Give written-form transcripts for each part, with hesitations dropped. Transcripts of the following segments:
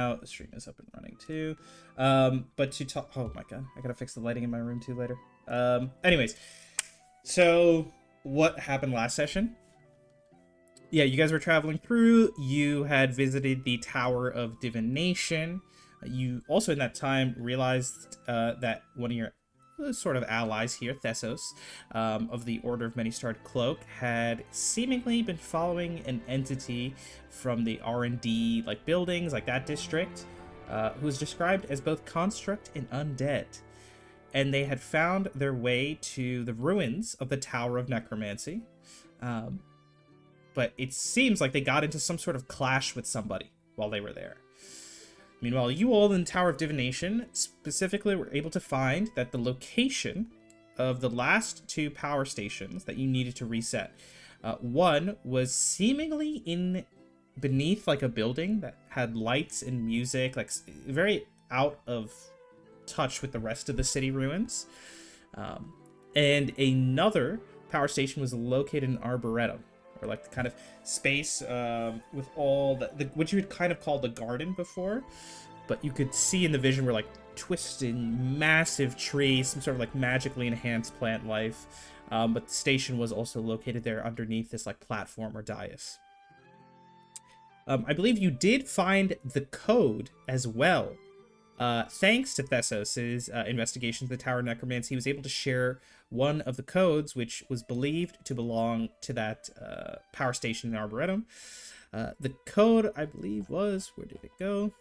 The stream is up and running too. But to talk, oh my god, I gotta fix the lighting in my room too later. Anyways, so what happened last session? Yeah, you guys were traveling through. You had visited the Tower of Divination. You also in that time realized that one of your sort of allies here, Thessos, of the Order of Many-Starred Cloak, had seemingly been following an entity from the R&D like buildings, like that district, who was described as both construct and undead. And they had found their way to the ruins of the Tower of Necromancy. But it seems like they got into some sort of clash with somebody while they were there. Meanwhile, you all in Tower of Divination specifically were able to find that the location of the last two power stations that you needed to reset. One was seemingly in beneath like a building that had lights and music, like very out of touch with the rest of the city ruins. And another power station was located in Arboretum, or like the kind of space with all the what you would kind of call the garden before, but you could see in the vision were like twisted massive trees, some sort of like magically enhanced plant life. But the station was also located there underneath this like platform or dais. I believe you did find the code as well. Thanks to Thessos' investigation of the Tower of Necromancy, he was able to share one of the codes, which was believed to belong to that power station in Arboretum. The code, I believe, was... Where did it go?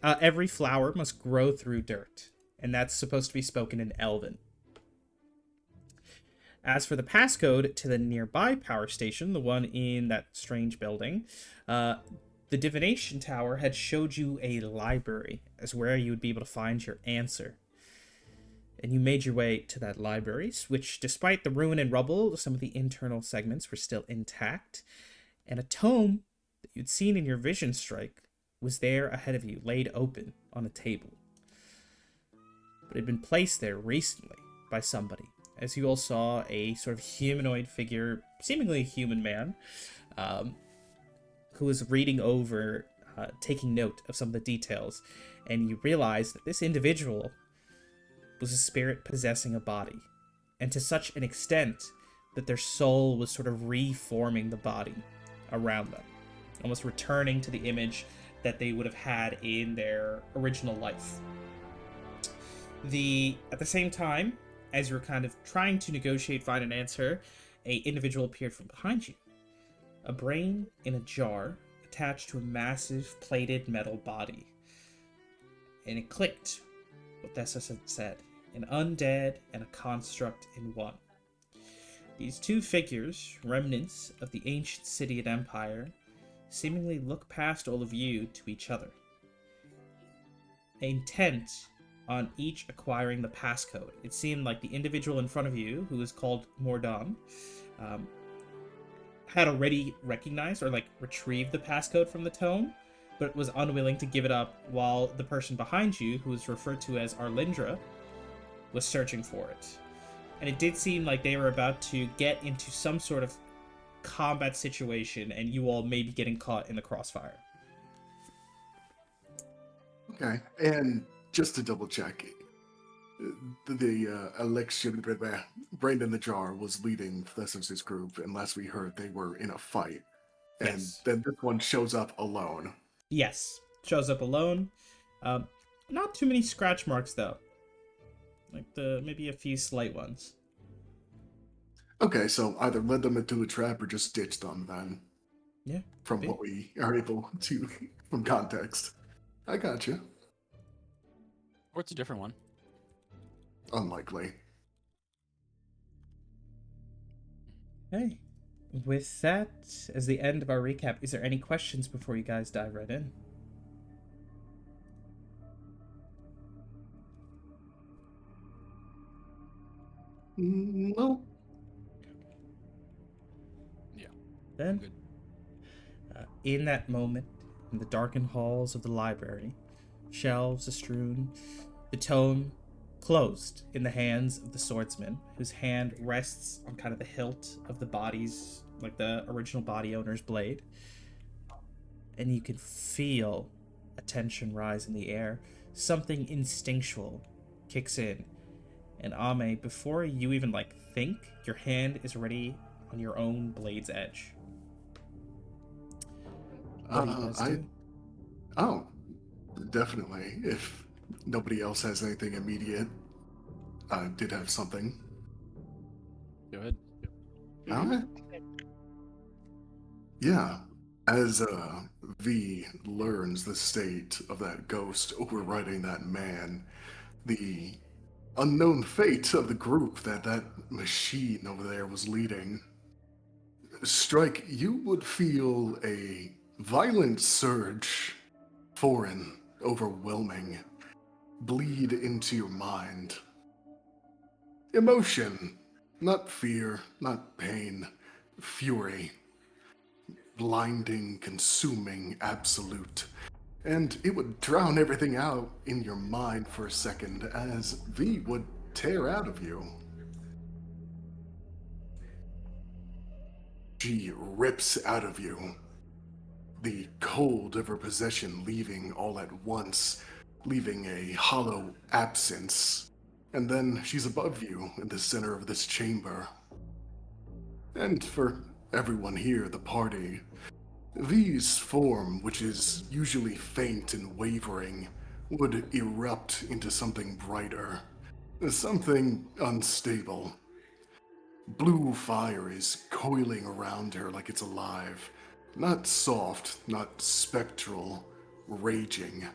Every flower must grow through dirt, and that's supposed to be spoken in Elven. As for the passcode to the nearby power station, the one in that strange building, the Divination Tower had showed you a library as where you would be able to find your answer. And you made your way to that library, which, despite the ruin and rubble, some of the internal segments were still intact. And a tome that you'd seen in your vision strike was there ahead of you, laid open on a table. But it had been placed there recently by somebody, as you all saw a sort of humanoid figure, seemingly a human man, who was reading over, taking note of some of the details, and you realize that this individual was a spirit possessing a body, and to such an extent that their soul was sort of reforming the body around them, almost returning to the image that they would have had in their original life. At the same time, as you were kind of trying to negotiate, find an answer, a individual appeared from behind you. A brain in a jar attached to a massive plated metal body. And it clicked what Thessos had said. An undead and a construct in one. These two figures, remnants of the ancient city and empire, seemingly look past all of you to each other. Intent on each acquiring the passcode. It seemed like the individual in front of you, who was called Mordon, had already recognized or like retrieved the passcode from the tome, but was unwilling to give it up, while the person behind you, who was referred to as Arlindra, was searching for it. And it did seem like they were about to get into some sort of combat situation, and you all may be getting caught in the crossfire. Okay, and just to double check, the elixir, brain in the jar, was leading Thessos' group, and last we heard they were in a fight. And Yes. then this one shows up alone. Yes, shows up alone. Not too many scratch marks though. Like maybe a few slight ones. Okay, so either led them into a trap or just ditched them then. Yeah. From what we are able to, from context. I got you. Or it's a different one. Unlikely. Hey, with that as the end of our recap, is there any questions before you guys dive right in? No. Yeah. Then, Good. in that moment, in the darkened halls of the library, shelves astrewn, the tome closed in the hands of the swordsman, whose hand rests on kind of the hilt of the body's, like the original body owner's blade. and you can feel a tension rise in the air. Something instinctual kicks in, and Ame, before you even think, your hand is already on your own blade's edge. What are you guys doing? Oh, definitely. If nobody else has anything immediate, I did have something. Go ahead. All right. Yeah. As V learns the state of that ghost overriding that man, the unknown fate of the group that machine over there was leading, Strike, you would feel a violent surge, foreign, overwhelming, bleed into your mind. Emotion, not fear, not pain, fury. Blinding, consuming, absolute. And it would drown everything out in your mind for a second as V would tear out of you. She rips out of you, the cold of her possession leaving all at once, leaving a hollow absence. And then she's above you in the center of this chamber. And for everyone here, the party, V's form, which is usually faint and wavering, would erupt into something brighter, something unstable. Blue fire is coiling around her like it's alive, not soft, not spectral, raging.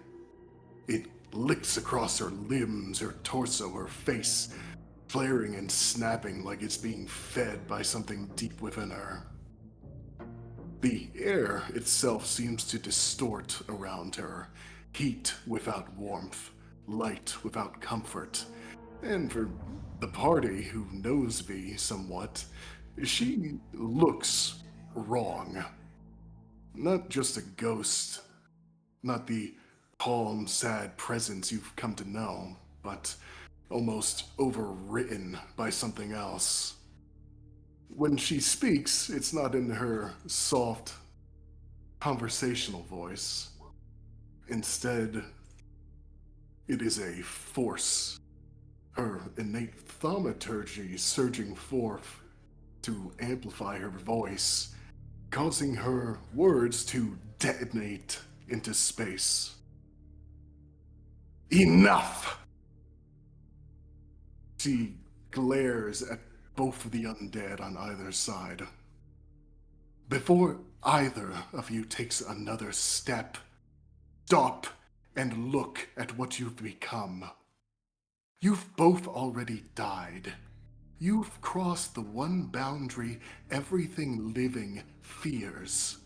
It licks across her limbs, her torso, her face, flaring and snapping like it's being fed by something deep within her. The air itself seems to distort around her, heat without warmth, light without comfort. And for the party who knows V somewhat, she looks wrong. Not just a ghost, not the calm, sad presence you've come to know, but almost overwritten by something else. When she speaks, it's not in her soft, conversational voice. Instead, it is a force, her innate thaumaturgy surging forth to amplify her voice, causing her words to detonate into space. Enough! She glares at both of the undead on either side. Before either of you takes another step, stop and look at what you've become. You've both already died. You've crossed the one boundary everything living fears.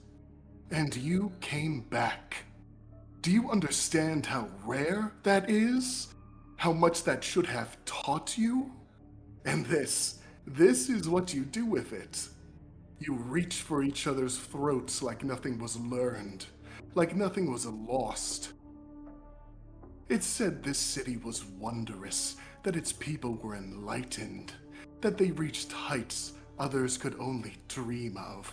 And you came back. Do you understand how rare that is? How much that should have taught you? And this is what you do with it. You reach for each other's throats like nothing was learned, like nothing was lost. It's said this city was wondrous, that its people were enlightened, that they reached heights others could only dream of.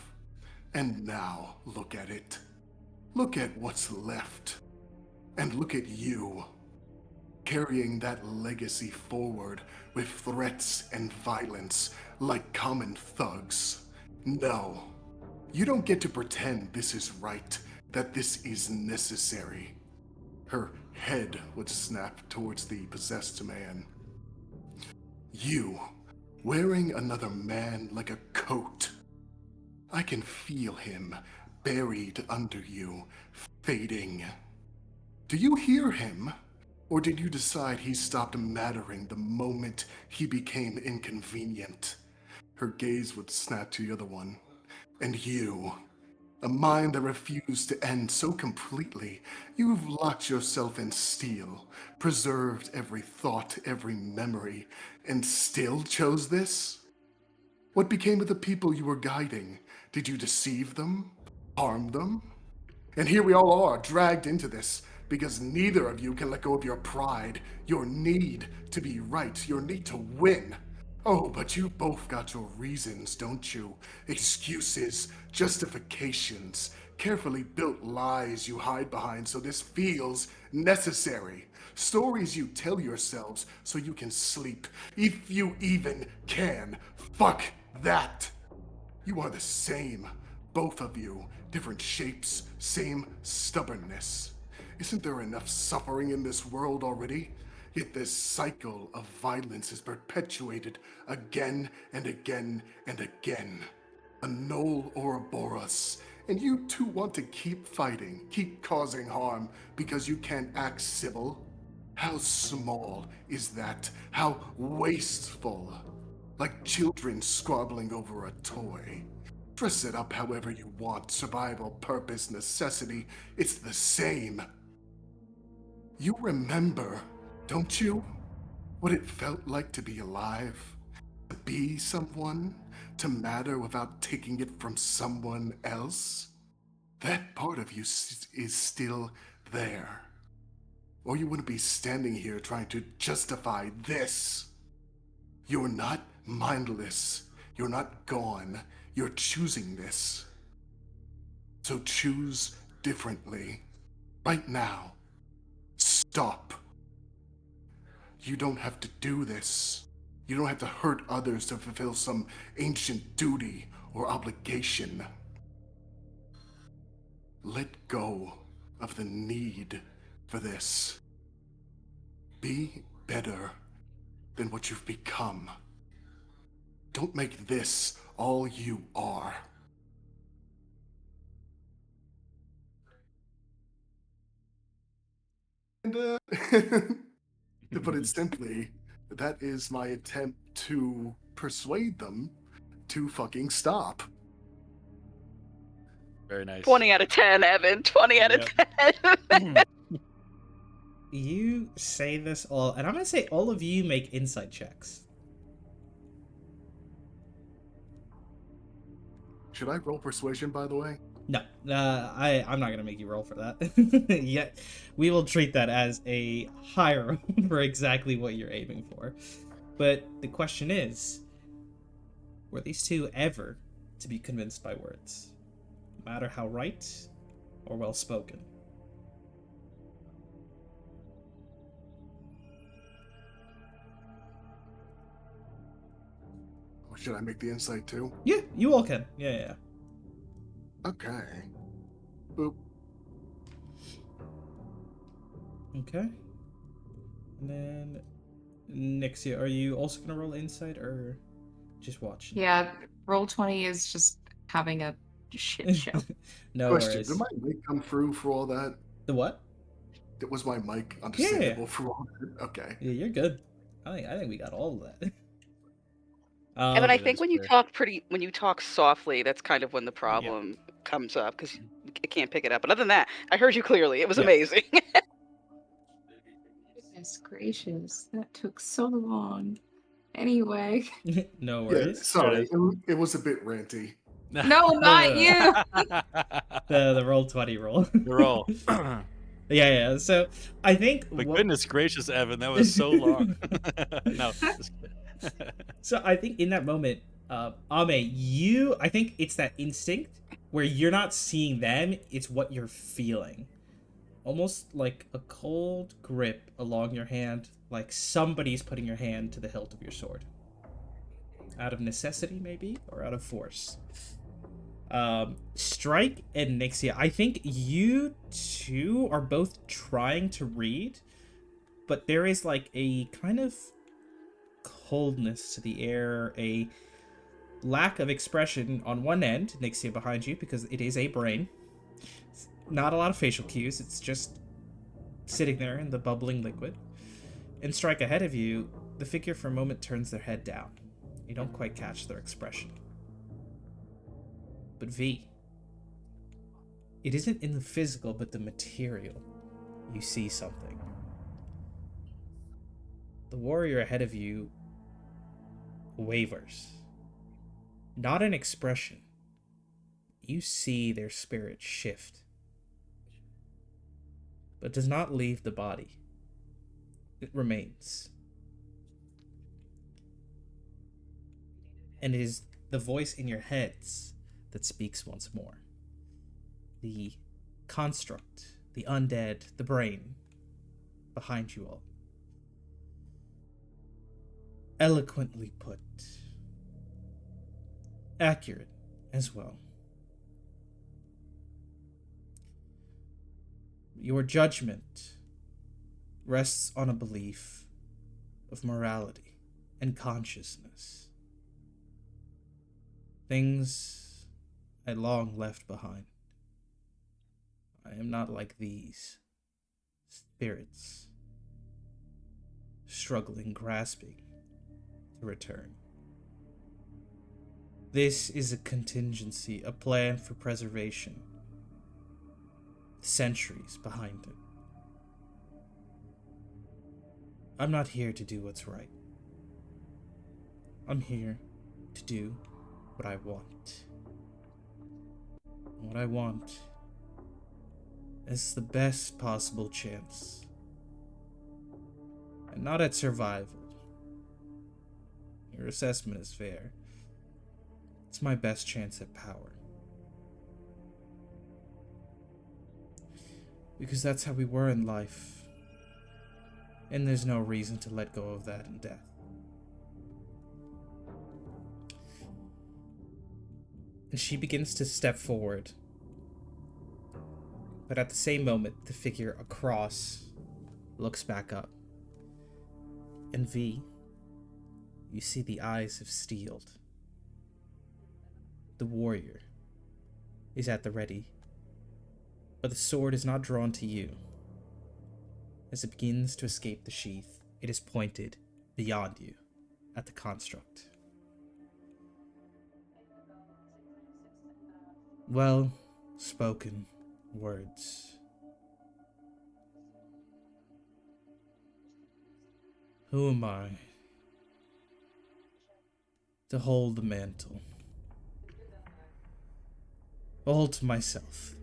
And now, look at it. Look at what's left. And look at you, carrying that legacy forward with threats and violence like common thugs. No, you don't get to pretend this is right, that this is necessary. Her head would snap towards the possessed man. You, wearing another man like a coat. I can feel him, buried under you, fading. Do you hear him? Or did you decide he stopped mattering the moment he became inconvenient? Her gaze would snap to the other one. And you, a mind that refused to end so completely, you've locked yourself in steel, preserved every thought, every memory, and still chose this? What became of the people you were guiding? Did you deceive them? Harm them? And here we all are, dragged into this, because neither of you can let go of your pride, your need to be right, your need to win. Oh, but you both got your reasons, don't you? Excuses, justifications, carefully built lies you hide behind so this feels necessary. Stories you tell yourselves so you can sleep, if you even can. Fuck that. You are the same, both of you. Different shapes, same stubbornness. Isn't there enough suffering in this world already? Yet this cycle of violence is perpetuated again and again and again. A Knoll Ouroboros, and you two want to keep fighting, keep causing harm because you can't act civil? How small is that? How wasteful? Like children squabbling over a toy. Dress it up however you want, survival, purpose, necessity, it's the same. You remember, don't you? What it felt like to be alive? To be someone? To matter without taking it from someone else? That part of you is still there. Or you wouldn't be standing here trying to justify this. You're not mindless. You're not gone. You're choosing this. So choose differently. Right now. Stop. You don't have to do this. You don't have to hurt others to fulfill some ancient duty or obligation. Let go of the need for this. Be better than what you've become. Don't make this all you are. And, to put it simply, that is my attempt to persuade them to fucking stop. Very nice. 20 out of 10, Evan. 20 out of 10. You say this all, and I'm gonna say all of you make insight checks. Should I roll persuasion, by the way? No, I'm not gonna make you roll for that. Yet, we will treat that as a higher roll for exactly what you're aiming for. But the question is, were these two ever to be convinced by words, no matter how right or well spoken? Or should I make the insight too? Yeah, you all can. Yeah. Okay. Boop. Okay. And then, Nixia, are you also gonna roll insight or just watch? Yeah, roll 20 is just having a shit show. No Question, worries. did my mic come through for all that? The what? Was my mic understandable Yeah. for all that? Okay. Yeah, you're good. I think we got all of that. Evan, I that think is when you fair. when you talk softly, that's kind of when the problem comes up because I can't pick it up. But other than that, I heard you clearly. It was Yeah. amazing. Goodness gracious, that took so long. Anyway. No Yeah, worries. sorry. It was a bit ranty. No, not you! The roll 20 roll. The roll. Yeah. So I think. But goodness gracious, Evan, that was so long. No. Just kidding. So I think in that moment, Ame, I think it's that instinct where you're not seeing them; it's what you're feeling. Almost like a cold grip along your hand, like somebody's putting your hand to the hilt of your sword. Out of necessity, maybe, or out of force. Strike and Nixia, I think you two are both trying to read, but there is like a kind of coldness to the air, a lack of expression on one end, Nixia behind you, because it is a brain. Not a lot of facial cues, it's just sitting there in the bubbling liquid. And Strike ahead of you, the figure for a moment turns their head down. You don't quite catch their expression. But V, it isn't in the physical, but the material. You see something. The warrior ahead of you wavers. Not an expression. You see their spirit shift. But does not leave the body. It remains. And it is the voice in your heads that speaks once more. the construct, the undead, the brain behind you all. Eloquently put. Accurate as well. Your judgment rests on a belief of morality and consciousness. Things I long left behind. I am not like these spirits, struggling, grasping to return. This is a contingency, a plan for preservation. Centuries behind it. I'm not here to do what's right. I'm here to do what I want. What I want is the best possible chance. And not at survival. Your assessment is fair. It's my best chance at power. Because that's how we were in life. And there's no reason to let go of that in death. And she begins to step forward. But at the same moment, the figure across looks back up. And V, you see the eyes have steeled. The warrior is at the ready. But the sword is not drawn to you. As it begins to escape the sheath, it is pointed beyond you at the construct. Well spoken words. Who am I to hold the mantle? All to myself.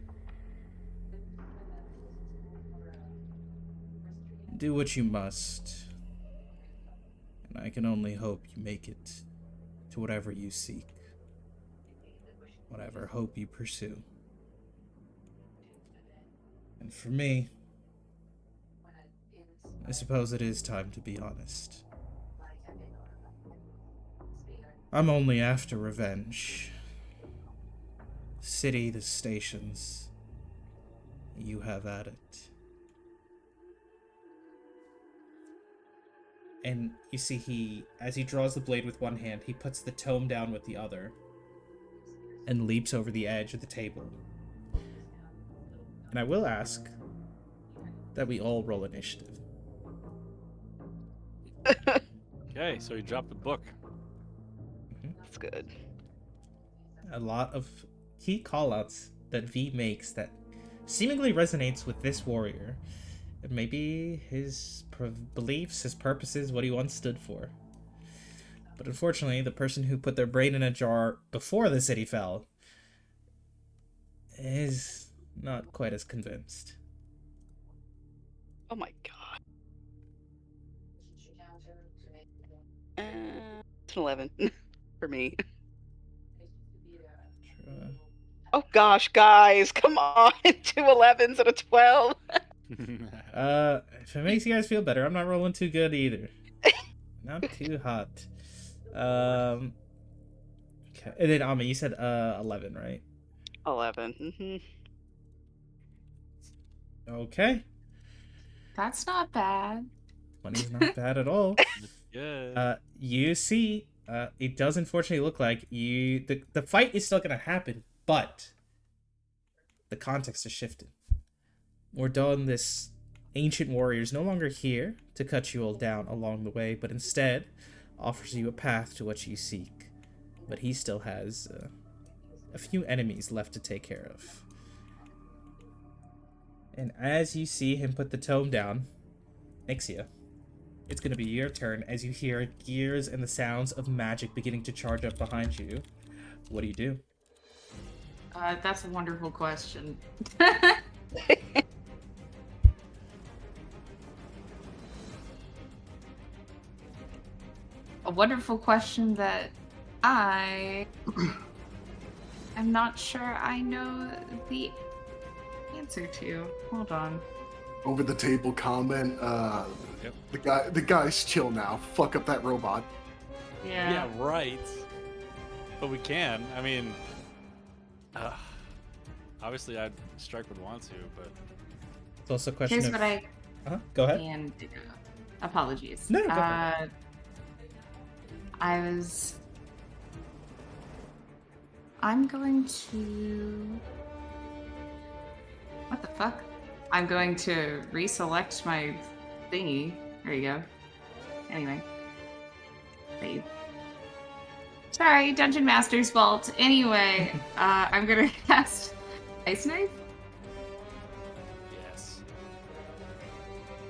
Do what you must, and I can only hope you make it to whatever you seek, whatever hope you pursue. And for me, I suppose it is time to be honest. I'm only after revenge. City, the stations, you have at it. And you see as he draws the blade with one hand, he puts the tome down with the other and leaps over the edge of the table. And I will ask that we all roll initiative. Okay, so he dropped the book. That's good. A lot of key callouts that V makes that seemingly resonates with this warrior. Maybe his beliefs, his purposes, what he once stood for. But unfortunately, the person who put their brain in a jar before the city fell is not quite as convinced. Oh my god. It's an 11 for me. Oh gosh, guys, come on. 2 11s and a 12. If it makes you guys feel better, I'm not rolling too good either. Not too hot. Okay. And then, Ami, you said 11, right? 11. Okay. That's not bad. 20's not bad at all. Yeah. You see, it does unfortunately look like the fight is still gonna happen, but the context has shifted. Mordon, this ancient warrior, is no longer here to cut you all down along the way, but instead offers you a path to what you seek. But he still has a few enemies left to take care of. And as you see him put the tome down, Nixia, it's going to be your turn as you hear gears and the sounds of magic beginning to charge up behind you. What do you do? That's a wonderful question. A wonderful question that I am not sure I know the answer to. Hold on. Over the table comment. The guy's chill now. Fuck up that robot. Yeah. Yeah, right. But we can. I mean, obviously, Strike would want to, but It's also a question Here's of... what I Go ahead. can do. Apologies. No, go for it. I'm going to... What the fuck? I'm going to reselect my thingy. There you go. Anyway. Save. Sorry, Dungeon Master's fault. Anyway, I'm gonna cast Ice Knife yes.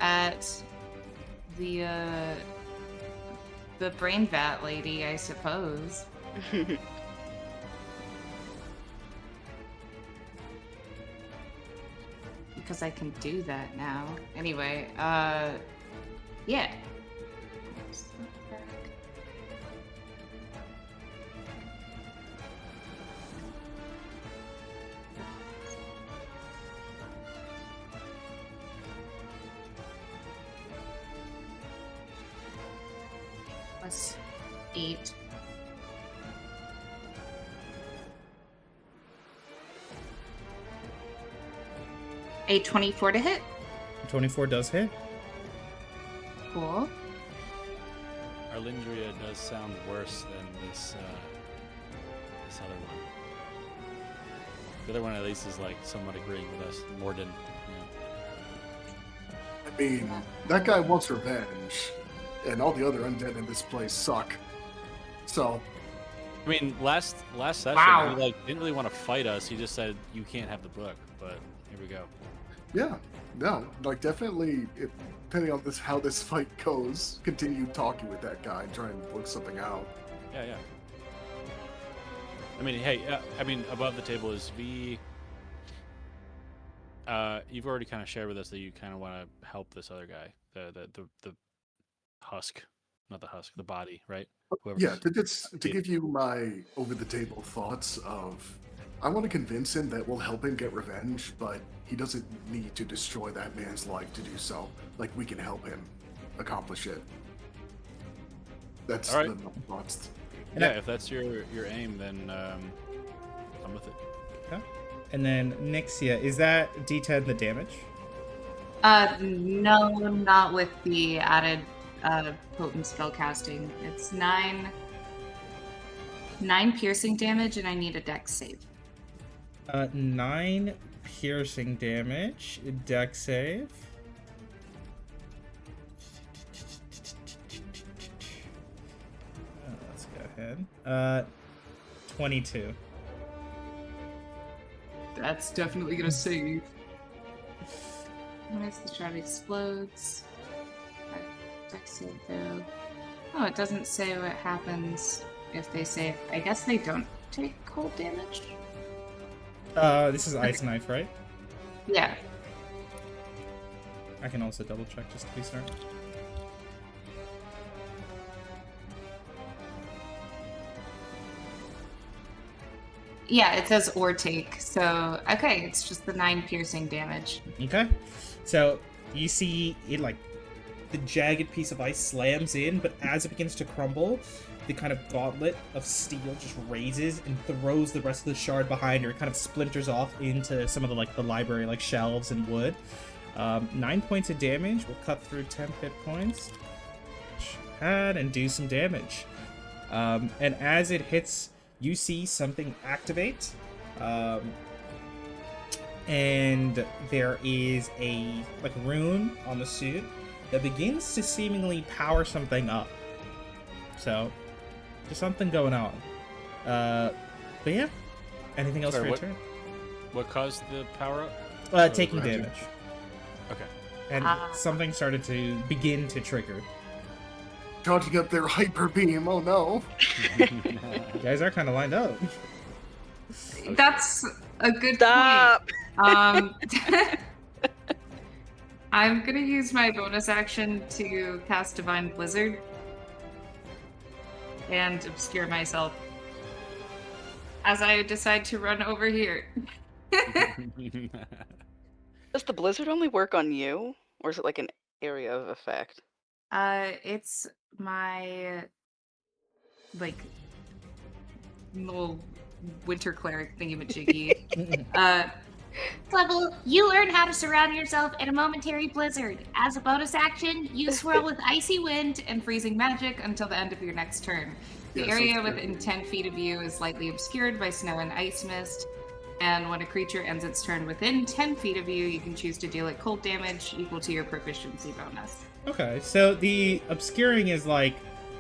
at the brain vat lady, I suppose. Because I can do that now. Anyway, yeah. Plus 8. A 24 to hit. 24 does hit. Cool. Arlindria does sound worse than this other one. The other one at least is like somewhat agreeing with us. Morden. I mean, that guy wants revenge, and all the other undead in this place suck. So, I mean, last session Wow. he didn't really want to fight us. He just said you can't have the book. But here we go. yeah, no, definitely, depending on how this fight goes, continue talking with that guy and try and work something out. Yeah. I mean, hey, above the table is V. You've already kind of shared with us that you kind of want to help this other guy, the husk, not the husk, the body, right? Whoever's- Yeah, to give you my over-the-table thoughts of, I want to convince him that we'll help him get revenge, but he doesn't need to destroy that man's life to do so. Like, we can help him accomplish it. That's All right. the thoughts. Yeah, if that's your aim, then I'm with it. Okay. And then Nixia, is that D10 the damage? No, not with the added potent spell casting. It's 9 piercing damage, and I need a dex save. 9 piercing damage, dex save. Let's go ahead. 22. That's definitely gonna save. As the shard explodes. Dex save though. Oh, it doesn't say what happens if they save. I guess they don't take cold damage. This is Ice Knife, right? Yeah. I can also double check just to be certain. Yeah, it says or take. So, okay, it's just the 9 piercing damage. Okay. So you see it like the jagged piece of ice slams in, but as it begins to crumble, the kind of gauntlet of steel just raises and throws the rest of the shard behind her. It kind of splinters off into some of the library shelves and wood. 9 points of damage. We'll cut through 10 hit points. And do some damage. And as it hits, you see something activate. And there is a rune on the suit that begins to seemingly power something up. So, there's something going on. But yeah, anything else Sorry, for your turn? What caused the power up? Taking Right. damage. Okay. And something started to begin to trigger. Charging up their hyper beam, oh no. You guys are kind of lined up. That's a good Stop. point. I'm gonna use my bonus action to cast Divine Blizzard and obscure myself as I decide to run over here. Does the blizzard only work on you, or is it like an area of effect? It's my like little winter cleric thingy-majiggy. uh, Level, you learn how to surround yourself in a momentary blizzard. As a bonus action, you swirl with icy wind and freezing magic until the end of your next turn. The Yeah, area sounds good. within 10 feet of you is lightly obscured by snow and ice mist. And when a creature ends its turn within 10 feet of you, you can choose to deal it cold damage equal to your proficiency bonus. Okay, so the obscuring is like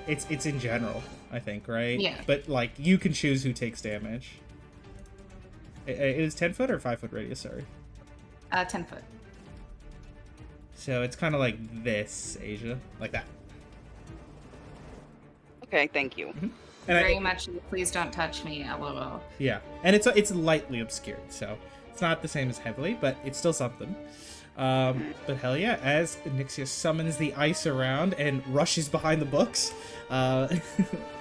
it's in general, I think, right? Yeah. But like you can choose who takes damage. It is 10-foot or 5-foot radius, sorry. 10 foot. So it's kind of like this, Asia, like that. Okay, thank you. And Very much, please don't touch me, lol. Yeah, and it's lightly obscured, so it's not the same as heavily, but it's still something. But hell yeah, as Nyxia summons the ice around and rushes behind the books,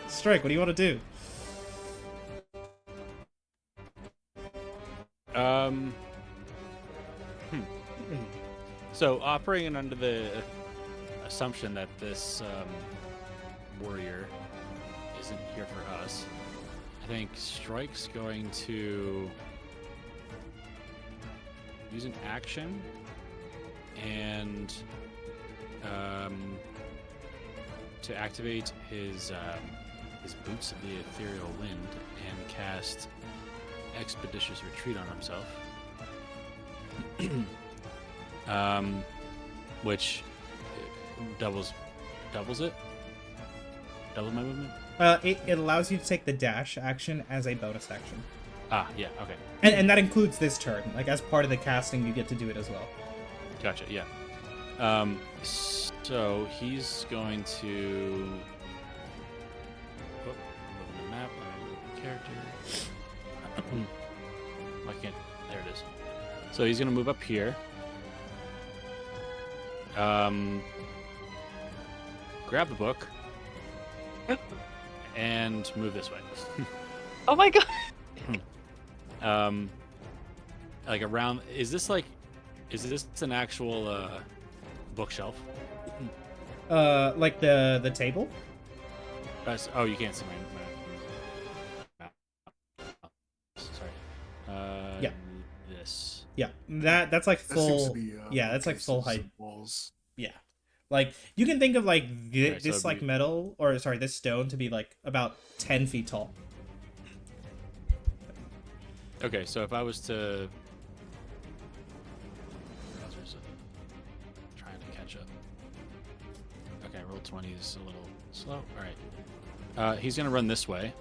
Strike, what do you want to do? So, operating under the assumption that this warrior isn't here for us, I think Strike's going to use an action and to activate his Boots of the Ethereal Wind and cast Expeditious Retreat on himself. Which doubles it? Doubles my movement? It allows you to take the dash action as a bonus action. Ah, yeah, okay. And that includes this turn. Like, as part of the casting, you get to do it as well. Gotcha, yeah. So he's going to... Oh, I'm moving the map. Let me move the character. Why can't... There it is. So he's going to move up here. Grab the book. And move this way. Oh my god! Like around... Is this an actual bookshelf? Like the table? Oh, you can't see my sorry. Yeah. This. Yeah, that's like That seems full. to be, Yeah, that's like full height. Walls. Yeah, like you can think of like Okay, so this it'd like be- metal, or sorry, this stone to be like about 10 feet tall. Okay, so if I was to... Trying to catch up. Okay, roll 20 is a little slow. Alright. He's going to run this way.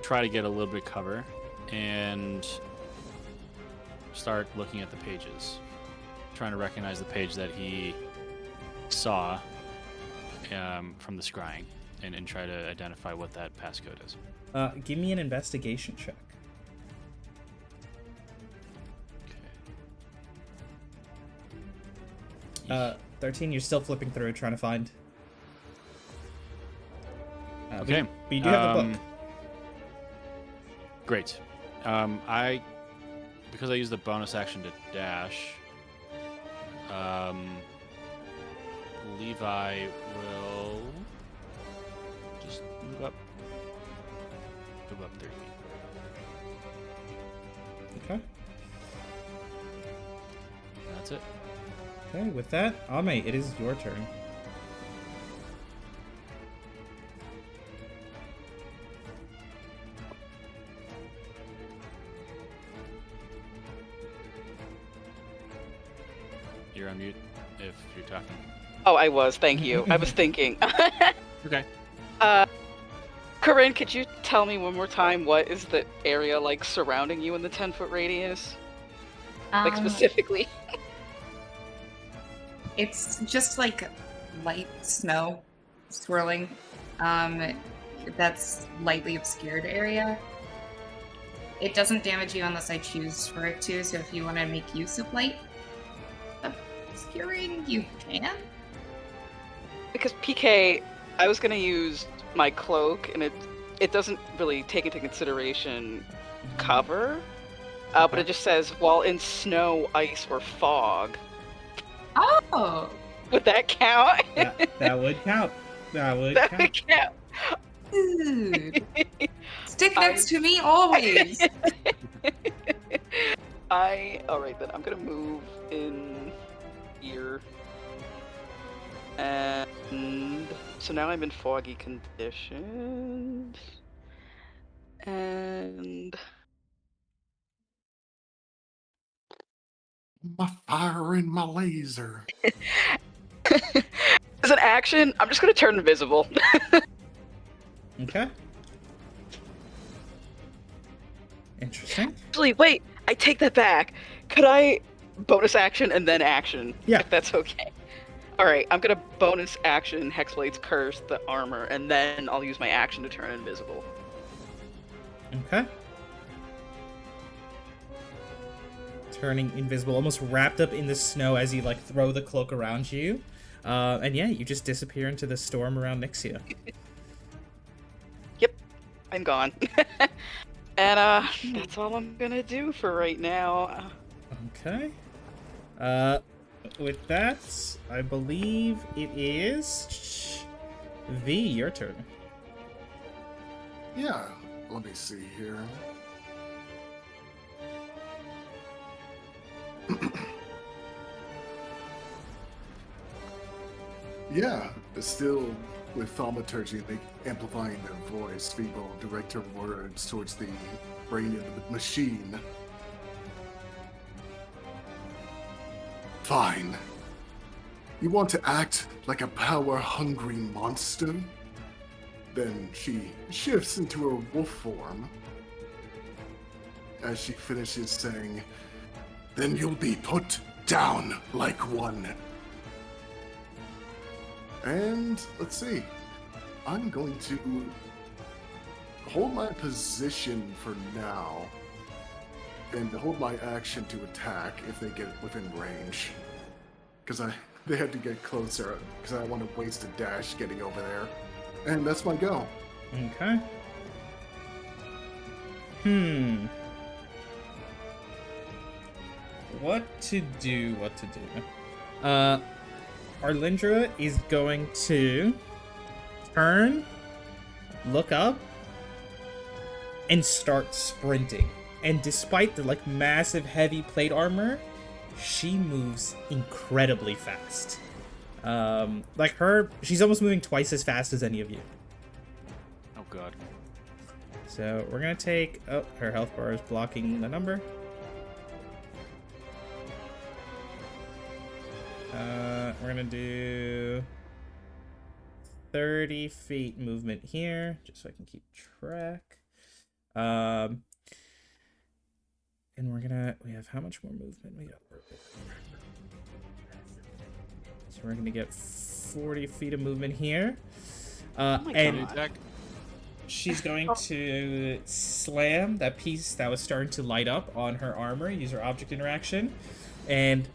Try to get a little bit of cover. And start looking at the pages. Trying to recognize the page that he saw from the scrying. And try to identify what that passcode is. Give me an investigation check. Okay. 13. You're still flipping through, trying to find. Okay. But you do have the book. Great. Because I used the bonus action to dash, Levi will just move up 30 feet. Okay. That's it. Okay. With that, Ame, it is your turn. You're on mute if you're talking. Oh, I was. Thank you. I was thinking. Okay. Corinne, could you tell me one more time what is the area like surrounding you in the 10-foot radius? Like specifically? It's just like light snow swirling. That's lightly obscured area. It doesn't damage you unless I choose for it to, so if you want to make use of light obscuring, you can. Because PK, I was gonna use my cloak, and it doesn't really take into consideration cover. But it just says while in snow, ice, or fog. Oh, Would that count? That would count. That would That count. would count. dude. Stick next to me always. Alright then, I'm gonna move in here. And so now I'm in foggy conditions. And My fire and my laser. as an action, I'm just gonna turn invisible. Okay. Interesting. Actually, wait, I take that back. Could I bonus action and then action? Yeah. If that's okay. Alright, I'm gonna bonus action Hexblade's Curse, the armor, and then I'll use my action to turn invisible. Okay. Turning invisible, almost wrapped up in the snow as you like throw the cloak around you. And yeah, you just disappear into the storm around Nixia. Yep, I'm gone. And that's all I'm gonna do for right now. Okay. With that, I believe it is V, your turn. Yeah, let me see here. Yeah, still with thaumaturgy amplifying their voice, we will direct her words towards the brain of the machine. Fine. You want to act like a power-hungry monster? Then she shifts into her wolf form. As she finishes saying, then you'll be put down like one. And let's see. I'm going to hold my position for now and hold my action to attack if they get within range. Because they had to get closer because I don't want to waste a dash getting over there. And that's my go. Okay. What to do? Arlindra is going to turn, look up, and start sprinting. And despite the like massive heavy plate armor, she moves incredibly fast. She's almost moving twice as fast as any of you. Oh god. So we're gonna take, her health bar is blocking the number. We're gonna do 30 feet movement here, just so I can keep track. And we have how much more movement? We got. So we're gonna get 40 feet of movement here. And Attack. she's going to slam that piece that was starting to light up on her armor, use her object interaction, and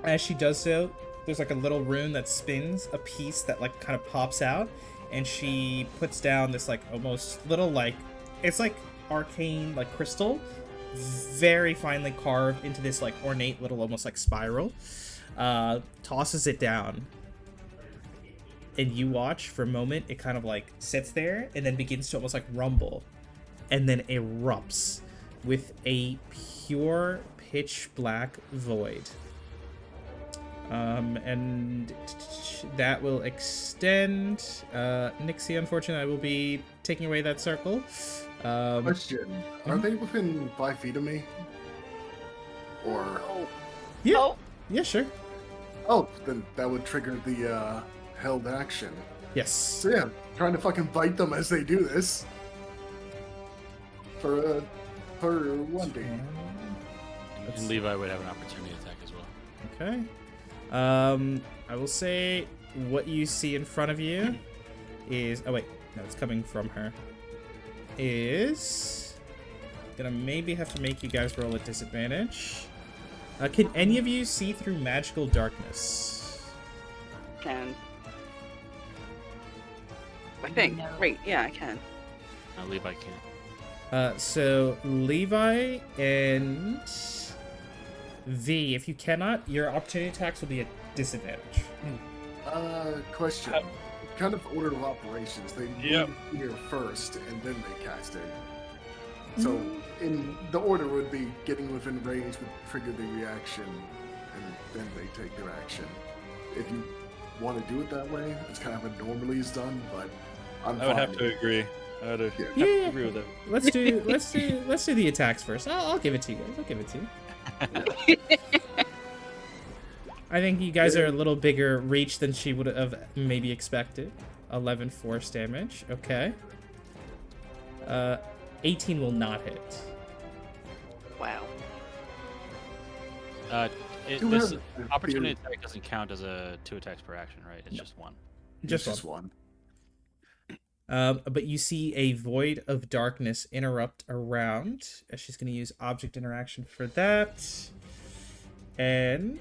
as she does so, there's like a little rune that spins, a piece that like kind of pops out, and she puts down this like almost little like, it's like arcane like crystal, very finely carved into this like ornate little almost like spiral, tosses it down, and you watch for a moment. It kind of like sits there and then begins to almost like rumble, and then erupts with a pure pitch black void. And that will extend. Nixie, unfortunately, I will be taking away that circle. Question. Are they within 5 feet of me? Or... Yeah. Oh. Yeah, sure. Oh, then that would trigger the held action. Yes. So yeah, trying to fucking bite them as they do this. For 1D. And Levi would have an opportunity attack as well. Okay. I will say what you see in front of you is... Oh, wait. No, it's coming from her. Is... Gonna maybe have to make you guys roll at disadvantage. Can any of you see through magical darkness? Can. I think. No. Right, yeah, I can. Levi can't. So Levi and V, if you cannot, your opportunity attacks will be at disadvantage. Question. Kind of order of operations. They Yep. move here first, and then they cast it. So, in the order would be getting within range would trigger the reaction, and then they take their action. If you want to do it that way, it's kind of how it normally is done. But I'm I would fine have with to it. agree. I would Yeah. Yeah. agree with that. Let's do the attacks first. I'll give it to you guys. I'll give it to you. I think you guys are a little bigger reach than she would have maybe expected. 11 force damage. Okay. 18 will not hit. Wow. Do This have a opportunity theory- attack doesn't count as a 2 attacks per action, right? It's just one. Just one. But you see a void of darkness interrupt around. She's going to use object interaction for that. And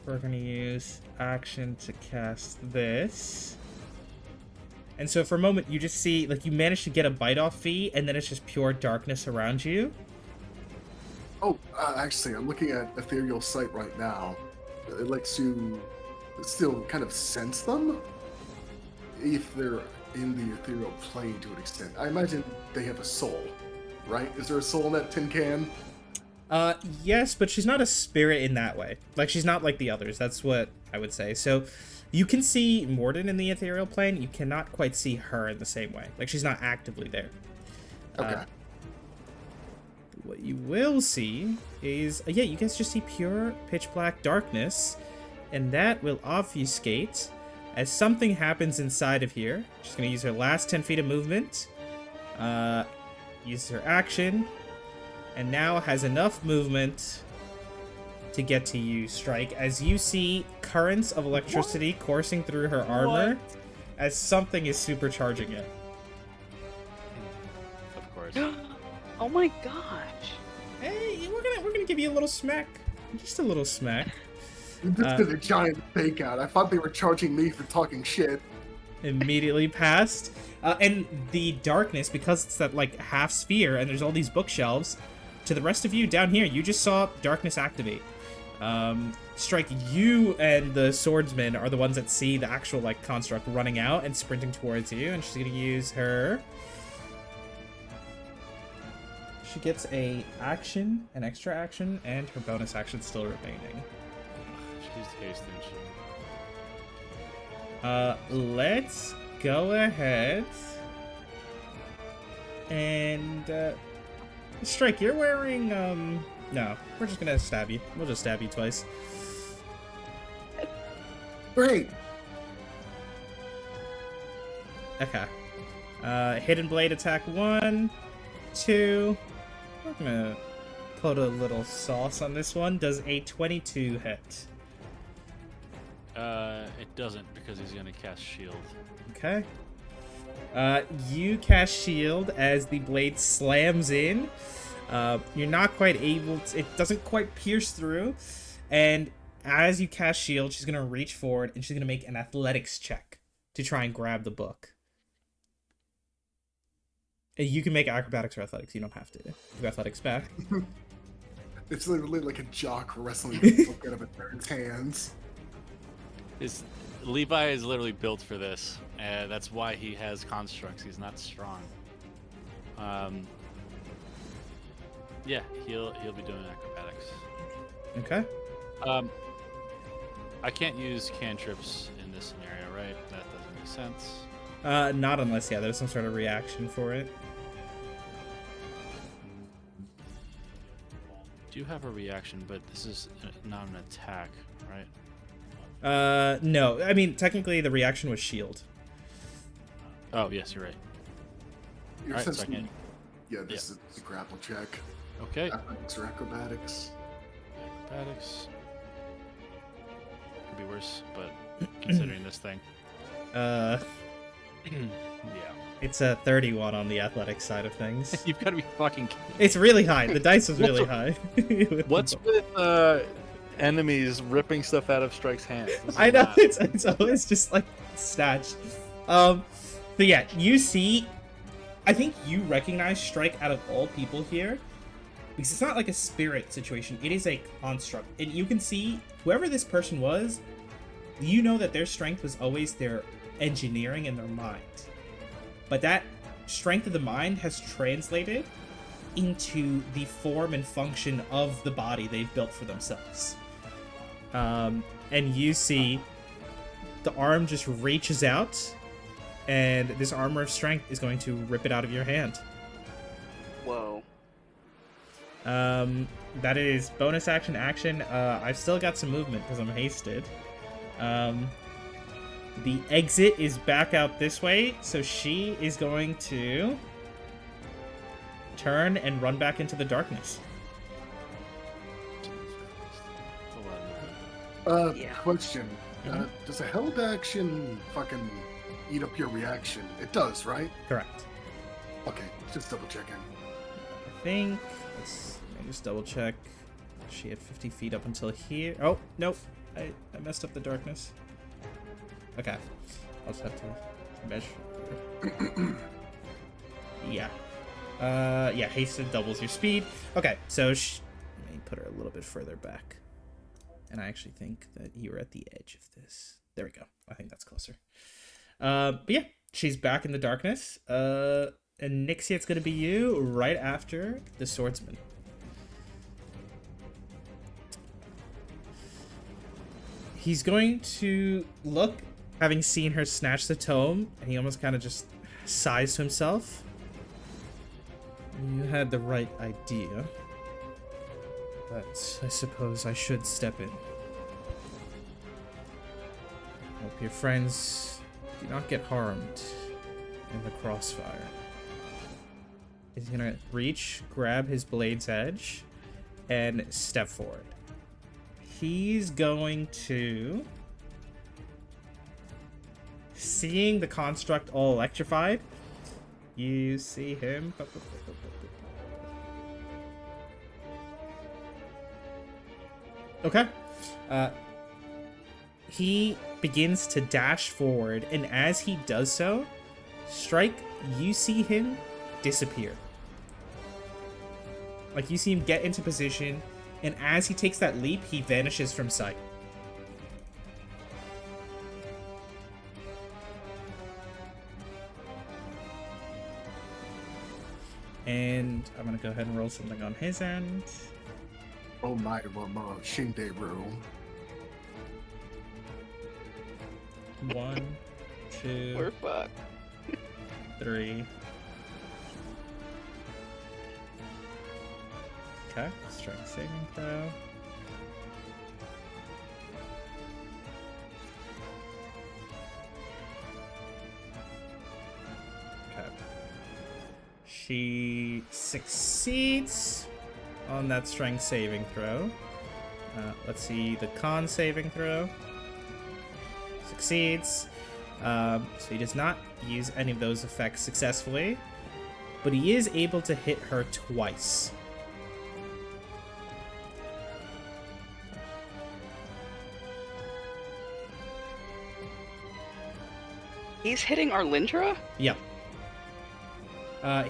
we're going to use action to cast this. And so for a moment, you just see, like, you manage to get a bite off V, and then it's just pure darkness around you. Oh, actually, I'm looking at Ethereal Sight right now. It lets you still kind of sense them if they're in the ethereal plane to an extent. I imagine they have a soul, right? Is there a soul in that tin can? Yes, but she's not a spirit in that way. Like, she's not like the others. That's what I would say. So you can see Morden in the ethereal plane. You cannot quite see her in the same way. Like, she's not actively there. Okay. What you will see is, yeah, you guys just see pure pitch black darkness, and that will obfuscate as something happens inside of here. She's going to use her last 10 feet of movement, use her action, and now has enough movement to get to you, Strike, as you see currents of electricity coursing through her armor as something is supercharging it. Of course. Oh my gosh. Hey, we're gonna give you a little smack. Just a little smack. This is a giant fake out. I thought they were charging me for talking shit. Immediately passed. And the darkness, because it's that like half sphere and there's all these bookshelves, to the rest of you down here, you just saw darkness activate. Strike, you and the swordsman are the ones that see the actual like construct running out and sprinting towards you, and she's gonna use her. She gets a action, an extra action, and her bonus action still remaining. She's hasting. Let's go ahead and Strike, you're wearing no, we're just gonna stab you. We'll just stab you twice. Great. Okay. Hidden blade attack 1, 2. We're gonna put a little sauce on this one. Does a 22 hit? It doesn't because he's gonna cast shield. Okay. You cast shield as the blade slams in. You're not quite able to, it doesn't quite pierce through. And as you cast shield, she's gonna reach forward and she's gonna make an athletics check to try and grab the book. And you can make acrobatics or athletics. You don't have to. Give athletics back. It's literally like a jock wrestling the book out of a nerd's hands. Levi is literally built for this. That's why he has constructs. He's not strong. Yeah, he'll be doing acrobatics. Okay. I can't use cantrips in this scenario, right? That doesn't make sense. Not unless, yeah, there's some sort of reaction for it. Do you have a reaction? But this is not an attack, right? No. I mean, technically the reaction was shield. Oh, yes, you're right. You're Alright, so I essentially, can- yeah, this is a grapple check. Okay. Athletics or acrobatics. Acrobatics. Could be worse, but considering this thing. Uh, Yeah. it's a 31 on the athletic side of things. You've got to be fucking kidding. It's really high. The dice was really high. What's with enemies ripping stuff out of Strike's hands? This is I know, not- it's always just like snatched. But yeah, you see, I think you recognize Strike out of all people here, because it's not like a spirit situation. It is a construct. And you can see whoever this person was, you know that their strength was always their engineering and their mind. But that strength of the mind has translated into the form and function of the body they've built for themselves. And you see the arm just reaches out, and this armor of strength is going to rip it out of your hand. Whoa. That is bonus action. I've still got some movement because I'm hasted. The exit is back out this way, so she is going to turn and run back into the darkness. Yeah. Question. Mhm. Does a held action fucking eat up your reaction? It does, right? Correct. Okay, just double checking. I think. Let me just double check. She had 50 feet up until here. Oh, nope. I messed up the darkness. Okay. I'll just have to measure. Yeah. Yeah, hasted doubles your speed. Okay, so let me put her a little bit further back. And I actually think that you were at the edge of this. There we go. I think that's closer. But yeah, she's back in the darkness. And Nixie, it's going to be you right after the swordsman. He's going to look, having seen her snatch the tome, and he almost kind of just sighs to himself. You had the right idea, but I suppose I should step in. Hope your friends do not get harmed in the crossfire. He's gonna reach, grab his blade's edge, and step forward. He's going to... Seeing the construct all electrified, you see him... Okay. He begins to dash forward, and as he does so, Strike, you see him disappear. Like, you see him get into position, and as he takes that leap, he vanishes from sight. And I'm gonna go ahead and roll something on his end. Oh my, Shinderu. 1, 2, We're fucked. 3. Okay, strength saving throw. Okay. She succeeds on that strength saving throw. Let's see the con saving throw. Succeeds. So he does not use any of those effects successfully, but he is able to hit her twice. He's hitting Arlindra? Yep.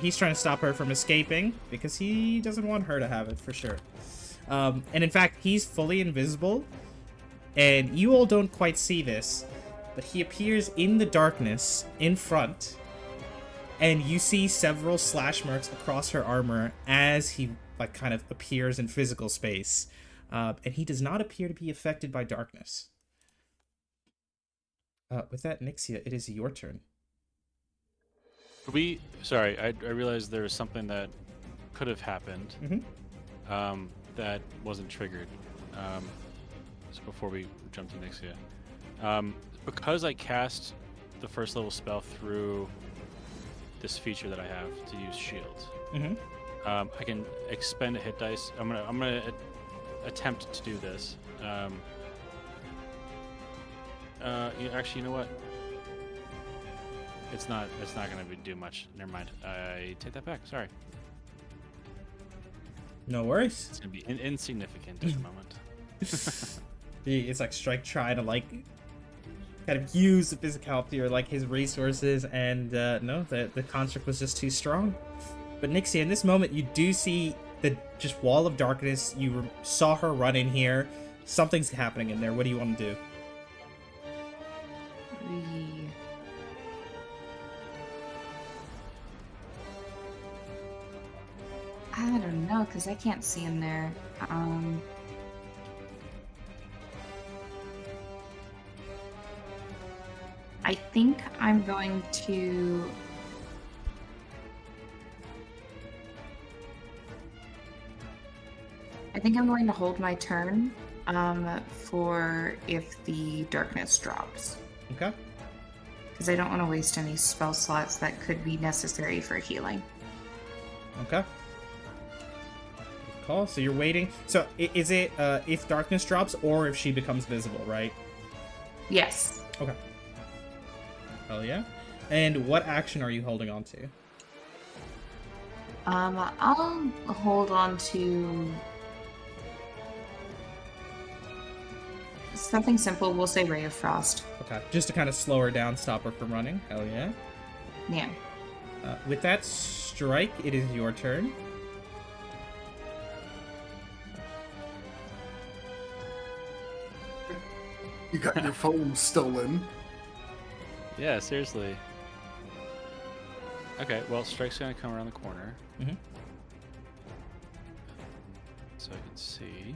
He's trying to stop her from escaping because he doesn't want her to have it for sure. And in fact, he's fully invisible, and you all don't quite see this, but he appears in the darkness in front, and you see several slash marks across her armor as he like kind of appears in physical space. And he does not appear to be affected by darkness. With that, Nixia, it is your turn. Sorry, I realized there was something that could have happened that wasn't triggered. So before we jump to Nixia. Because I cast the first level spell through this feature that I have to use shields, I can expend a hit dice. I'm gonna attempt to do this. Actually, you know what? It's not gonna do much. Never mind. I take that back. Sorry. No worries. It's gonna be insignificant at the moment. It's like Strike trying to like kind of use the physicality or like his resources, and no, the construct was just too strong. But Nixie, in this moment, you do see the just wall of darkness. You saw her run in here. Something's happening in there. What do you want to do? I don't know, because I can't see in there. I think I'm going to... I think I'm going to hold my turn for if the darkness drops. Okay. Because I don't want to waste any spell slots that could be necessary for healing. Okay. Good call. So you're waiting. So is it if darkness drops or if she becomes visible, right? Yes. Okay. Hell yeah. And what action are you holding on to? I'll hold on to something simple. We'll say Ray of Frost. Okay. Just to kind of slow her down, stop her from running. Hell yeah. Yeah. With that strike, it is your turn. You got your phone stolen. Yeah, seriously. Okay, well, Strike's gonna come around the corner. Mhm. So I can see.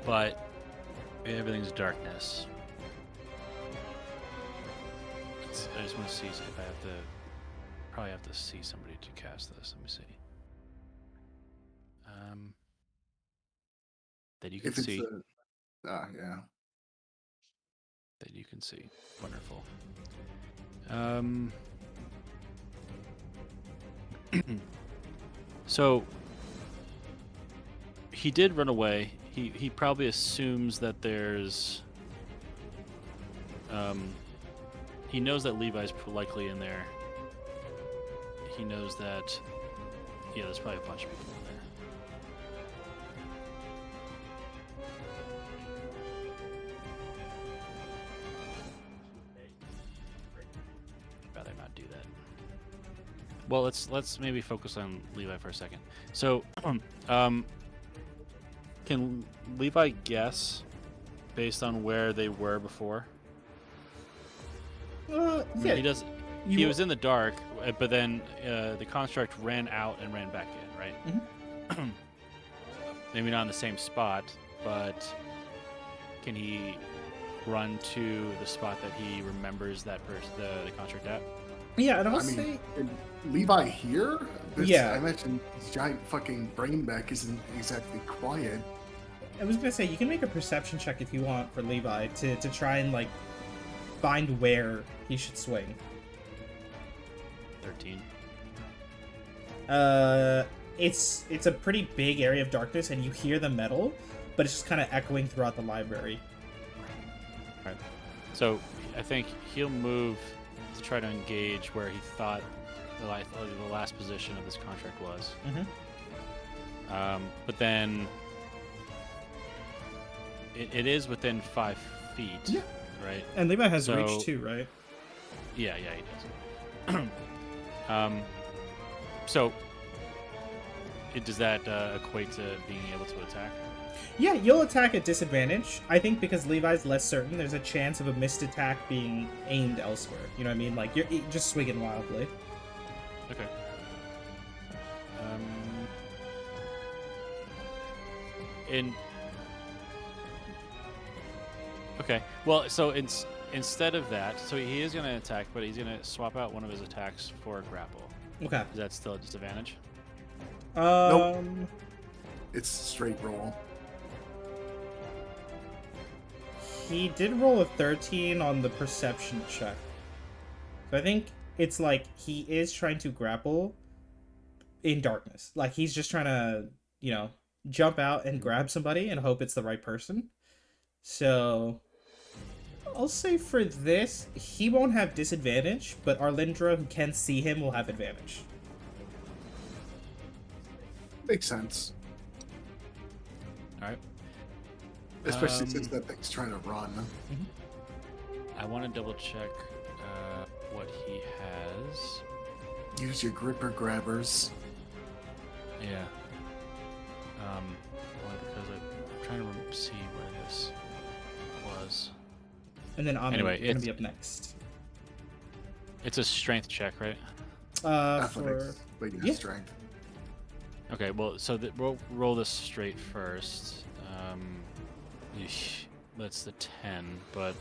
But everything's darkness. I just want to see if I have to. Probably have to see somebody to cast this. Let me see. That you can If it's see. yeah. That you can see. Wonderful. So he did run away. He probably assumes that there's he knows that Levi's likely in there. He knows that there's probably a bunch of people in there. Rather not do that. Well, let's maybe focus on Levi for a second. So, can Levi guess based on where they were before? Yeah. I mean, he does. He was in the dark, but then the construct ran out and ran back in, right? Mm-hmm. Maybe not in the same spot, but can he run to the spot that he remembers that the construct at? Yeah, and I'll I mean, say... Levi here? Yeah. I imagine his giant fucking brain back isn't exactly quiet. I was gonna say, you can make a perception check if you want for Levi to try and, like, find where he should swing. 13. It's a pretty big area of darkness, and you hear the metal, but it's just kind of echoing throughout the library. Right. So I think he'll move to try to engage where he thought the last position of this contract was. Mm-hmm. But then it is within 5 feet. Yeah. Right. And Levi has reach too, right? Yeah, he does. So does that equate to being able to attack? Yeah, you'll attack at disadvantage. I think because Levi's less certain, there's a chance of a missed attack being aimed elsewhere. You know what I mean? Like, you're just swinging wildly. Okay. Okay. Well, so instead of that, so he is going to attack, but he's going to swap out one of his attacks for a grapple. Okay. Is that still a disadvantage? Nope. It's straight roll. He did roll a 13 on the perception check. So I think it's like he is trying to grapple in darkness. Like, he's just trying to, jump out and grab somebody and hope it's the right person. So I'll say for this, he won't have disadvantage, but Arlindra, who can see him, will have advantage. Makes sense. All right. Especially since that thing's trying to run. I want to double check what he has. Use your gripper grabbers. Yeah. Only because I'm trying to see where this was. And then Ami, Anyway, you're gonna it's- be up next. It's a strength check, right? For Athletics. But yeah. strength. Okay, well, so we'll roll this straight first. Yeesh, that's the 10, but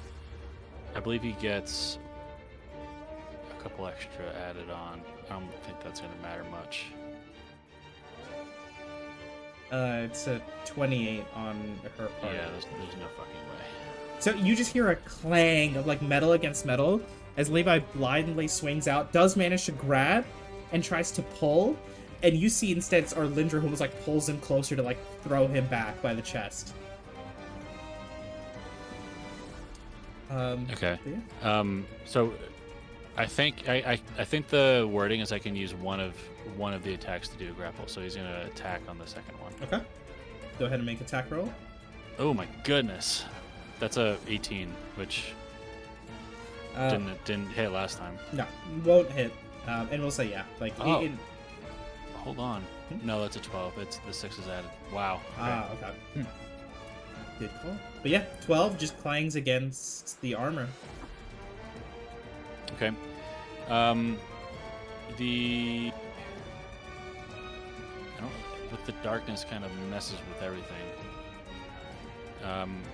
I believe he gets a couple extra added on. I don't think that's going to matter much. It's a 28 on her part. Yeah, there's no fucking way. So you just hear a clang of like metal against metal as Levi blindly swings out, does manage to grab, and tries to pull, and you see instead it's Arlindra who was like pulls him closer to like throw him back by the chest. Okay. Yeah. So I think I think the wording is I can use one of the attacks to do a grapple. So he's gonna attack on the second one. Okay. Go ahead and make attack roll. Oh my goodness, that's a 18, which didn't hit last time. No, won't hit. And we'll say yeah. Like Oh. it- Hold on. No, that's a 12. It's the 6 is added. Wow. Okay. Okay. Good call. But yeah, 12 just clangs against the armor. Okay. With the darkness kind of messes with everything.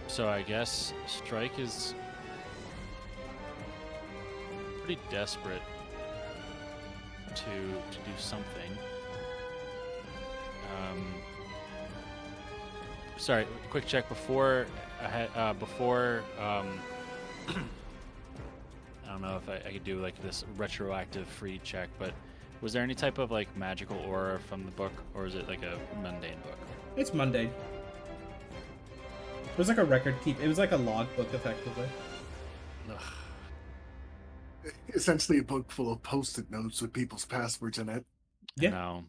So I guess Strike is pretty desperate to do something. Sorry, quick check before I had I don't know if I could do like this retroactive free check, but was there any type of like magical aura from the book, or is it like a mundane book? It's Monday. It was like a record keep. It was like a log book, effectively. Ugh, Essentially a book full of post-it notes with people's passwords in it. Yeah. No,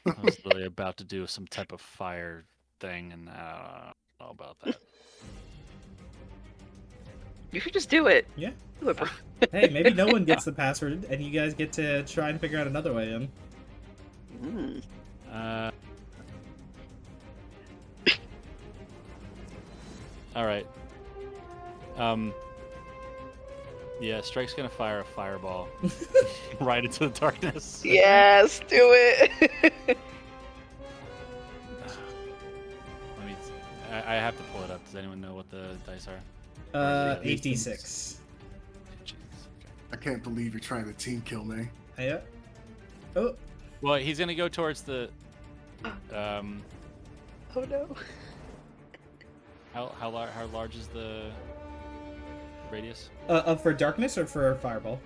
I was really about to do some type of fire thing, and I don't know about that. You should just do it. Yeah. Do it, bro. Hey, maybe no one gets the password, and you guys get to try and figure out another way in. Mm. All right. Yeah, Strike's gonna fire a fireball right into the darkness. Yes, do it. Let me. I have to pull it up. Does anyone know what the dice are? 8d6. Jeez, okay. I can't believe you're trying to team kill me. Yeah. Oh, Well, he's gonna go towards the. Oh no. How large is the radius? for darkness or for fireball?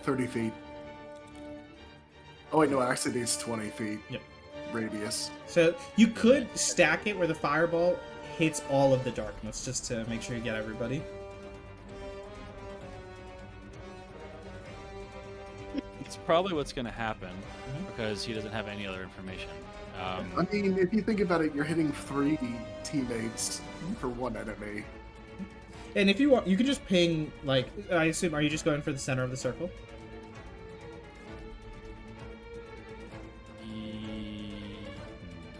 30 feet. Oh wait, no, actually it's 20 feet. Yep. Radius. So you could stack it where the fireball hits all of the darkness, just to make sure you get everybody. It's probably what's gonna happen because he doesn't have any other information. I mean, if you think about it, you're hitting 3 teammates for 1 enemy. And if you want, you can just ping, like, I assume, are you just going for the center of the circle?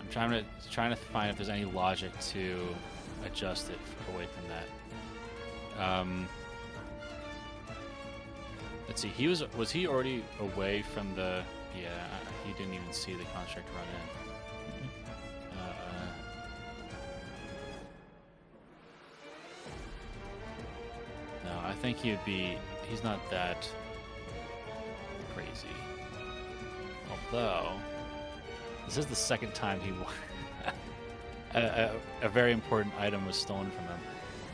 I'm trying to find if there's any logic to adjust it away from that. Let's see. Was he already away from the? Yeah, he didn't even see the construct run in. No, I think he's not that crazy. Although, this is the second time a very important item was stolen from him.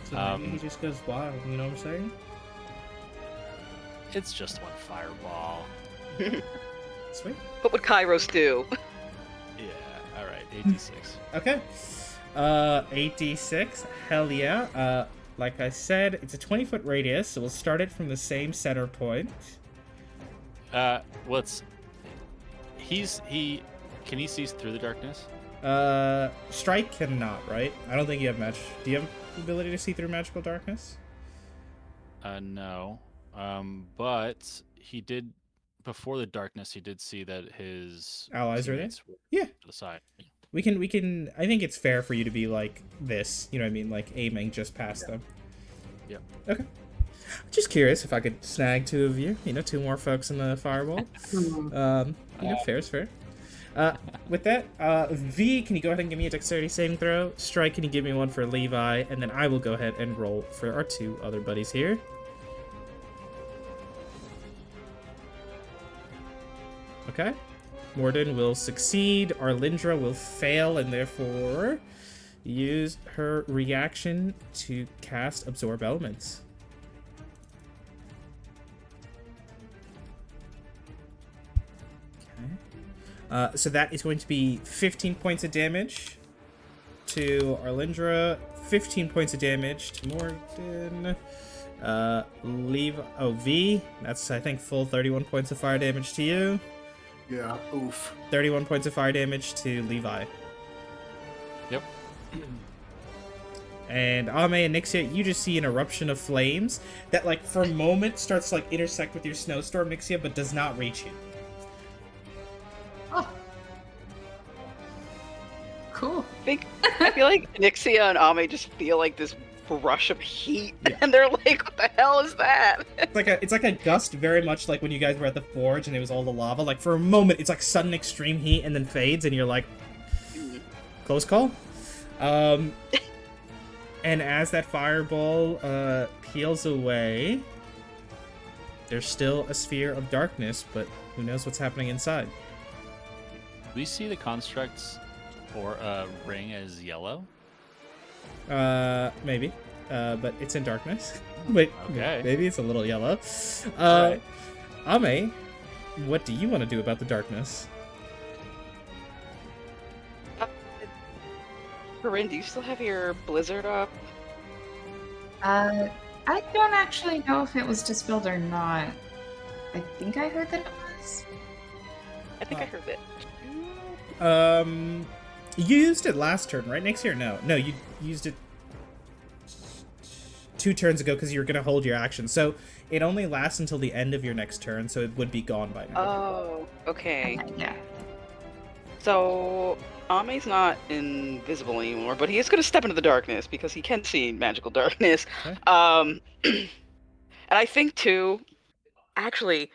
So maybe he just goes wild, you know what I'm saying? It's just one fireball. Sweet. What would Kairos do? Yeah, alright, 86. Okay. 8d6, hell yeah. Like I said, it's a 20-foot radius, so we'll start it from the same center point. Can he see through the darkness? Strike cannot, right? I don't think you have match. Do you have the ability to see through magical darkness? No. But he did before the darkness. He did see that his Allies are there? teammates were Yeah. to the side. We can. I think it's fair for you to be like this. You know what I mean? Like aiming just past them. Yep. Okay. Just curious if I could snag 2 of you. You know, 2 more folks in the fireball. Fair is fair. With that, V, can you go ahead and give me a dexterity saving throw? Strike, can you give me one for Levi? And then I will go ahead and roll for our 2 other buddies here. Okay. Morden will succeed. Arlindra will fail and therefore use her reaction to cast Absorb Elements. So that is going to be 15 points of damage to Arlindra, 15 points of damage to Morden. V, that's I think full 31 points of fire damage to you. Yeah, oof. 31 points of fire damage to Levi. Yep. And Ame and Nixia, you just see an eruption of flames that, like, for a moment starts to, like, intersect with your snowstorm, Nixia, but does not reach you. Oh. Cool. I feel like Nixia and Ame just feel like this rush of heat, and they're like, "What the hell is that?" It's like a gust, very much like when you guys were at the forge and it was all the lava. Like for a moment, it's like sudden extreme heat and then fades, and you're like, close call. And as that fireball peels away, there's still a sphere of darkness, but who knows what's happening inside? We see the constructs or ring as yellow. Maybe. But it's in darkness. Wait, Okay. maybe it's a little yellow. Right. Ame, what do you want to do about the darkness? Corinne, do you still have your blizzard up? I don't actually know if it was dispelled or not. I think I heard that it was. I think I heard it. You used it last turn, right? Next year, no. No, you used it 2 turns ago because you were going to hold your action. So it only lasts until the end of your next turn, so it would be gone by now. Oh, okay. Yeah. So Ame's not invisible anymore, but he is going to step into the darkness because he can see magical darkness. Okay. And I think too, actually,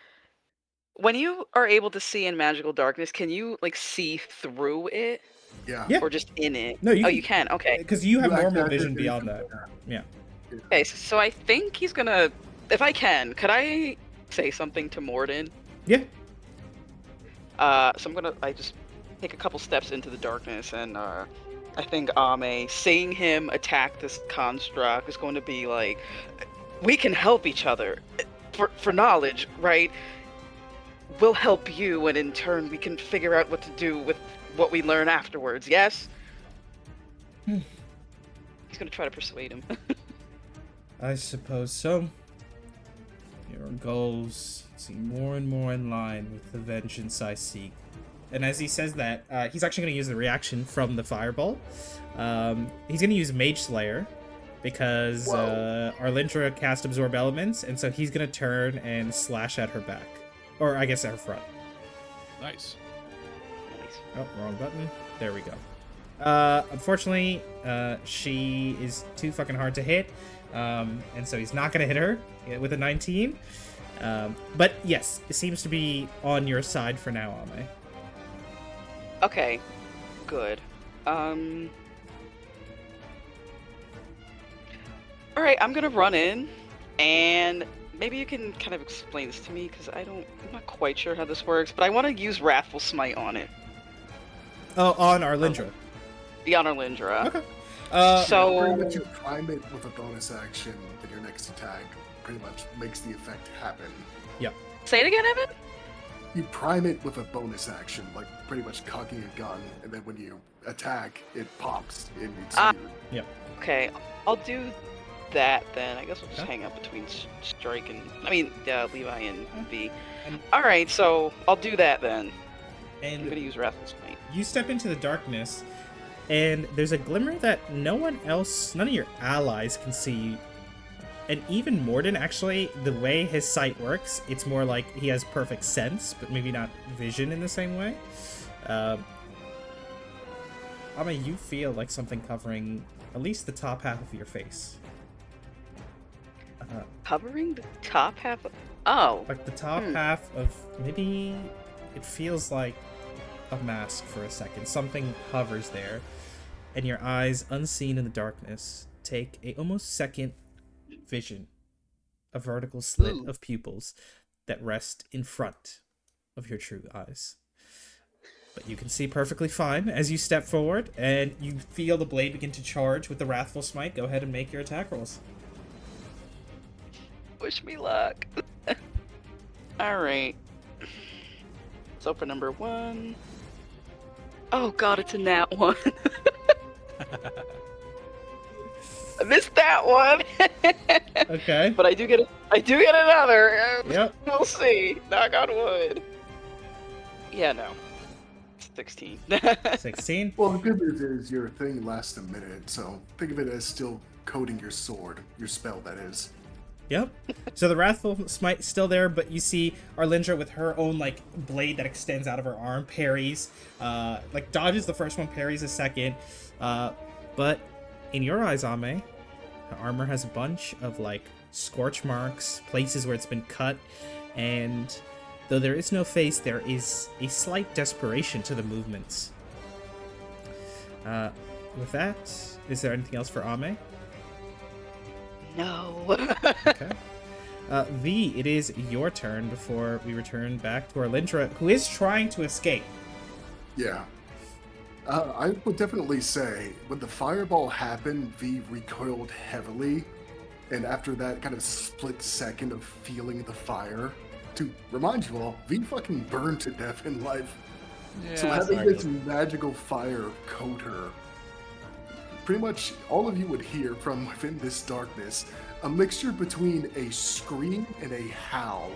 when you are able to see in magical darkness, can you like see through it? Yeah. Yeah. Or just in it? No, you can. Okay. Because you have You normal activate vision it. beyond that. Yeah. Okay, so I think he's gonna. If I can, could I say something to Morden? Yeah. So I just take a couple steps into the darkness, and I think Ame, seeing him attack this construct is going to be like, we can help each other for knowledge, right? We'll help you, and in turn, we can figure out what to do with what we learn afterwards. Yes. He's gonna try to persuade him. I suppose so. Your goals seem more and more in line with the vengeance I seek. And as he says that, he's actually going to use the reaction from the fireball. He's going to use Mage Slayer because Arlindra cast Absorb Elements, and so he's going to turn and slash at her back. Or I guess at her front. Nice. Oh, wrong button. There we go. Unfortunately, she is too fucking hard to hit. And so he's not going to hit her with a 19. But yes, it seems to be on your side for now, Ame. Okay, good. Alright, I'm gonna run in, and maybe you can kind of explain this to me, because I'm not quite sure how this works, but I want to use Wrathful Smite on it. Oh, on Arlindra. Beyond Arlindra. Okay. So... Pretty much you prime it with a bonus action, and your next attack pretty much makes the effect happen. Yep. Say it again, Evan? You prime it with a bonus action, like pretty much cocking a gun, and then when you attack, it pops and it's Yep. Okay, I'll do that then. I guess we'll just Okay. hang out between Strike and... Levi and V. And- Alright, so I'll do that then. I'm And gonna use Wrathful Smite. you step into the darkness, and there's a glimmer that none of your allies can see. And even Morden, actually, the way his sight works, it's more like he has perfect sense, but maybe not vision in the same way. Ame, you feel like something covering at least the top half of your face. Covering the top half of... Oh. Like the top half of... Maybe it feels like a mask for a second. Something hovers there. And your eyes, unseen in the darkness, take a almost second vision. A vertical slit of pupils that rest in front of your true eyes. But you can see perfectly fine as you step forward, and you feel the blade begin to charge with the Wrathful Smite. Go ahead and make your attack rolls. Wish me luck. Alright. So for number 1... Oh god, it's a nat 1. I missed that one. Okay. But I do get another. Yep. We'll see. Knock on wood. Yeah, no. 16. 16? Well, the good news is your thing lasts a minute, so think of it as still coating your sword, your spell, that is. Yep. So the Wrathful Smite's still there, but you see Arlindra with her own, like, blade that extends out of her arm, parries, like, dodges the first one, parries the second, but in your eyes, Ame, her armor has a bunch of, like, scorch marks, places where it's been cut, and though there is no face, there is a slight desperation to the movements. With that, is there anything else for Ame? No. Okay. V, it is your turn before we return back to Arlindra, who is trying to escape. Yeah. I would definitely say, when the fireball happened, V recoiled heavily, and after that kind of split second of feeling the fire, to remind you all, V fucking burned to death in life. Yeah, So having this magical fire coat her, pretty much all of you would hear from within this darkness a mixture between a scream and a howl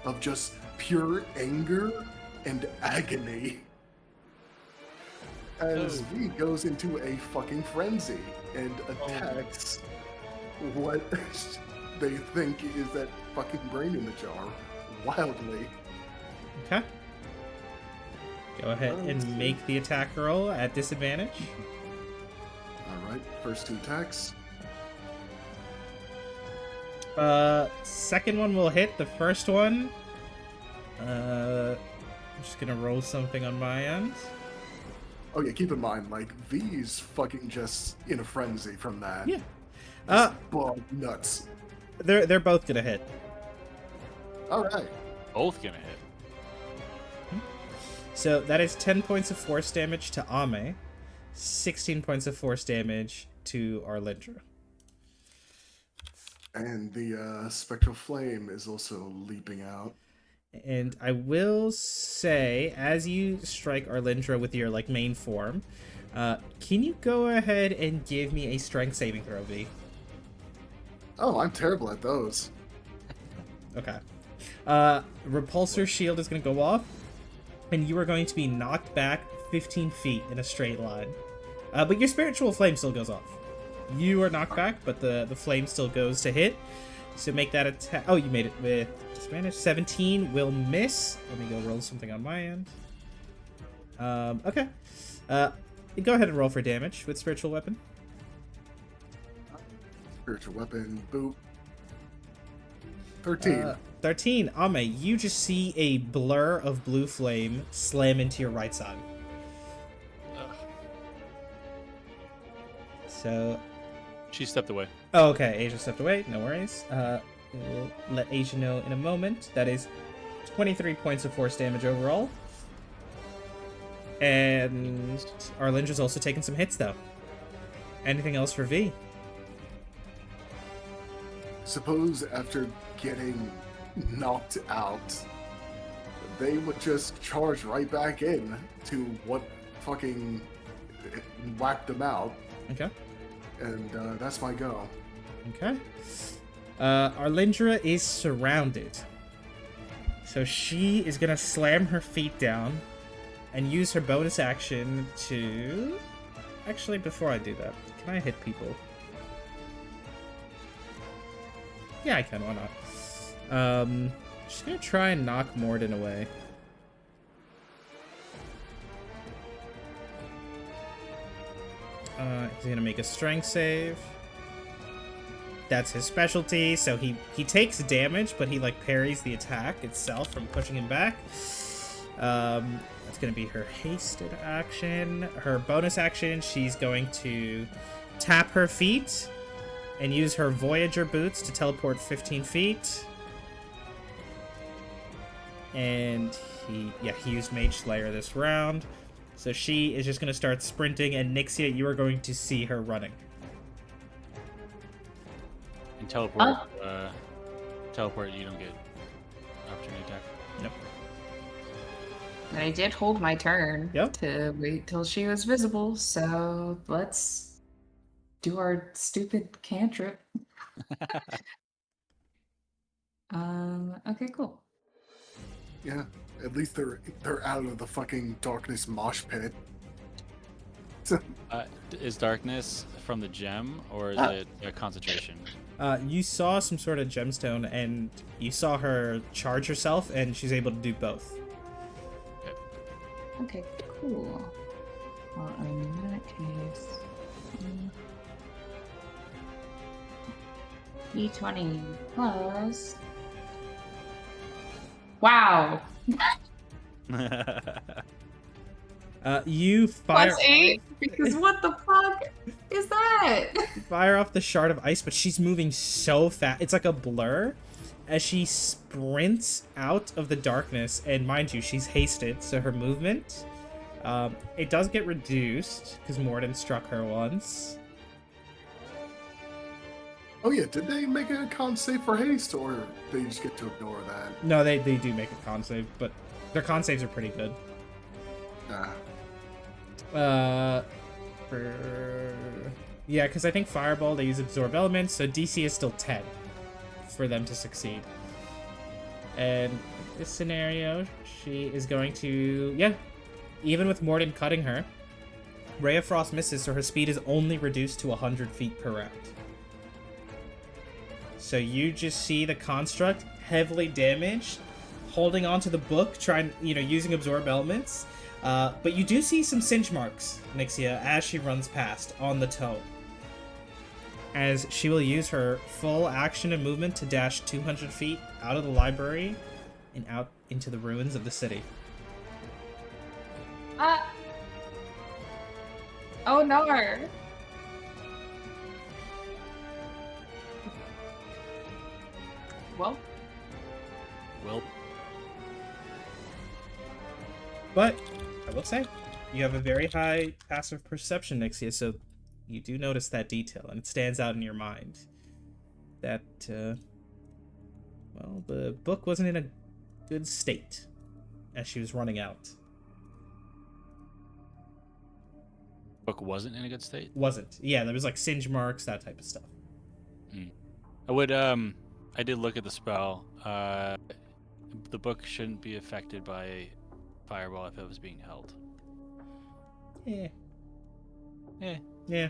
of just pure anger and agony. As V goes into a fucking frenzy and attacks what they think is that fucking brain in the jar wildly. Okay. Go ahead and make the attack roll at disadvantage. Alright, first 2 attacks. Second one will hit. The first one, I'm just gonna roll something on my end. Oh yeah, keep in mind, like, V's fucking just in a frenzy from that. Yeah. Bug nuts. They're both gonna hit. Alright. Both gonna hit. So that is 10 points of force damage to Ame, 16 points of force damage to Arlindra. And the spectral flame is also leaping out. And I will say, as you strike Arlindra with your, like, main form, can you go ahead and give me a strength saving throw, V? Oh, I'm terrible at those. Okay. Repulsor shield is going to go off, and you are going to be knocked back 15 feet in a straight line. But your spiritual flame still goes off. You are knocked back, but the flame still goes to hit. So make that attack. Oh, you made it with disadvantage. 17 will miss. Let me go roll something on my end. Okay. Go ahead and roll for damage with spiritual weapon. Spiritual weapon, boop. 13. 13. Ame, you just see a blur of blue flame slam into your right side. So... She stepped away. Oh, okay. Asia stepped away. No worries. We'll let Asia know in a moment. That is 23 points of force damage overall. And Arlindra's also taken some hits, though. Anything else for V? Suppose after getting knocked out, they would just charge right back in to what fucking whacked them out. Okay. And that's my go. Okay. Arlindra is surrounded. So she is going to slam her feet down and use her bonus action to... Actually, before I do that, can I hit people? Yeah, I can. Why not? Just gonna try and knock Morden away. He's gonna make a strength save. That's his specialty, so he takes damage, but he like parries the attack itself from pushing him back. That's gonna be her hasted action. Her bonus action, she's going to tap her feet and use her Voyager boots to teleport 15 feet. And he used Mage Slayer this round. So she is just going to start sprinting, and Nixia, you are going to see her running. And teleport, teleport, you don't get opportunity attack. Nope. I did hold my turn Yep. to wait till she was visible, so let's do our stupid cantrip. Okay, cool. Yeah, at least they're out of the fucking darkness mosh pit. Is darkness from the gem, or is it a concentration? You saw some sort of gemstone, and you saw her charge herself, and she's able to do both. Okay, cool. Well, in that case... D20 plus... Wow! You fire Plus 8? Because what the fuck is that? fire off the shard of ice, but she's moving so fast. It's like a blur as she sprints out of the darkness. And mind you, she's hasted, so her movement, it does get reduced because Morden struck her once. Oh yeah, did they make a con save for haste, or they just get to ignore that? No, they do make a con save, but their con saves are pretty good. Yeah, because I think Fireball, they use Absorb Elements, so DC is still 10 for them to succeed. And this scenario, she is going to, yeah, even with Morden cutting her, Ray of Frost misses, so her speed is only reduced to 100 feet per round. So you just see the construct heavily damaged, holding onto the book, trying, using Absorb Elements. But you do see some singe marks, Nixia, as she runs past on the tome. As she will use her full action and movement to dash 200 feet out of the library and out into the ruins of the city. Oh no! Well, But I will say, you have a very high passive perception, Nixia, so you do notice that detail, and it stands out in your mind. That, well, the book wasn't in a good state as she was running out. book wasn't in a good state. Wasn't. Yeah, there was like singe marks, that type of stuff. I would I did look at the spell. The book shouldn't be affected by fireball if it was being held. Yeah. Eh. Yeah.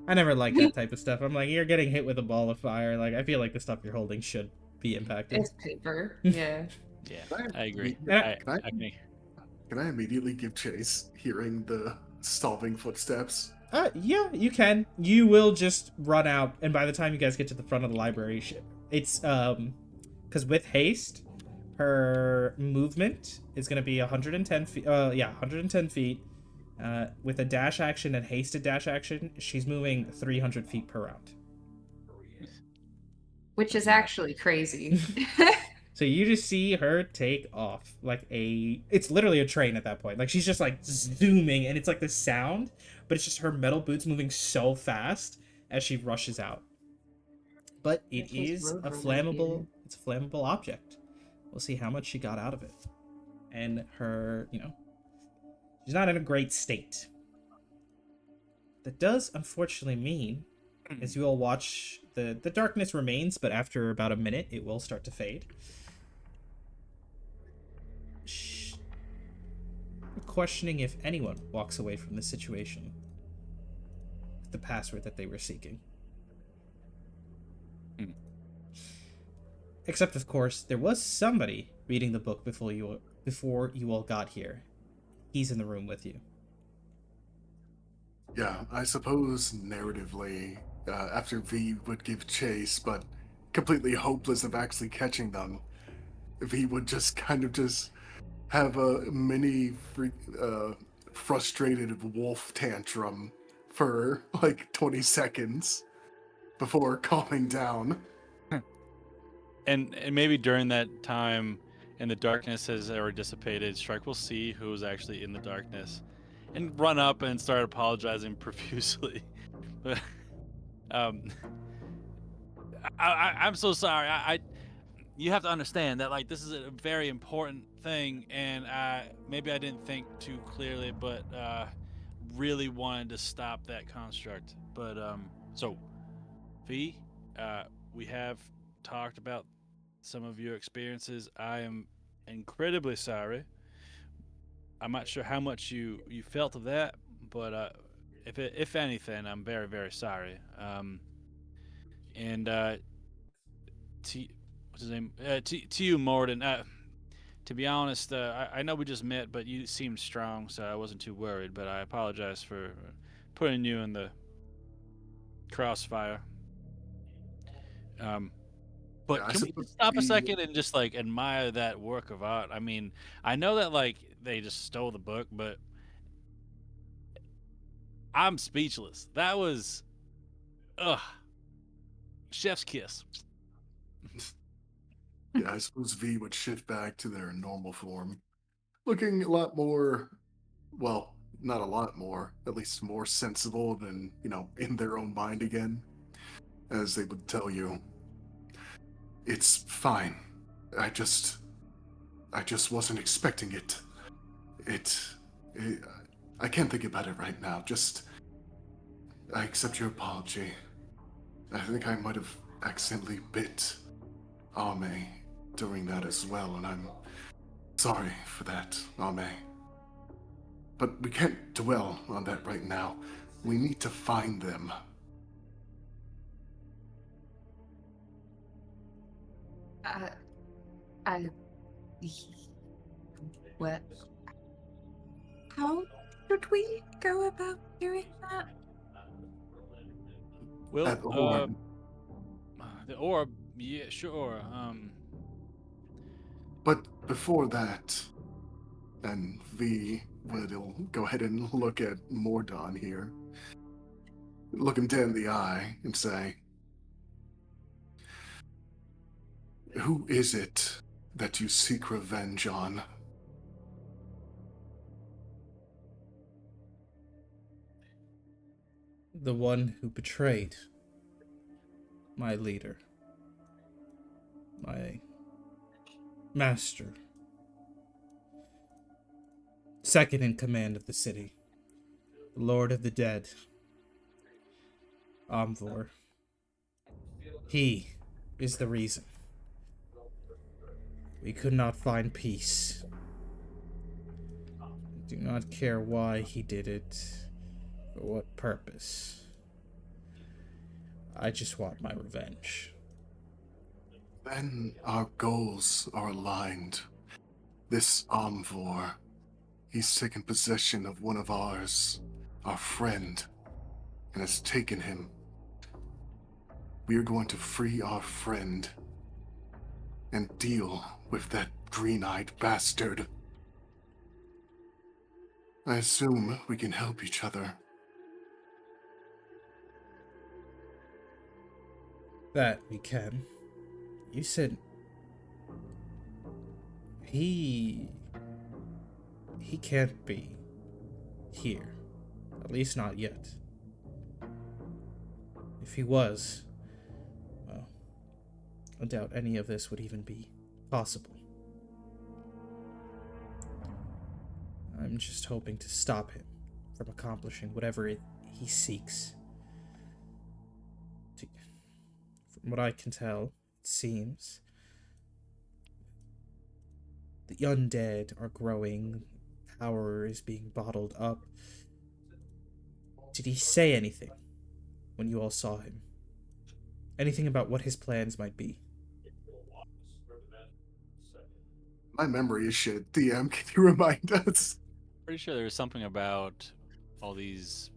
I never liked that type of stuff. I'm like, you're getting hit with a ball of fire. Like, I feel like the stuff you're holding should be impacted. It's paper. Yeah. Yeah, I agree. Can I immediately give chase, hearing the stalling footsteps? Yeah, you can. You will just run out, and by the time you guys get to the front of the library, it's, because with haste, her movement is going to be 110 feet, 110 feet. With a dash action and hasted dash action, she's moving 300 feet per round. Which is actually crazy. So you just see her take off it's literally a train at that point. Like, she's just like zooming, and it's like the sound, but it's just her metal boots moving so fast as she rushes out. But it is a flammable object. We'll see how much she got out of it. And her, she's not in a great state. That does unfortunately mean, as you all watch, the darkness remains, but after about a minute, it will start to fade. questioning if anyone walks away from this situation with the password that they were seeking. Except, of course, there was somebody reading the book before you all got here. He's in the room with you. Yeah, I suppose narratively, after V would give chase, but completely hopeless of actually catching them, V would just kind of just have a mini frustrated wolf tantrum for like 20 seconds before calming down. And maybe during that time, and the darkness has already dissipated, Strike will see who's actually in the darkness, and run up and start apologizing profusely. But I'm so sorry. You have to understand that like this is a very important thing, and maybe I didn't think too clearly, but really wanted to stop that construct. But so V, we have talked about some of your experiences. I am incredibly sorry. I'm not sure how much you felt of that, but if anything, I'm very very sorry. And to what's his name? To you, Morden. To be honest, I know we just met, but you seemed strong, so I wasn't too worried. But I apologize for putting you in the crossfire. But Yeah, I can we suppose just stop a V. second and just like admire that work of art? I mean, I know that like they just stole the book, but I'm speechless. That was, ugh, chef's kiss. Yeah, I suppose V would shift back to their normal form, looking a lot more, well, not a lot more, at least more sensible than, in their own mind again, as they would tell you, it's fine. I just, I just wasn't expecting it. It, it I can't think about it right now. Just, I accept your apology. I think I might have accidentally bit Ame during that as well, and I'm sorry for that, Ame. But we can't dwell on that right now. We need to find them. I. What? How should we go about doing that? Well, That orb. the orb, yeah, sure. But before that, and V will go ahead and look at Mordon here, look him dead in the eye, and say, who is it that you seek revenge on? The one who betrayed my leader, my master, second in command of the city, the Lord of the Dead, Amvor. He is the reason we could not find peace. I do not care why he did it, for what purpose. I just want my revenge. Then our goals are aligned. This Amvor, he's taken possession of one of ours, our friend, and has taken him. We are going to free our friend and deal with that green-eyed bastard. I assume we can help each other. That we can. You said he can't be here. At least not yet. If he was, well, I doubt any of this would even be possible. I'm just hoping to stop him from accomplishing whatever he seeks. From what I can tell, it seems the undead are growing power is being bottled up. Did he say anything when you all saw him? Anything about what his plans might be? My memory is shit. DM, can you remind us? Pretty sure there was something about all these,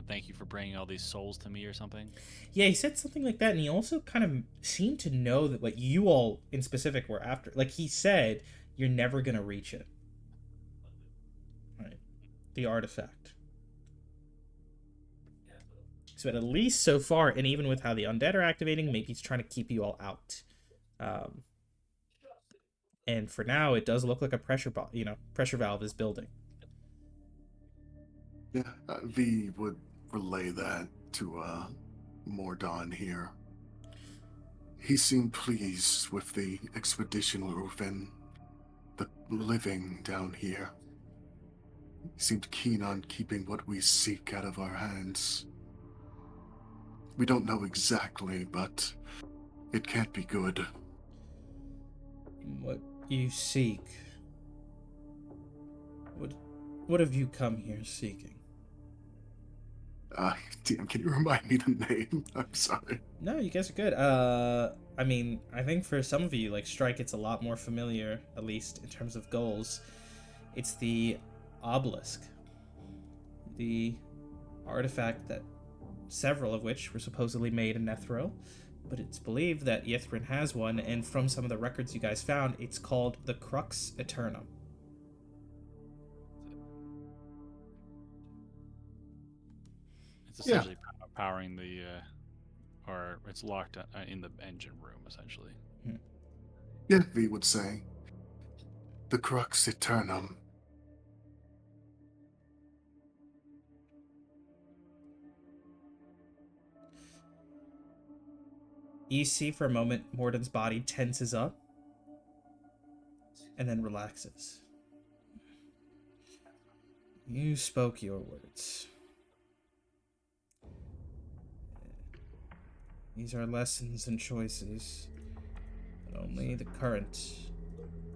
thank you for bringing all these souls to me or something. Yeah, he said something like that, and he also kind of seemed to know that what you all in specific were after. Like, he said, you're never gonna reach it. Right. The artifact. So at least so far, and even with how the undead are activating, maybe he's trying to keep you all out. And for now, it does look like a pressure valve is building. Yeah, V would relay that to Mordon here. He seemed pleased with the expedition move and the living down here. He seemed keen on keeping what we seek out of our hands. We don't know exactly, but it can't be good. What you seek? What have you come here seeking? DM, can you remind me the name? I'm sorry. No, you guys are good. I mean, I think for some of you, like, Strike, it's a lot more familiar, at least in terms of goals. It's the obelisk. The artifact that several of which were supposedly made in Nethril, but it's believed that Yithrin has one, and from some of the records you guys found, it's called the Crux Eternum. It's essentially powering the, or it's locked in the engine room, essentially. Yeah, V would say. The Crux Eternum. You see for a moment Mordon's body tenses up and then relaxes. You spoke your words. These are lessons and choices that only the current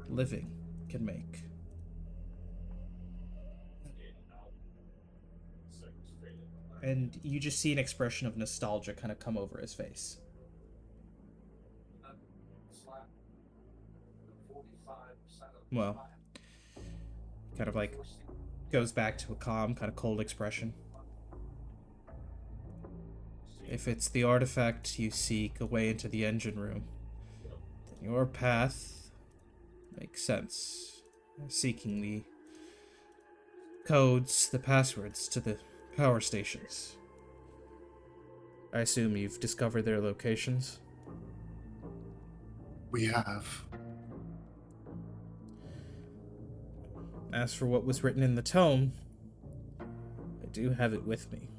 living can make. And you just see an expression of nostalgia kind of come over his face. Well, kind of like goes back to a calm, kind of cold expression. If it's the artifact you seek away into the engine room, then your path makes sense. Seeking the codes, the passwords to the power stations. I assume you've discovered their locations? We have. As for what was written in the tome, I do have it with me.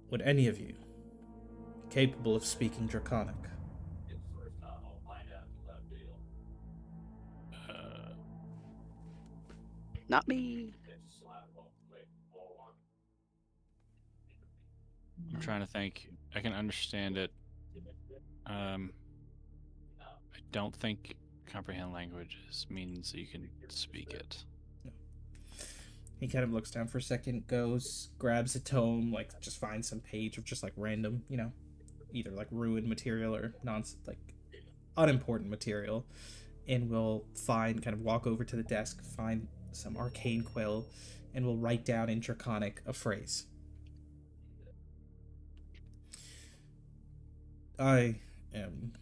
Would any of you be capable of speaking Draconic? Not me. I'm trying to think. I can understand it. I don't think comprehend languages means you can speak it. No. He kind of looks down for a second, goes, grabs a tome, like just finds some page of just like random, either like ruined material or unimportant material, and will kind of walk over to the desk, find some arcane quill, and will write down in Draconic a phrase. I am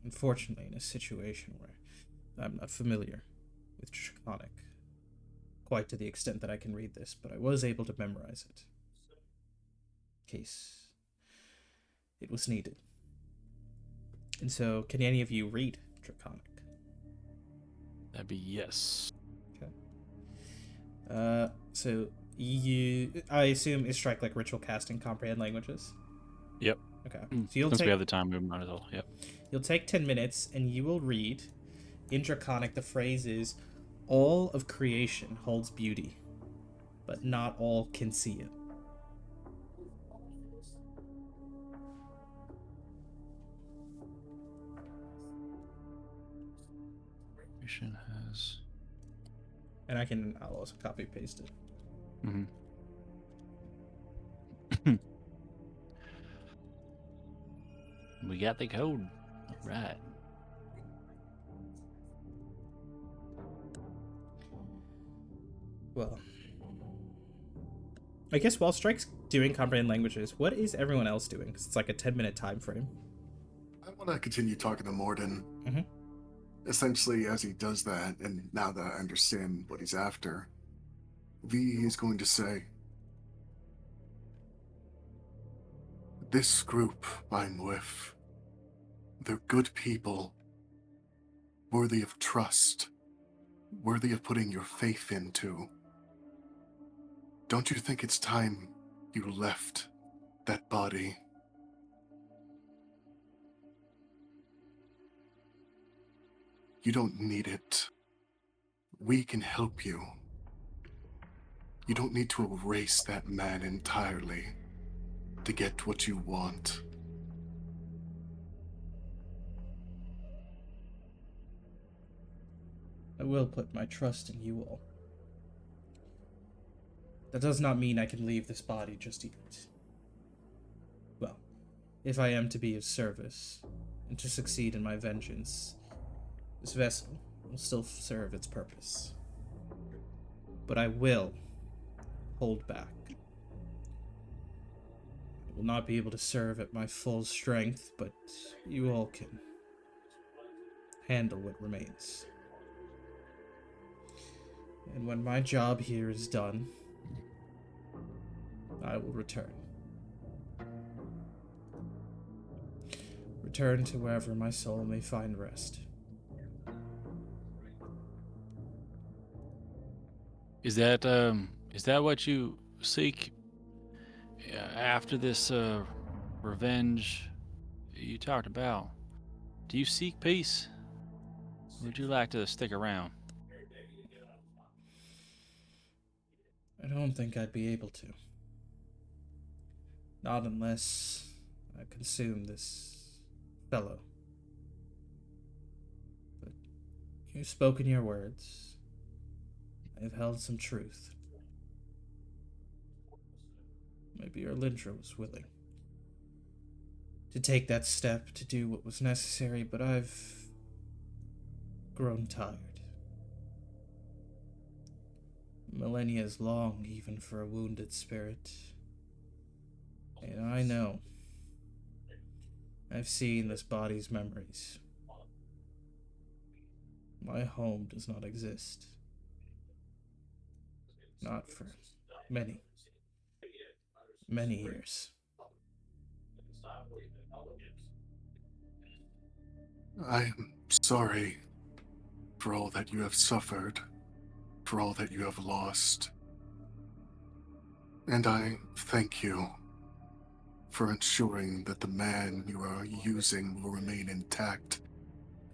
unfortunately in a situation where I'm not familiar with Draconic quite to the extent that I can read this, but I was able to memorize it in case it was needed. And so, can any of you read Draconic? That'd be yes. Okay. So I assume is Strike like ritual casting comprehend languages? Yep. Okay. So Since we have the time, we might as well. Yep. You'll take 10 minutes and you will read in Draconic. The phrase is, all of creation holds beauty, but not all can see it. Mission has. And I'll also copy paste it. Mm-hmm. We got the code. All right. Well, I guess while Strike's doing comprehend languages, what is everyone else doing? Because it's like a 10-minute time frame. I want to continue talking to Morden. Mhm. Essentially, as he does that, and now that I understand what he's after, V is going to say, "This group I'm with, they're good people, worthy of trust, worthy of putting your faith into. Don't you think it's time you left that body?" You don't need it. We can help you. You don't need to erase that man entirely to get what you want. I will put my trust in you all. That does not mean I can leave this body just yet. Well, if I am to be of service, and to succeed in my vengeance, this vessel will still serve its purpose. But I will hold back. I will not be able to serve at my full strength, but you all can handle what remains. And when my job here is done, I will return. Return to wherever my soul may find rest. Is that what you seek after this revenge you talked about? Do you seek peace? Would you like to stick around? I don't think I'd be able to. Not unless I consume this fellow. But you've spoken your words. I've held some truth. Maybe Erlindra was willing to take that step to do what was necessary, but I've grown tired. Millennia is long, even for a wounded spirit. And I know. I've seen this body's memories. My home does not exist. Not for many years. I am sorry for all that you have suffered, for all that you have lost. And I thank you for ensuring that the man you are using will remain intact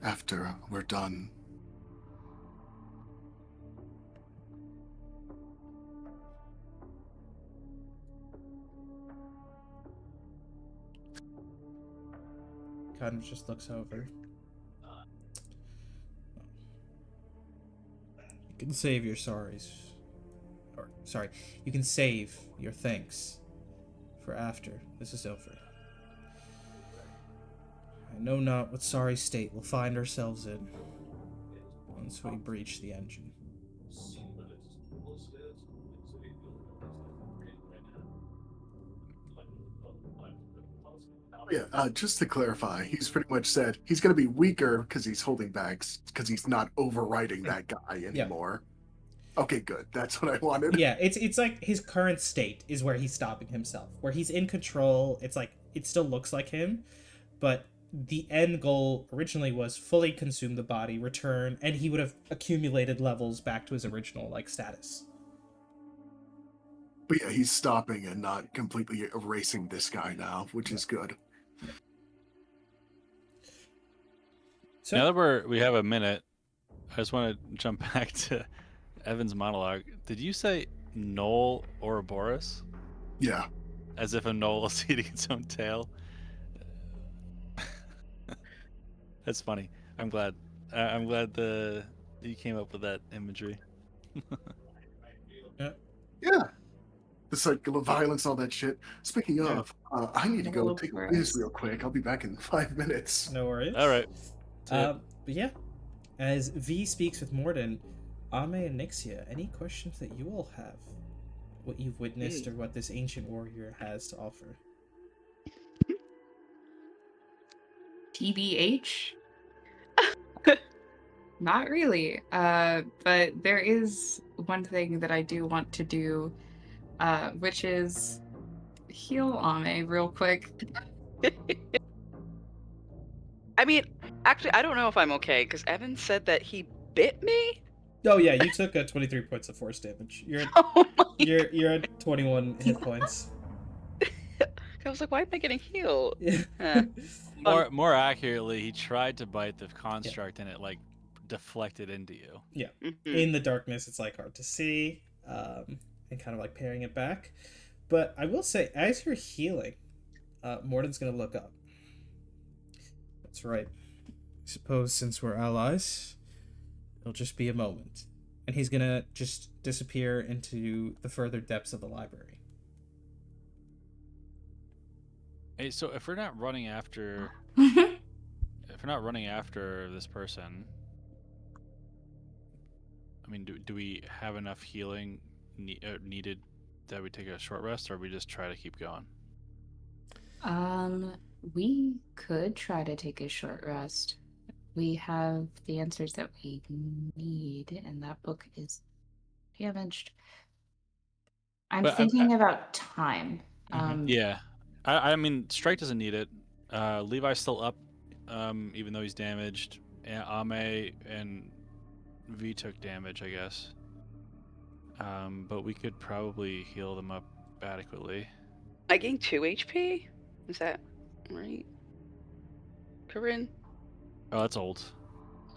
after we're done. Kind of just looks over. You can save your sorries. Or, sorry, you can save your thanks for after this is over. I know not what sorry state we'll find ourselves in once we breach the engine. Yeah, just to clarify, he's pretty much said he's going to be weaker because he's holding back, because he's not overriding that guy anymore. Yeah. Okay, good. That's what I wanted. Yeah, it's like his current state is where he's stopping himself. Where he's in control, it's like, it still looks like him, but the end goal originally was fully consume the body, return, and he would have accumulated levels back to his original, like, status. But yeah, he's stopping and not completely erasing this guy now, which is good. So, now that we have a minute, I just want to jump back to Evan's monologue. Did you say Knoll Ouroboros? Yeah. As if a knoll is eating its own tail? That's funny. I'm glad. I'm glad the You came up with that imagery. Yeah. The cycle of violence, all that shit. Speaking Yeah. of, I need to go Roll take a for whiz us. real quick. I'll be back in 5 minutes. No worries. All right. But yeah, as V speaks with Morden, Ame and Nixia, any questions that you all have? What you've witnessed or what this ancient warrior has to offer? TBH? Not really. But there is one thing that I do want to do, which is heal Ame real quick. I mean, actually, I don't know if I'm okay because Evan said that he bit me. Oh yeah, you took 23 points of force damage. You're at, Oh my! you're at 21 hit points. I was like, why am I getting healed? Yeah. More accurately, he tried to bite the construct and it like deflected into you. Yeah. Mhm. In the darkness, it's like hard to see, and kind of like pairing it back. But I will say, as you're healing, Morden's gonna look up. That's right. I suppose since we're allies, it'll just be a moment. And he's gonna just disappear into the further depths of the library. Hey, so if we're not running after this person, I mean, do we have enough healing needed that we take a short rest, or we just try to keep going? We could try to take a short rest. We have the answers that we need, and that book is damaged. I'm But thinking about time. Yeah, I mean, Strike doesn't need it. Levi's still up, even though he's damaged. And Ame and V took damage, I guess. But we could probably heal them up adequately. I gained 2 HP. Is that right, Corinne? Oh, that's old.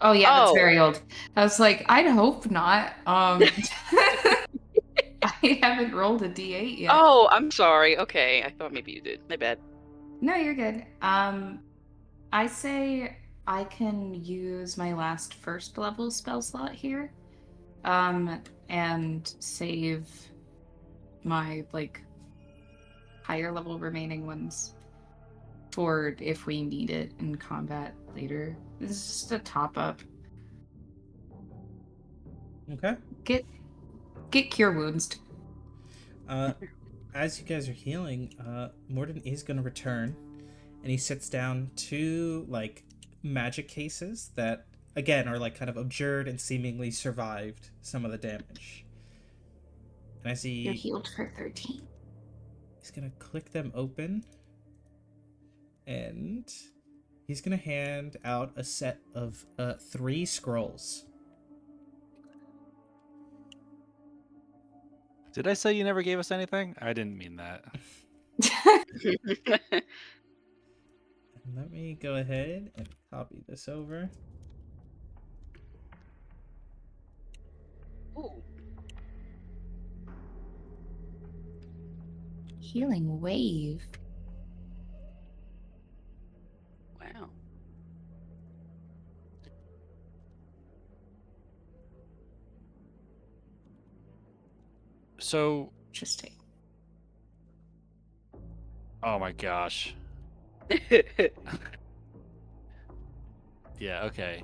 Oh yeah, that's Oh. very old. I was like, I'd hope not. I haven't rolled a D8 yet. Oh, I'm sorry. Okay, I thought maybe you did. My bad. No, you're good. I say I can use my last first level spell slot here, and save my like higher level remaining ones for if we need it in combat later. This is just a top up. Okay. Get cure wounds. As you guys are healing, Morden is going to return, and he sits down two like magic cases that again are like kind of abjured and seemingly survived some of the damage. And as You're he healed for 13. he's gonna click them open, and he's gonna hand out a set of 3 scrolls. Did I say you never gave us anything? I didn't mean that. Let me go ahead and copy this over. Ooh. Healing wave. Wow. So, Interesting. oh my gosh. Yeah, okay.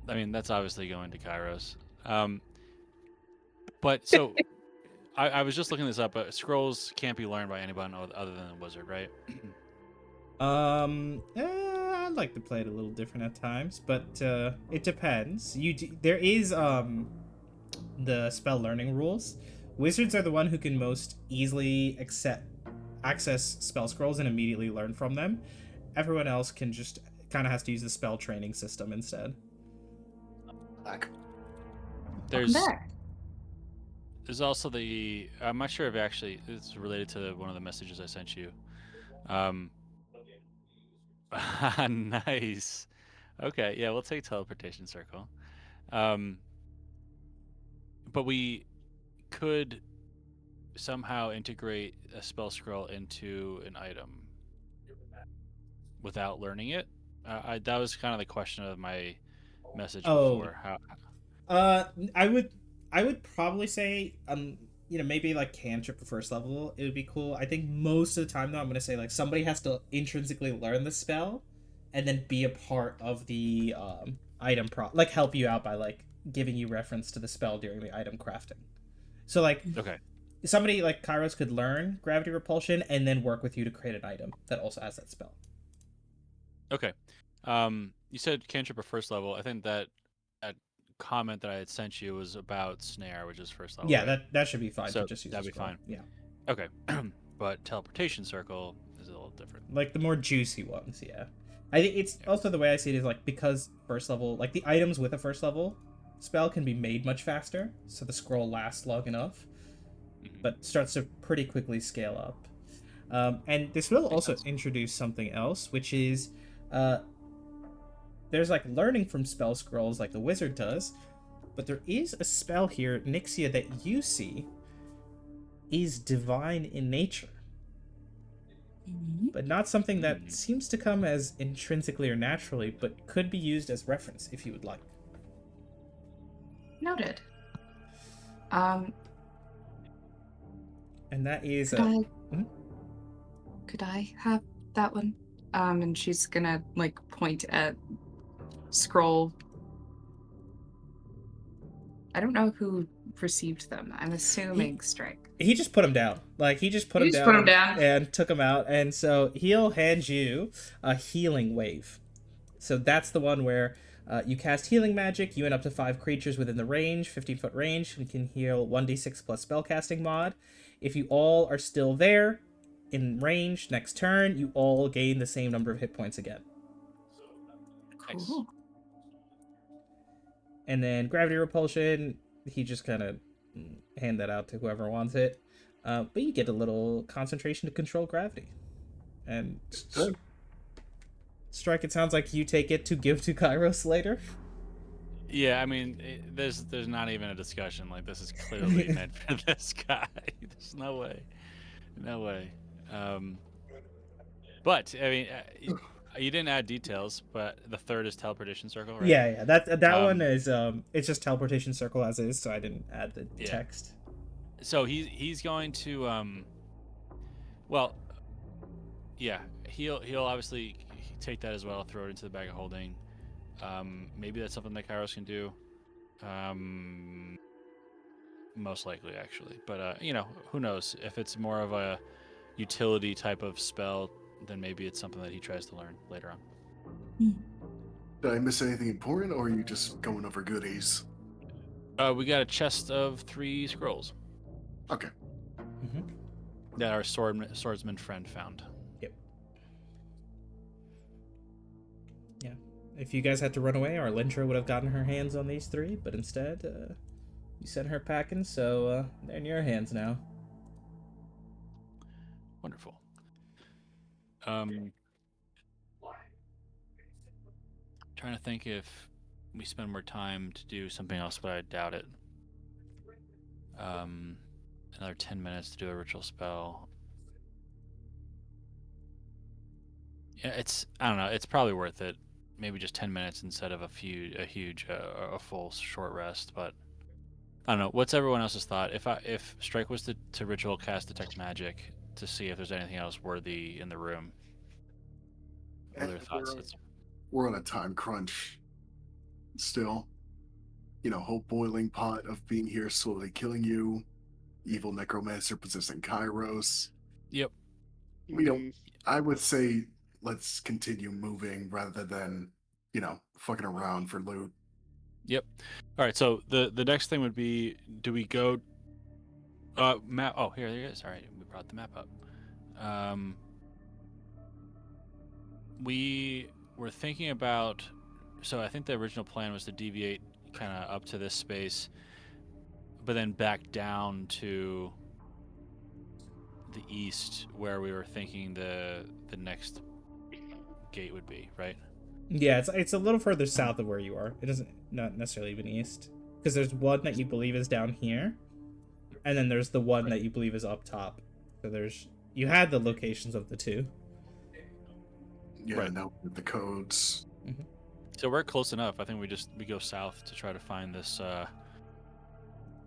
I mean, that's obviously going to Kairos. But so, I was just looking this up, but scrolls can't be learned by anyone other than a wizard, right? I like to play it a little different at times, but it depends. There is the spell learning rules. Wizards are the one who can most easily access spell scrolls and immediately learn from them. Everyone else can just kind of has to use the spell training system instead. Back. There's Welcome back. there's also the I'm not sure if actually it's related to one of the messages I sent you. Nice. Okay, yeah, we'll take teleportation circle. But we could somehow integrate a spell scroll into an item without learning it. That was kind of the question of my message Oh, before. How? Uh, I would probably say maybe like cantrip for first level. It would be cool. I think most of the time though, I'm gonna say like somebody has to intrinsically learn the spell, and then be a part of the item like help you out by like giving you reference to the spell during the item crafting. So like Okay. somebody like Kairos could learn gravity repulsion and then work with you to create an item that also has that spell. Okay. You said cantrip or first level. I think that comment that I had sent you was about snare, which is first level. Yeah, right? that should be fine So to just use that'd a be scroll. fine. Yeah. Okay. But teleportation circle is a little different. Like the more juicy ones, yeah. I think it's also the way I see it is like because first level, like the items with a first level spell can be made much faster, so the scroll lasts long enough, but starts to pretty quickly scale up. And this will Makes also sense. introduce something else, which is uh, there's like learning from spell scrolls like the wizard does, but there is a spell here, Nixia, that you see is divine in nature, but not something that seems to come as intrinsically or naturally, but could be used as reference if you would like. Noted. Um, And that is could I Mhm. could I have that one? And she's gonna like point at scroll. I don't know who received them. I'm assuming Strike. He just put him down. Like he just put You him just down, put him down. and took him out. And so he'll hand you a healing wave. So that's the one where you cast healing magic. You end up to 5 creatures within the range, 15-foot range, and can heal 1d6 plus spellcasting mod. If you all are still there in range next turn, you all gain the same number of hit points again. Nice. Cool. And then gravity repulsion, he just kind of hand that out to whoever wants it. But you get a little concentration to control gravity. And Good. Strike, it sounds like you take it to give to Kairos later. Yeah, I mean, there's not even a discussion. Like this is clearly meant for this guy. There's no way, no way. But I mean, you didn't add details, but the third is teleportation circle, right? Yeah. That one Um, is it's just teleportation circle as is, so I didn't add the Yeah. text. So he's going to well, yeah, he'll obviously take that as well, throw it into the bag of holding. Maybe that's something that Kairos can do. Most likely, actually, but who knows? If it's more of a utility type of spell, then maybe it's something that he tries to learn later on. Did I miss anything important, or are you just going over goodies? We got a chest of 3 scrolls Okay. Mm-hmm. that our swordsman friend found. Yep. Yeah. If you guys had to run away, our Lyntra would have gotten her hands on these 3, but instead, you sent her packing, so they're in your hands now. Wonderful. Trying to think if we spend more time to do something else, but I doubt it. Another 10 minutes to do a ritual spell. Yeah, I don't know. It's probably worth it. Maybe just 10 minutes instead of a full short rest. But I don't know. What's everyone else's thought? If Strike was to ritual cast detect magic to see if there's anything else worthy in the room, what are their thoughts? We're on a time crunch still. Whole boiling pot of being here slowly killing you. Evil necromancer possessing Kairos. Yep. I would say let's continue moving rather than, fucking around for loot. Yep. All right. So the next thing would be, do we go? Map. Oh, here it is. All right, we brought the map up. We were thinking about. So I think the original plan was to deviate kind of up to this space, but then back down to the east, where we were thinking the next gate would be. Right. Yeah, it's a little further south of where you are. It doesn't not necessarily even east, because there's one that you believe is down here, and then there's the one that you believe is up top. So you had the locations of the 2. Yeah, Right. now with the codes. So we're close enough. I think we go south to try to find this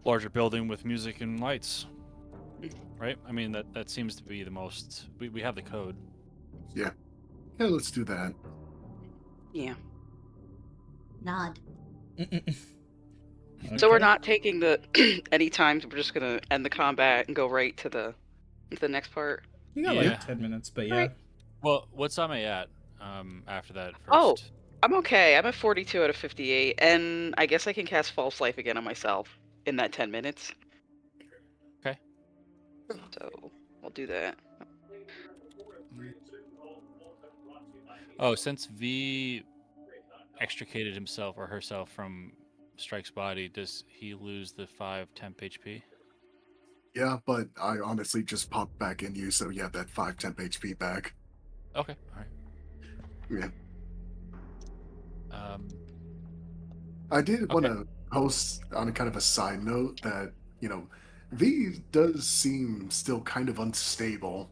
larger building with music and lights. Right? I mean that seems to be the most. We have the code. Yeah, let's do that. Yeah. Nod. So we're Okay. not taking the any times. We're just gonna end the combat and go right to the next part. You got Yeah. like 10 minutes, but yeah. Alright. Well, what's Ame at? After that first. Oh, I'm okay. I'm at 42 out of 58, and I guess I can cast False Life again on myself in that 10 minutes. Okay. So I'll do that. Oh, since V extricated himself or herself from Strike's body, does he lose the 5 temp HP? Yeah, but I honestly just popped back in you, so yeah, that 5 temp HP back. Okay, all right. Yeah. I I did want to post on a kind of a side note that, V does seem still kind of unstable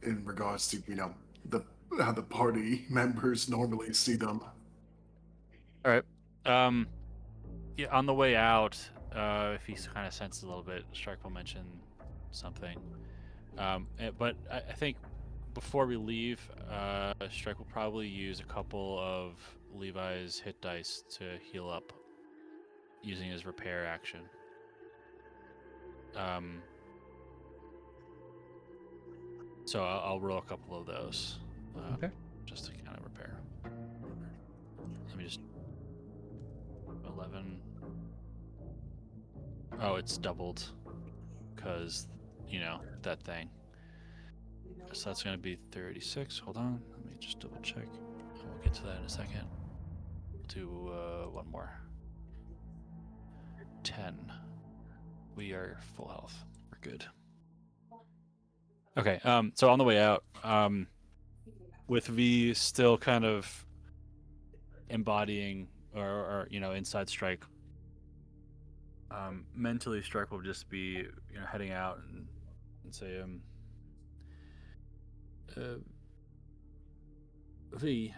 in regards to, the how the party members normally see them. All right. Yeah, on the way out, if he kind of senses a little bit, Strike will mention something. But I think before we leave, Strike will probably use a couple of Levi's hit dice to heal up using his repair action. So I'll roll a couple of those. Okay. Just to kind of repair. Let me just 11. Oh, it's doubled because that thing. So that's going to be 36. Hold on, let me just double check. We'll get to that in a second. We'll do one more. 10. We are full health. We're good. Okay. So on the way out, with V still kind of embodying or inside Strike. Mentally, Strike will just be heading out and say, V,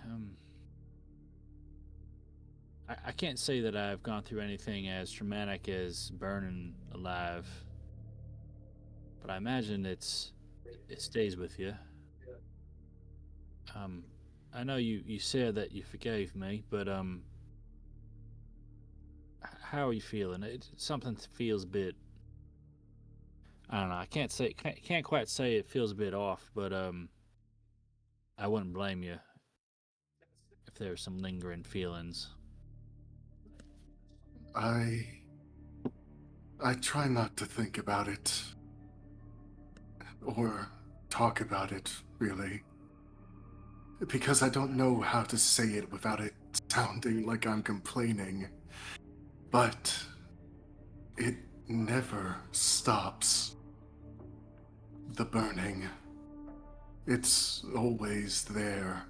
I can't say that I've gone through anything as traumatic as burning alive, but I imagine it stays with you. I know you said that you forgave me, but how are you feeling? Something feels a bit. I don't know. I can't quite say it feels a bit off, but I wouldn't blame you if there's some lingering feelings. I try not to think about it or talk about it, really, because I don't know how to say it without it sounding like I'm complaining. But it never stops. The burning. It's always there.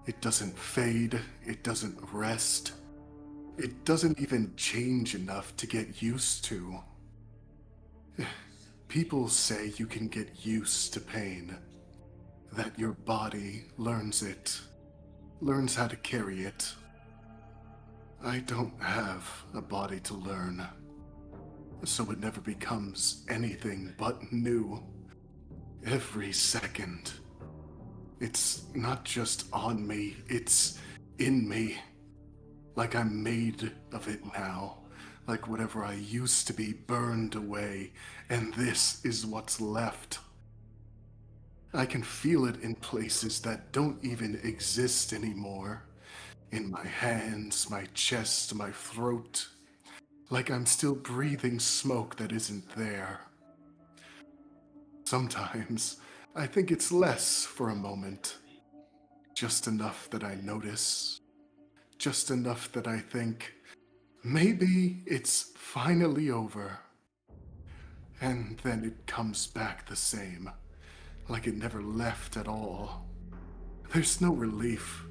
It doesn't fade. It doesn't rest. It doesn't even change enough to get used to. People say you can get used to pain. That your body learns it. Learns how to carry it. I don't have a body to learn. So it never becomes anything but new. Every second. It's not just on me, it's in me. Like I'm made of it now. Like whatever I used to be burned away, and this is what's left. I can feel it in places that don't even exist anymore. In my hands, my chest, my throat. Like I'm still breathing smoke that isn't there. Sometimes, I think it's less for a moment. Just enough that I notice. Just enough that I think, maybe it's finally over. And then it comes back the same. Like it never left at all. There's no relief.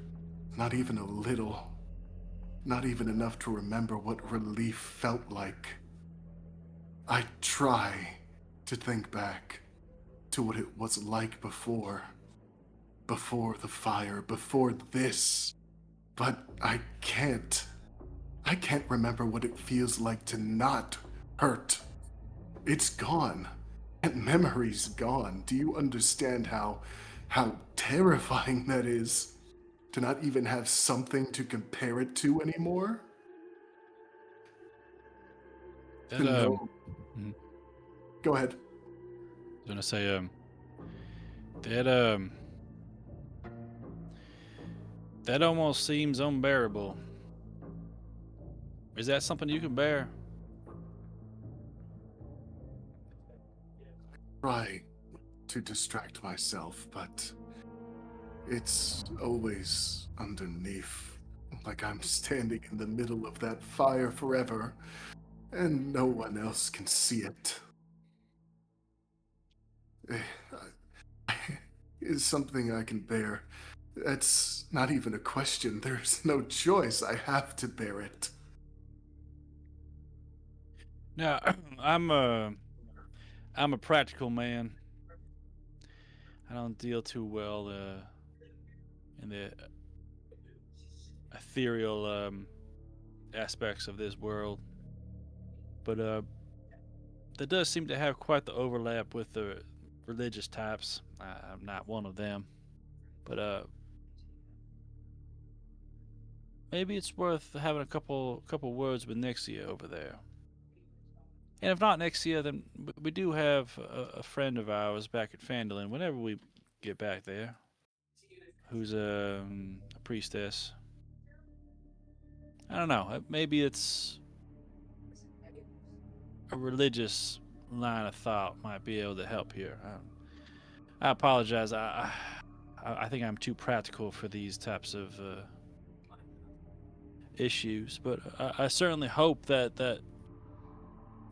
Not even a little. Not even enough to remember what relief felt like. I try to think back to what it was like before. before the fire, before this, but I can't. I can't remember what it feels like to not hurt. It's gone. That memory's gone. Do you understand how terrifying that is? To not even have something to compare it to anymore? To That know. mhm. Go ahead. I was gonna say that that almost seems unbearable. Is that something you can bear? Try to distract myself, but it's always underneath. Like I'm standing in the middle of that fire forever, and no one else can see it. Is something I can bear. That's not even a question. There's no choice. I have to bear it. Now, I'm a practical man. I don't deal too well in the ethereal aspects of this world, but that does seem to have quite the overlap with the religious types. I'm not one of them, but maybe it's worth having a couple words with Nixia over there. And if not Nixia, then we do have a friend of ours back at Phandelver. Whenever we get back there, who's a priestess. I don't know. Maybe it's a religious line of thought might be able to help here. I apologize. I think I'm too practical for these types of issues, but I certainly hope that that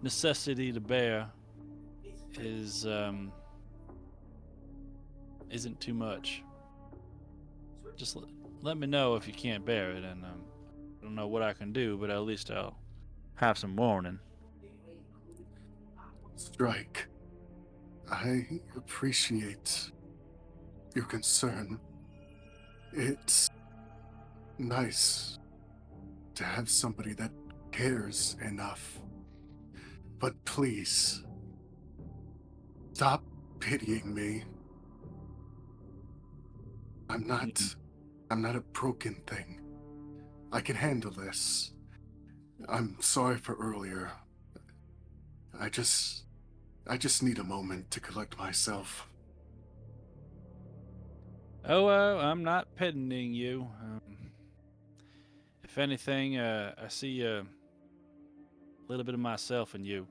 necessity to bear is isn't too much. Just let me know if you can't bear it, and I don't know what I can do, but at least I'll have some warning. Strike. I appreciate your concern. It's nice to have somebody that cares enough. But please, stop pitying me. I'm not a broken thing. I can handle this. I'm sorry for earlier. I just need a moment to collect myself. Oh, I'm not pitying you. If anything, I see a little bit of myself in you.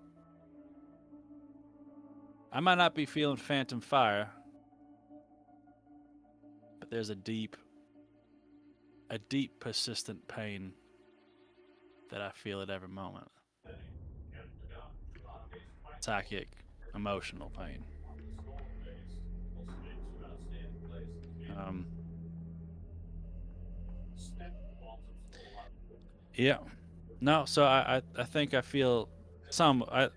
I might not be feeling phantom fire, but there's a deep, persistent pain that I feel at every moment. Psychic, emotional pain. Um, yeah. No, so I think I feel some. I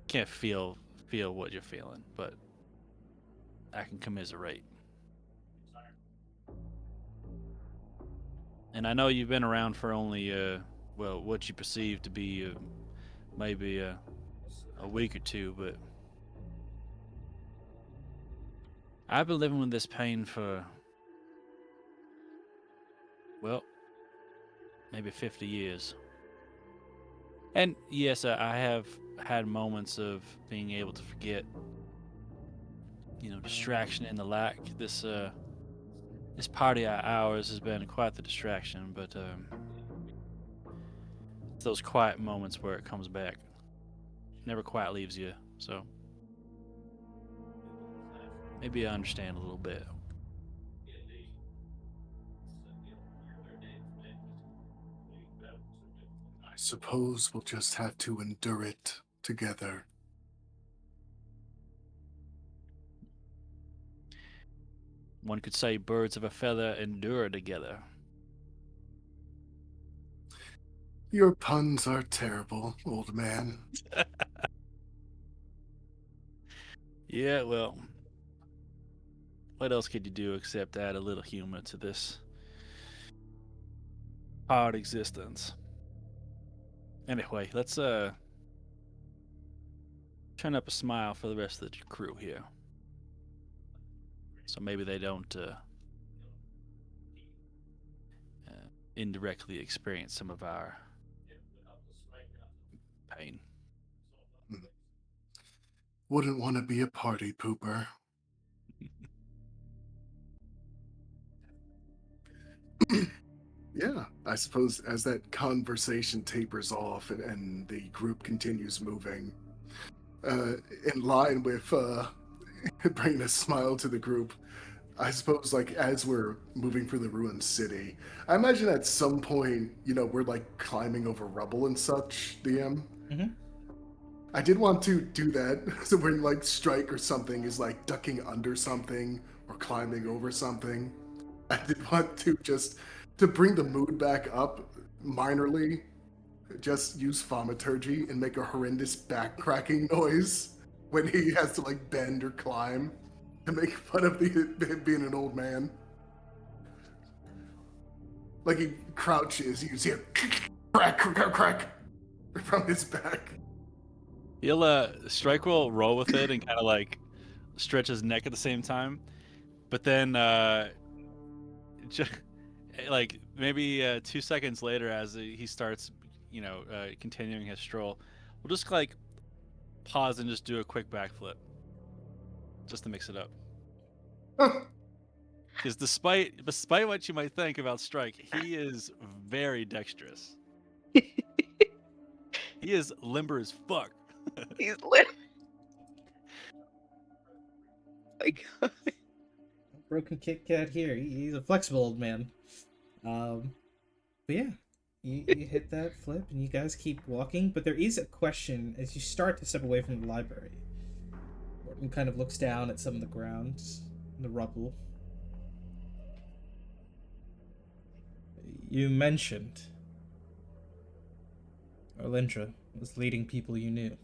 can't feel what you're feeling, but I can commiserate. And I know you've been around for only well, what you perceive to be maybe a week or two, but I've been living with this pain for, well, maybe 50 years. And yes, I have had moments of being able to forget, distraction and the lack. This party of ours has been quite the distraction, but it's those quiet moments where it comes back. Never quite leaves you, so maybe I understand a little bit. I suppose we'll just have to endure it together. One could say birds of a feather endure together. Your puns are terrible, old man. Yeah, well, what else could you do except add a little humor to this hard existence? Anyway, let's turn up a smile for the rest of the crew here. So maybe they don't indirectly experience some of our pain. Wouldn't want to be a party pooper. Yeah, I suppose as that conversation tapers off and the group continues moving, in line with bringing a smile to the group, I suppose, like, as we're moving through the ruined city, I imagine at some point, we're like climbing over rubble and such, DM. Mm-hmm. I did want to do that, so when like Strike or something is like ducking under something or climbing over something, I did want to just to bring the mood back up minorly, just use thaumaturgy and make a horrendous back cracking noise when he has to like bend or climb to make fun of him being an old man. Like he crouches, you see a crack, crack, crack from his back. He'll Strike will roll with it and kind of like stretch his neck at the same time, but then just like maybe 2 seconds later, as he starts, continuing his stroll, we'll just like pause and just do a quick backflip, just to mix it up. Because despite what you might think about Strike, he is very dexterous. He is limber as fuck. He's lit. My God. Broken Kit Kat here. He's a flexible old man. But yeah, you hit that flip and you guys keep walking. But there is a question as you start to step away from the library. Morton kind of looks down at some of the ground, the rubble. You mentioned Arlindra was leading people you knew.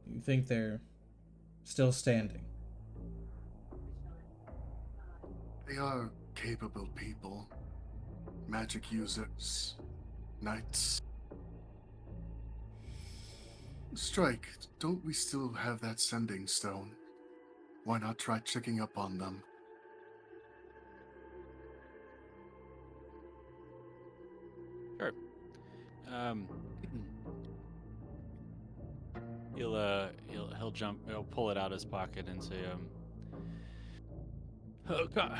You think they're still standing? They are capable people. Magic users. Knights. Strike, don't we still have that sending stone? Why not try checking up on them? Sure. He'll pull it out of his pocket and say, oh, God.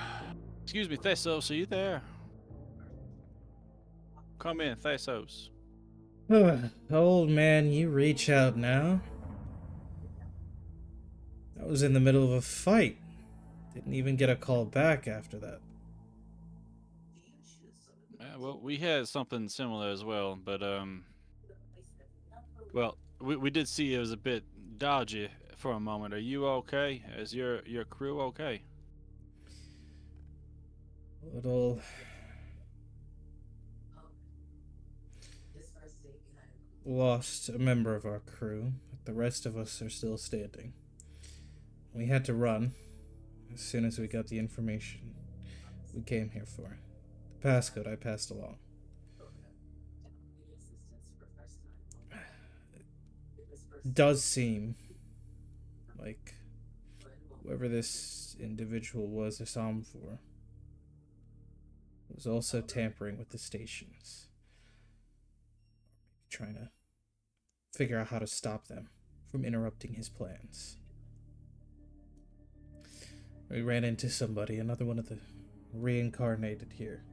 Excuse me, Thesos, are you there? Come in, Thesos. Old man, you reach out now. I was in the middle of a fight. Didn't even get a call back after that. Well, we had something similar as well, but well, we did see it was a bit dodgy for a moment. Are you okay? Is your crew okay? Little lost a member of our crew, but the rest of us are still standing. We had to run as soon as we got the information we came here for. The passcode I passed along. It does seem like whoever this individual was I saw him for was also tampering with the stations. Trying to figure out how to stop them from interrupting his plans. We ran into somebody, another one of the reincarnated here.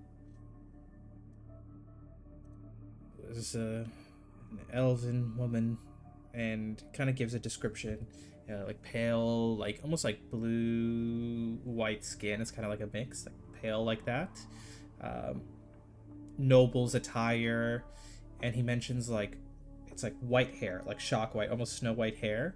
It was an elven woman, and kind of gives a description. Like pale, like almost like blue white skin. It's kind of like a mix, like pale like that. Noble's attire, and he mentions like it's like white hair, like shock white, almost snow white hair.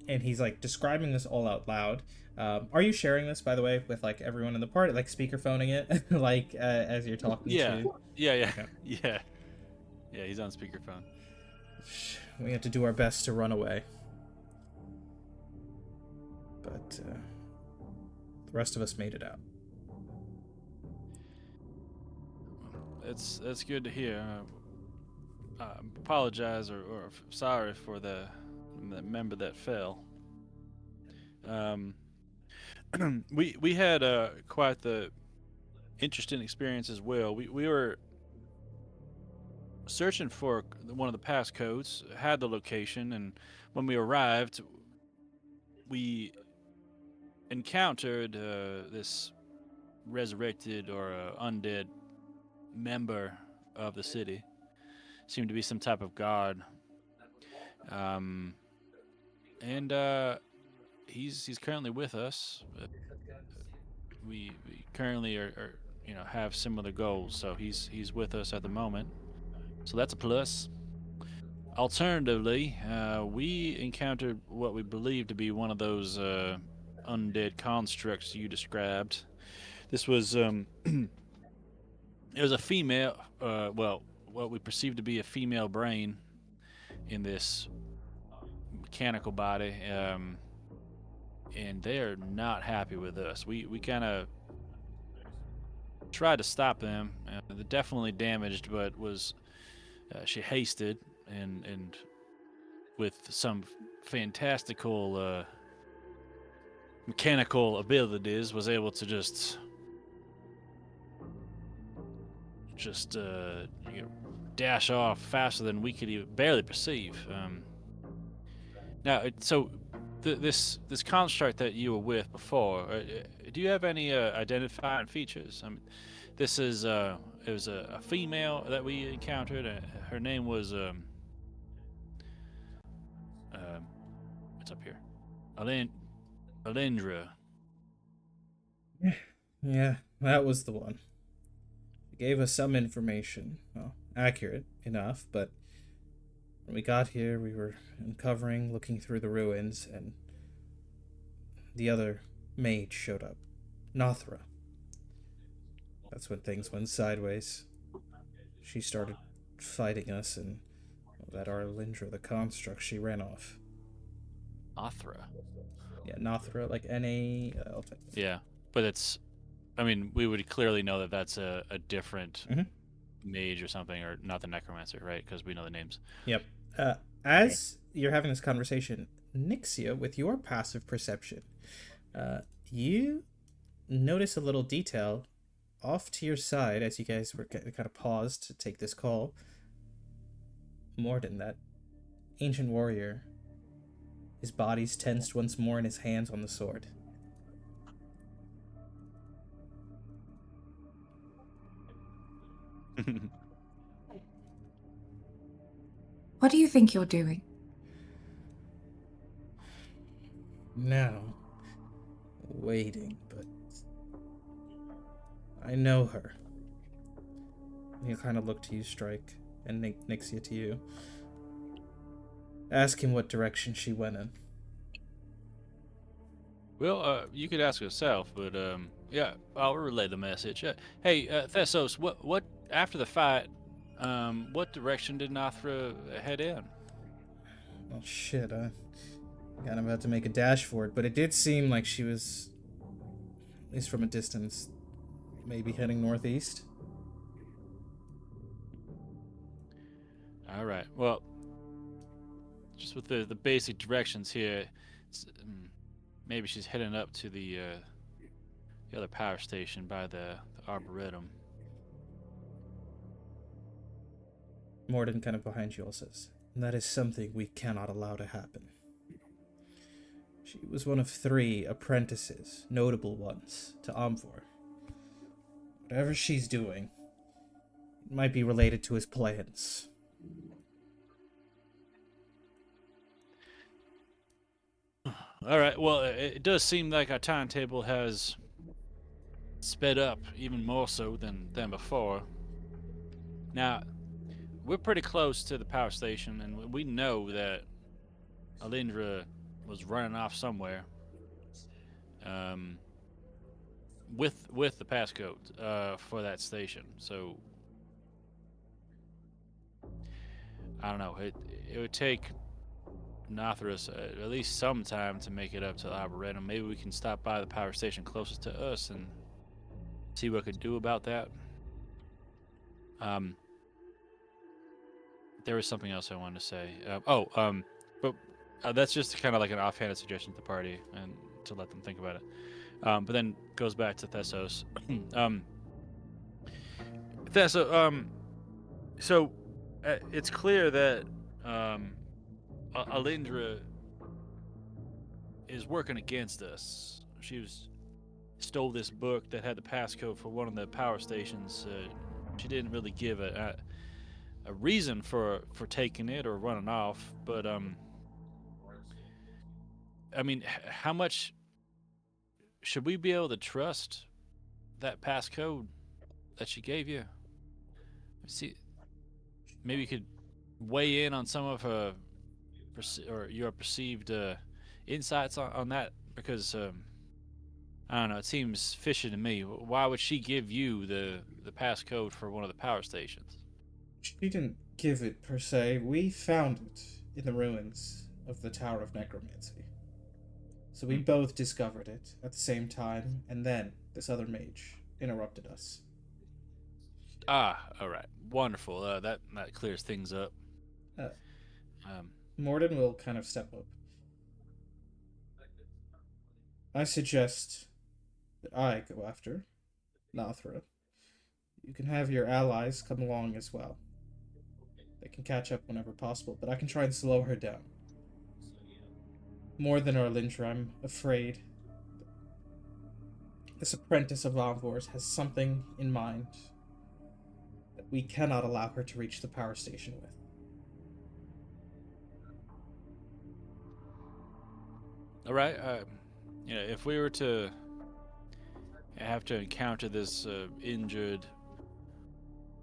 And he's like describing this all out loud. Are you sharing this, by the way, with like everyone in the party, like speakerphoning it, like as you're talking? Yeah, to... yeah. He's on speakerphone. We have to do our best to run away. but the rest of us made it out. It's good to hear. I apologize or sorry for the member that fell. We had quite the interesting experience as well. We were searching for one of the passcodes, had the location, and when we arrived, we encountered this resurrected or undead member of the city. Seemed to be some type of god. And he's currently with us. We currently are have similar goals, so he's with us at the moment. So that's a plus. Alternatively, we encountered what we believe to be one of those undead constructs you described. This was it was a female, well, what we perceived to be a female brain in this mechanical body, and they're not happy with us. We kind of tried to stop them. They're definitely damaged, but was she hasted and with some fantastical mechanical abilities was able to just dash off faster than we could even barely perceive. Now, so this construct that you were with before, do you have any identifying features? I mean, this is it was a female that we encountered. Her name was what's up here? Alindra. Yeah, that was the one. It gave us some information. Well, accurate enough, but when we got here, we were uncovering, looking through the ruins, and the other mage showed up. Nothra. That's when things went sideways. She started fighting us, and that Arlindra, the construct, she ran off. Nothra. Yeah, Nothra, like N-A... Yeah, but it's... I mean, we would clearly know that that's a different mage or something, or not the necromancer, right? Because we know the names. Yep. As you're having this conversation, Nixia, with your passive perception, you notice a little detail off to your side as you guys were kind of paused to take this call. Morden, that ancient warrior, his body's tensed once more and his hands on the sword. What do you think you're doing? Now, waiting, but I know her. He'll kind of look to you, Strike, and Nixia to you. Ask him what direction she went in. Well, you could ask yourself, but yeah, I'll relay the message. Hey, Thessos, what after the fight? What direction did Nothra head in? Oh shit! I got about to make a dash for it, but it did seem like she was, at least from a distance, maybe heading northeast. All right. Well, just with the basic directions here, maybe she's heading up to the other power station by the Arboretum. Morden, kind of behind you, all says, "That is something we cannot allow to happen." She was one of 3 apprentices, notable ones, to Omvor. Whatever she's doing, it might be related to his plans. All right. Well, it does seem like our timetable has sped up even more so than before. Now, we're pretty close to the power station, and we know that Alindra was running off somewhere with the passcode for that station. So I don't know. It would take Nothris at least some time to make it up to the Arboretum. Maybe we can stop by the power station closest to us and see what we could do about that. There was something else I wanted to say. But that's just kind of like an offhanded suggestion to the party and to let them think about it. But then goes back to Thessos. So it's clear that Alindra is working against us. She stole this book that had the passcode for one of the power stations. She didn't really give a reason for taking it or running off, but I mean, how much should we be able to trust that passcode that she gave you? See, maybe you could weigh in on some of her or your perceived insights on that, because I don't know, it seems fishy to me. Why would she give you the passcode for one of the power stations? She didn't give it per se. We found it in the ruins of the Tower of Necromancy. So we both discovered it at the same time, and then this other mage interrupted us. Ah, all right, wonderful. That clears things up. Morden will kind of step up. I suggest that I go after Nathra. You can have your allies come along as well. They can catch up whenever possible, but I can try and slow her down. More than Arlindra, I'm afraid this apprentice of Envor's has something in mind that we cannot allow her to reach the power station with. All right. If we were to have to encounter this injured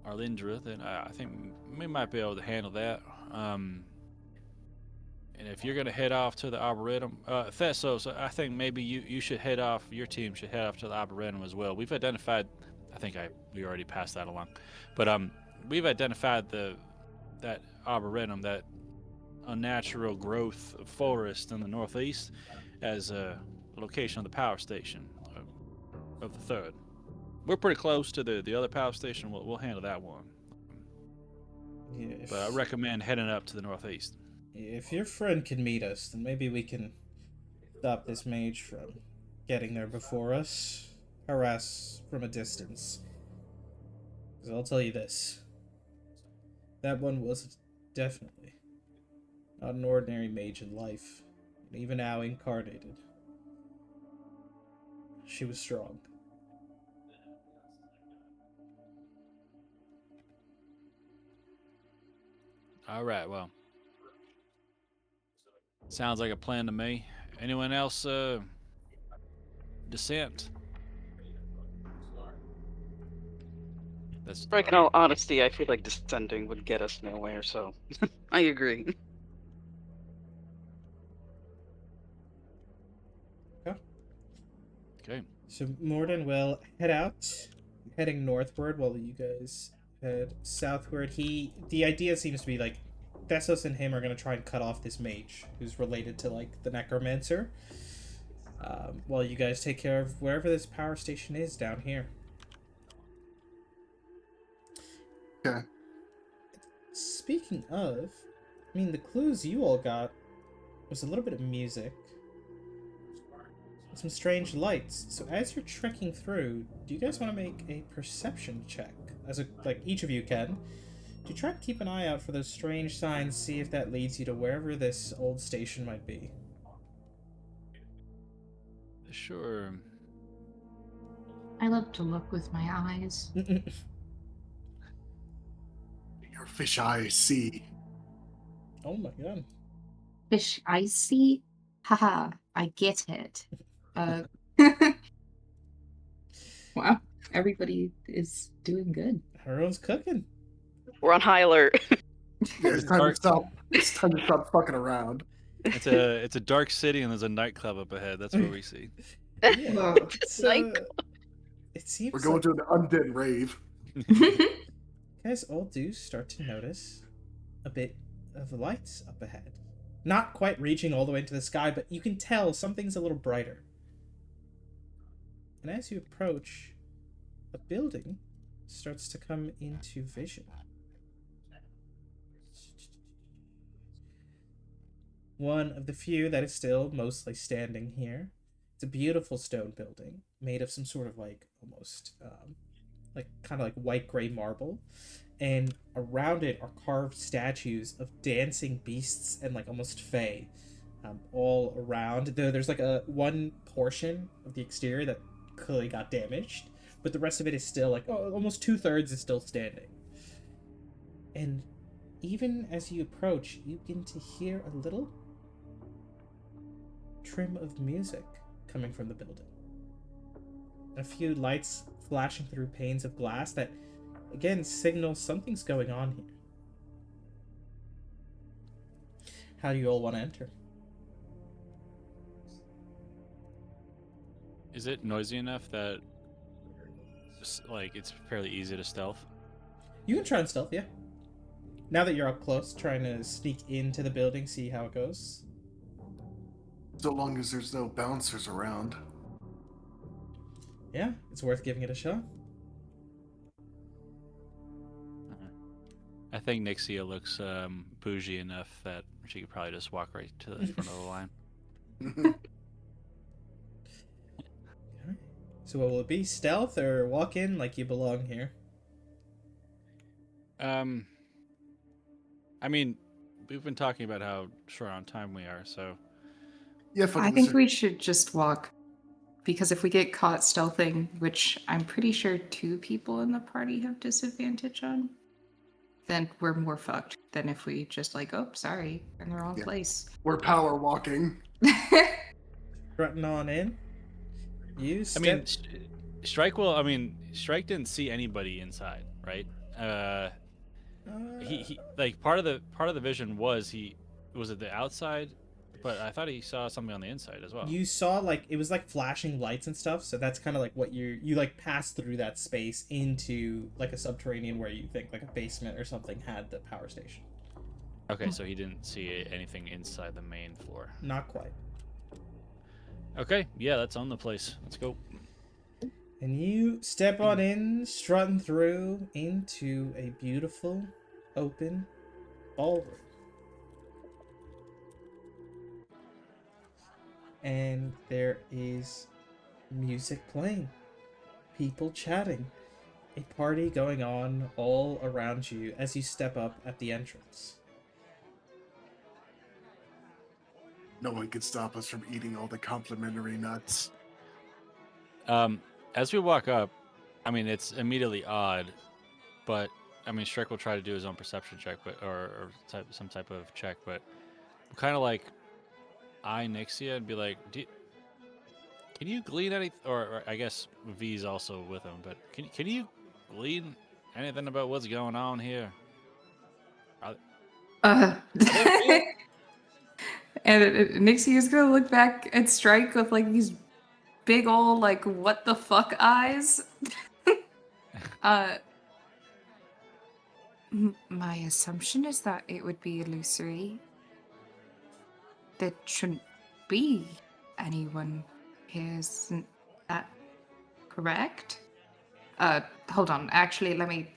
Arlindra, then I think we might be able to handle that. And if you're going to head off to the Arboretum, Thessos, I think maybe you should head off, your team should head off to the Arboretum as well. We've identified, I think we already passed that along, but we've identified that Arboretum, that unnatural growth of forest in the northeast, as a location of the power station of the third. We're pretty close to the other power station. We'll handle that one. Yes. But I recommend heading up to the northeast. If your friend can meet us, then maybe we can stop this mage from getting there before us. Harass from a distance. Because I'll tell you this. That one was definitely not an ordinary mage in life. And even now incarnated. She was strong. All right, well. Sounds like a plan to me. Anyone else dissent? Right, in all honesty, I feel like descending would get us nowhere, so I agree. Okay. So Morden will head out, heading northward while you guys head southward. The idea seems to be like Thessos and him are going to try and cut off this mage who's related to like the necromancer, while you guys take care of wherever this power station is down here. Okay. Speaking of, I mean, the clues you all got was a little bit of music, some strange lights. So as you're trekking through, do you guys want to make a perception check? Like each of you can. Do try to keep an eye out for those strange signs, see if that leads you to wherever this old station might be. Sure. I love to look with my eyes. Your fish eyes see. Oh my god. Fish I see? Haha, I get it. Wow, everybody is doing good. Everyone's cooking. We're on high alert. Yeah, it's time to stop. It's time to stop fucking around. It's a dark city and there's a nightclub up ahead. That's what we see. Yeah, it seems We're going like to an undead rave. you guys all do start to notice a bit of lights up ahead. not quite reaching all the way into the sky, but you can tell something's a little brighter. And as you approach, a building starts to come into vision. One of the few that is still mostly standing here. It's a beautiful stone building made of some sort of like almost like kind of like white gray marble, and around it are carved statues of dancing beasts and like almost fae, all around. Though there's like a one portion of the exterior that clearly got damaged, but the rest of it is still like almost 2/3 is still standing. And even as you approach, you begin to hear a little trim of music coming from the building. A few lights flashing through panes of glass that, again, signal something's going on here. How do you all want to enter? Is it noisy enough that, like, it's fairly easy to stealth? You can try and stealth, yeah. Now that you're up close, trying to sneak into the building, see how it goes. So long as there's no bouncers around. Yeah, it's worth giving it a shot. I think Nixia looks bougie enough that she could probably just walk right to the front of the line. So what will it be? Stealth or walk in like you belong here? I mean, we've been talking about how short on time we are, so... Yeah, I think we should just walk. Because if we get caught stealthing, which I'm pretty sure 2 people in the party have disadvantage on, then we're more fucked than if we just like, oh, sorry, in the wrong place. We're power walking. Strutting on in. You step... I mean, Strike didn't see anybody inside, right? He like part of the vision was at the outside, but I thought he saw something on the inside as well. You saw like it was like flashing lights and stuff, so that's kind of like what you like passed through that space into like a subterranean where you think like a basement or something had the power station. Okay, so he didn't see anything inside the main floor. Not quite. Okay, yeah, that's on the place. Let's go. And you step on in, strutting through into a beautiful, open ballroom. And there is music playing, people chatting, a party going on all around you as you step up at the entrance. No one could stop us from eating all the complimentary nuts. As we walk up, I mean, it's immediately odd, but I mean, Shrek will try to do his own perception check, but or some type of check, but kind of like eye Nixia and be like, can you glean any? Or I guess V's also with him, but can you glean anything about what's going on here? And Nixie is gonna look back at Strike with like these big old like what the fuck eyes. My assumption is that it would be illusory. There shouldn't be anyone here, isn't that correct? Hold on. Actually,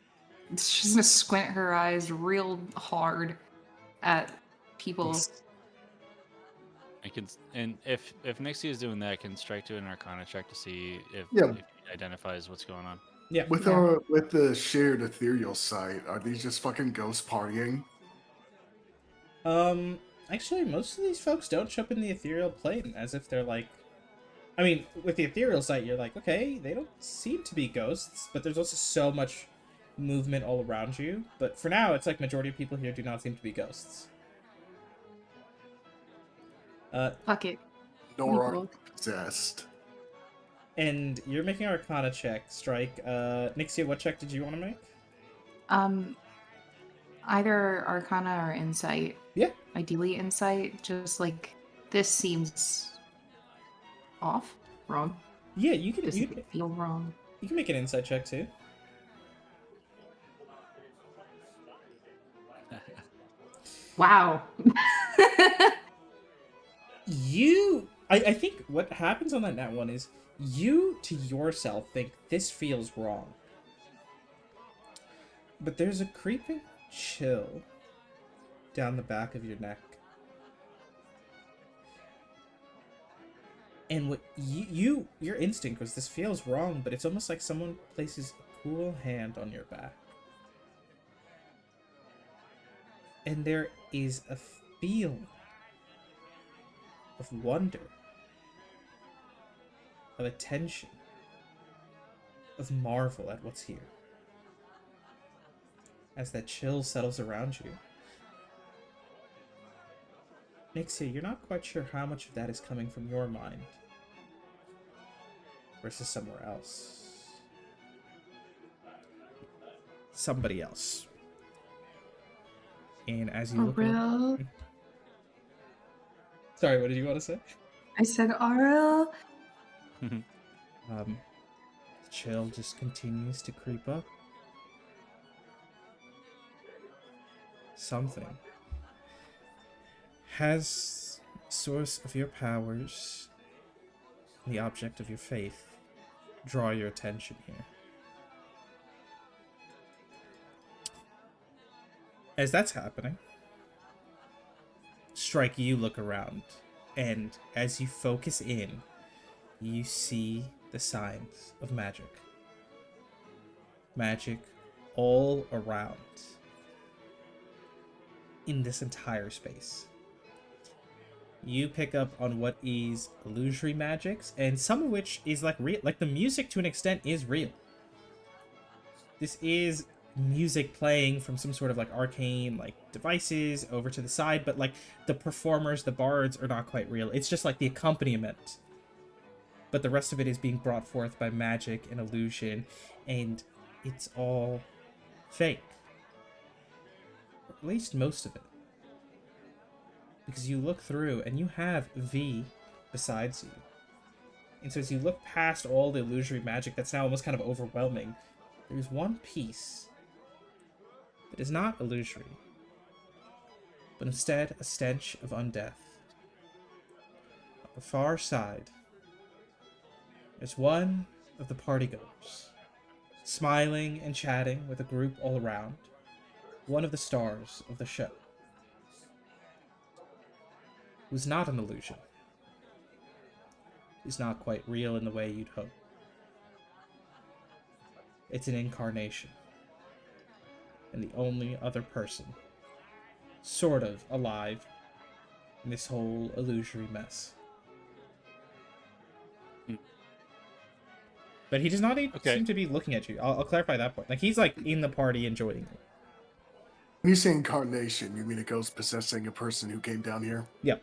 she's gonna squint her eyes real hard at people. And if Nixie is doing that, can Strike do an Arcana check to see if he identifies what's going on? Yeah. With the shared ethereal site, are these just fucking ghosts partying? Actually, most of these folks don't show up in the ethereal plane as if they're like... I mean, with the ethereal site, you're like, okay, they don't seem to be ghosts, but there's also so much movement all around you. But for now, it's like majority of people here do not seem to be ghosts. Fuck it. Nor are they possessed. And you're making an Arcana check, Strike. Nixia, what check did you want to make? Either Arcana or Insight. Yeah. Ideally Insight. Just like, this seems off. Wrong. Yeah, you can. Does it feel wrong? You can make an Insight check too. Wow. I think what happens on that nat one is you to yourself think this feels wrong. But there's a creeping chill down the back of your neck. And what your instinct was this feels wrong, but it's almost like someone places a cool hand on your back. And there is a feeling of wonder, of attention, of marvel at what's here. As that chill settles around you, Nixie, you're not quite sure how much of that is coming from your mind versus somewhere else. Somebody else. And as you look Aurel. Sorry, what did you want to say? I said Aurel. The chill just continues to creep up. Something has source of your powers, the object of your faith, draw your attention here. As that's happening, Strike, you look around, and as you focus in, you see the signs of magic. Magic all around in this entire space. You pick up on what is illusory magics, and some of which is like real. Like the music to an extent is real. This is music playing from some sort of like arcane like devices over to the side, but like the performers, the bards are not quite real. It's just like the accompaniment. But the rest of it is being brought forth by magic and illusion, and it's all fake. Or at least most of it. Because you look through and you have V besides you. And so as you look past all the illusory magic that's now almost kind of overwhelming, there's one piece that is not illusory, but instead a stench of undeath. On the far side, there's one of the partygoers, smiling and chatting with a group all around, one of the stars of the show. Who's not an illusion. Who's not quite real in the way you'd hope. It's an incarnation. And the only other person sort of alive in this whole illusory mess. But he does not seem to be looking at you. I'll clarify that point. Like, he's like in the party enjoying it. When you say incarnation, you mean a ghost possessing a person who came down here? Yep.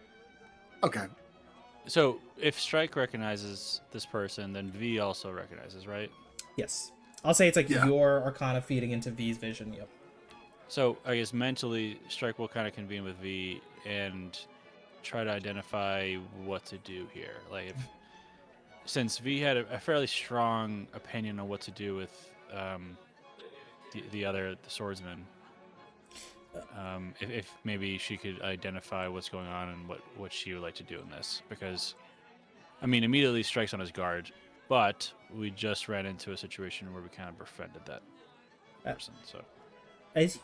Okay. So if Strike recognizes this person, then V also recognizes, right? Yes. I'll say it's like Yeah. your arcana feeding into V's vision. Yep. So I guess mentally, Strike will kind of convene with V and try to identify what to do here. Like, since V had a fairly strong opinion on what to do with the swordsman, if maybe she could identify what's going on and what she would like to do in this, because I mean, immediately Strike's on his guard, but we just ran into a situation where we kind of befriended that person. So as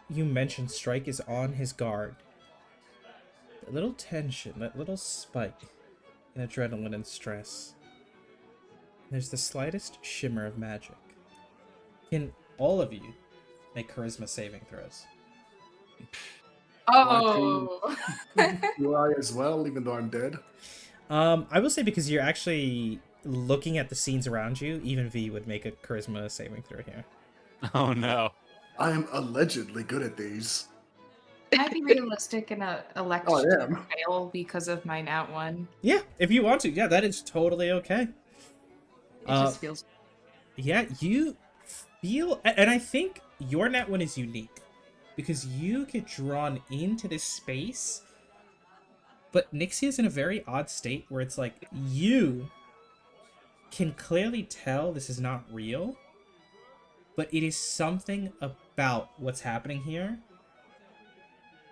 you mentioned, Strike is on his guard. That little tension, that little spike in adrenaline and stress. There's the slightest shimmer of magic. Can all of you make charisma saving throws? Oh. Do I as well, even though I'm dead? I will say because you're actually looking at the scenes around you, even V would make a charisma saving throw here. oh no. I am allegedly good at these. Can I be realistic and elect Oh, I to am. fail because of my nat one? Yeah, if you want to. Yeah, that is totally okay. It just feels. Yeah, you feel, and I think your nat one is unique because you get drawn into this space, but Nixie is in a very odd state where it's like you can clearly tell this is not real, but it is something about what's happening here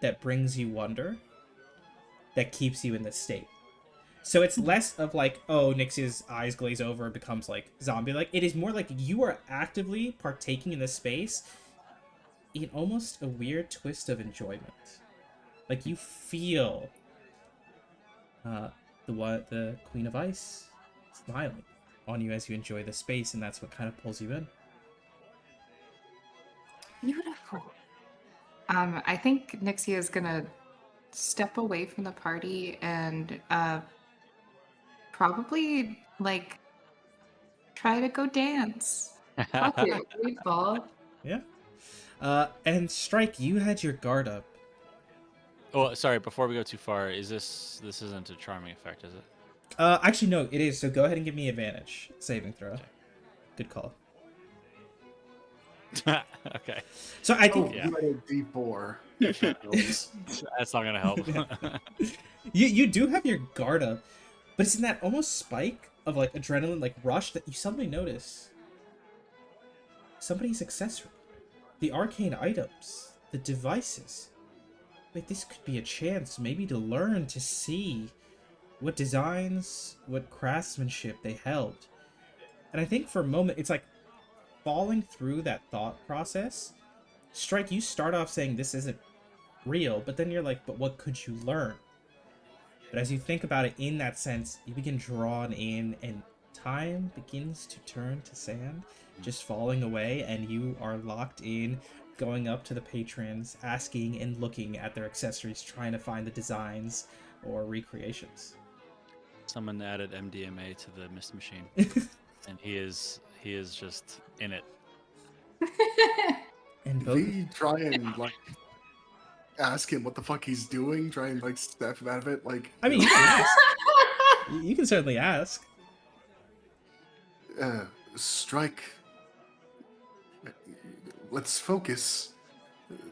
that brings you wonder, that keeps you in this state. So it's less of like, oh, Nixia's eyes glaze over and becomes like zombie-like. It is more like you are actively partaking in this space in almost a weird twist of enjoyment. Like you feel the Queen of Ice smiling on you as you enjoy the space, and that's what kind of pulls you in. Beautiful. I think Nixie is gonna step away from the party and probably like try to go dance. Fuck it, we fall. Yeah. And Strike, you had your guard up. Oh, sorry. Before we go too far, this isn't a charming effect, is it? Actually, no, it is. So go ahead and give me advantage. Saving throw. Good call. Okay. So I think Yeah. You had a D4. if that helps. That's not gonna help. you do have your guard up, but it's in that almost spike of like adrenaline, like rush that you suddenly notice somebody's accessory, the arcane items, the devices. Wait, this could be a chance maybe to learn to see what designs, what craftsmanship they held. And I think for a moment, it's like falling through that thought process. Strike, you start off saying this isn't real, but then you're like, but what could you learn? But as you think about it in that sense, you begin drawn in, and time begins to turn to sand, just falling away, and you are locked in, going up to the patrons, asking and looking at their accessories, trying to find the designs or recreations. Someone added MDMA to the mist machine, and he is just in it. And Did we try and like ask him what the fuck he's doing? Try and like step him out of it? Like, I mean, you can ask. You can certainly ask. Strike. Let's focus.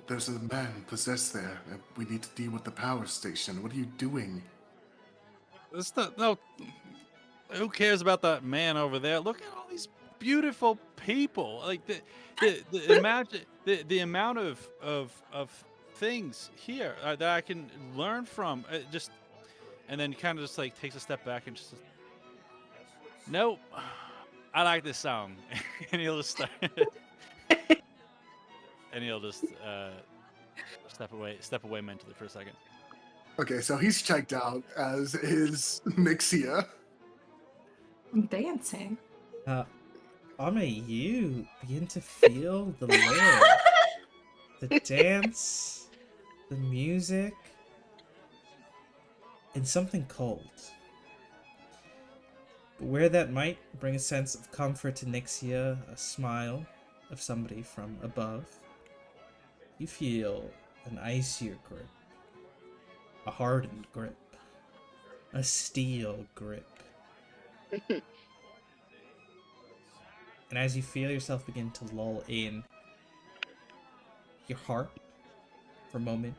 There's a man possessed there. We need to deal with the power station. What are you doing? No. Who cares about that man over there? Look at all these beautiful people. Like imagine the amount of things here that I can learn from. Just and then kind of just like takes a step back and just nope. I like this song, and he'll just start. And he'll just step away mentally for a second. Okay, so he's checked out, as is Nixia. I'm dancing. Ame, you begin to feel the lair, the dance, the music, and something cold. But where that might bring a sense of comfort to Nixia, a smile of somebody from above, you feel an icier grip, a hardened grip, a steel grip. And as you feel yourself begin to lull in, your heart, for a moment,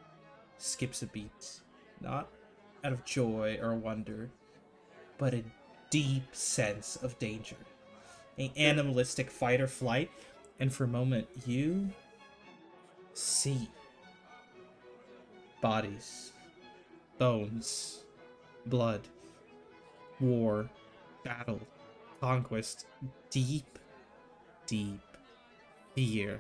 skips a beat. Not out of joy or wonder, but a deep sense of danger. An animalistic fight or flight, and for a moment, you see bodies, bones, blood, war, battle, conquest, deep fear,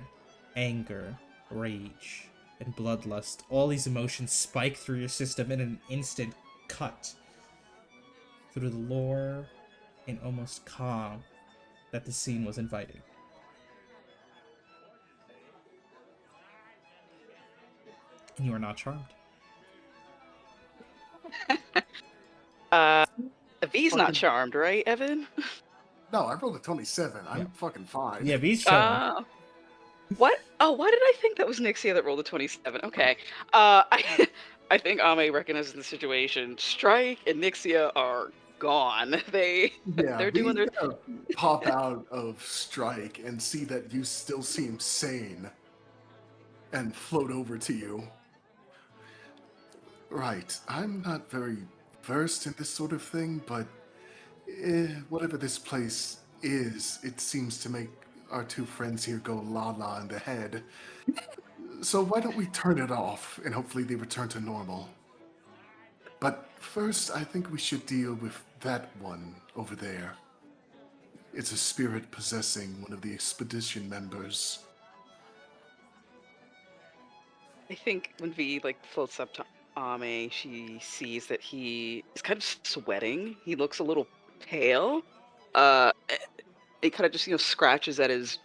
anger, rage, and bloodlust. All these emotions spike through your system in an instant, cut through the lore and almost calm that the scene was inviting. And you are not charmed. V's not charmed, right, Evan? No, I rolled a 27. I'm fucking fine. Yeah, V's charmed. What? Oh, why did I think that was Nixia that rolled a 27? Okay. I think Ame recognizes the situation. Strike and Nixia are gone. They're doing their pop out of Strike and see that you still seem sane and float over to you. Right. I'm not very versed in this sort of thing, but whatever this place is, it seems to make our two friends here go la-la in the head. So why don't we turn it off and hopefully they return to normal? But first, I think we should deal with that one over there. It's a spirit possessing one of the expedition members. I think when V like floats up to Ame, she sees that he is kind of sweating. He looks a little pale. He kind of just scratches at his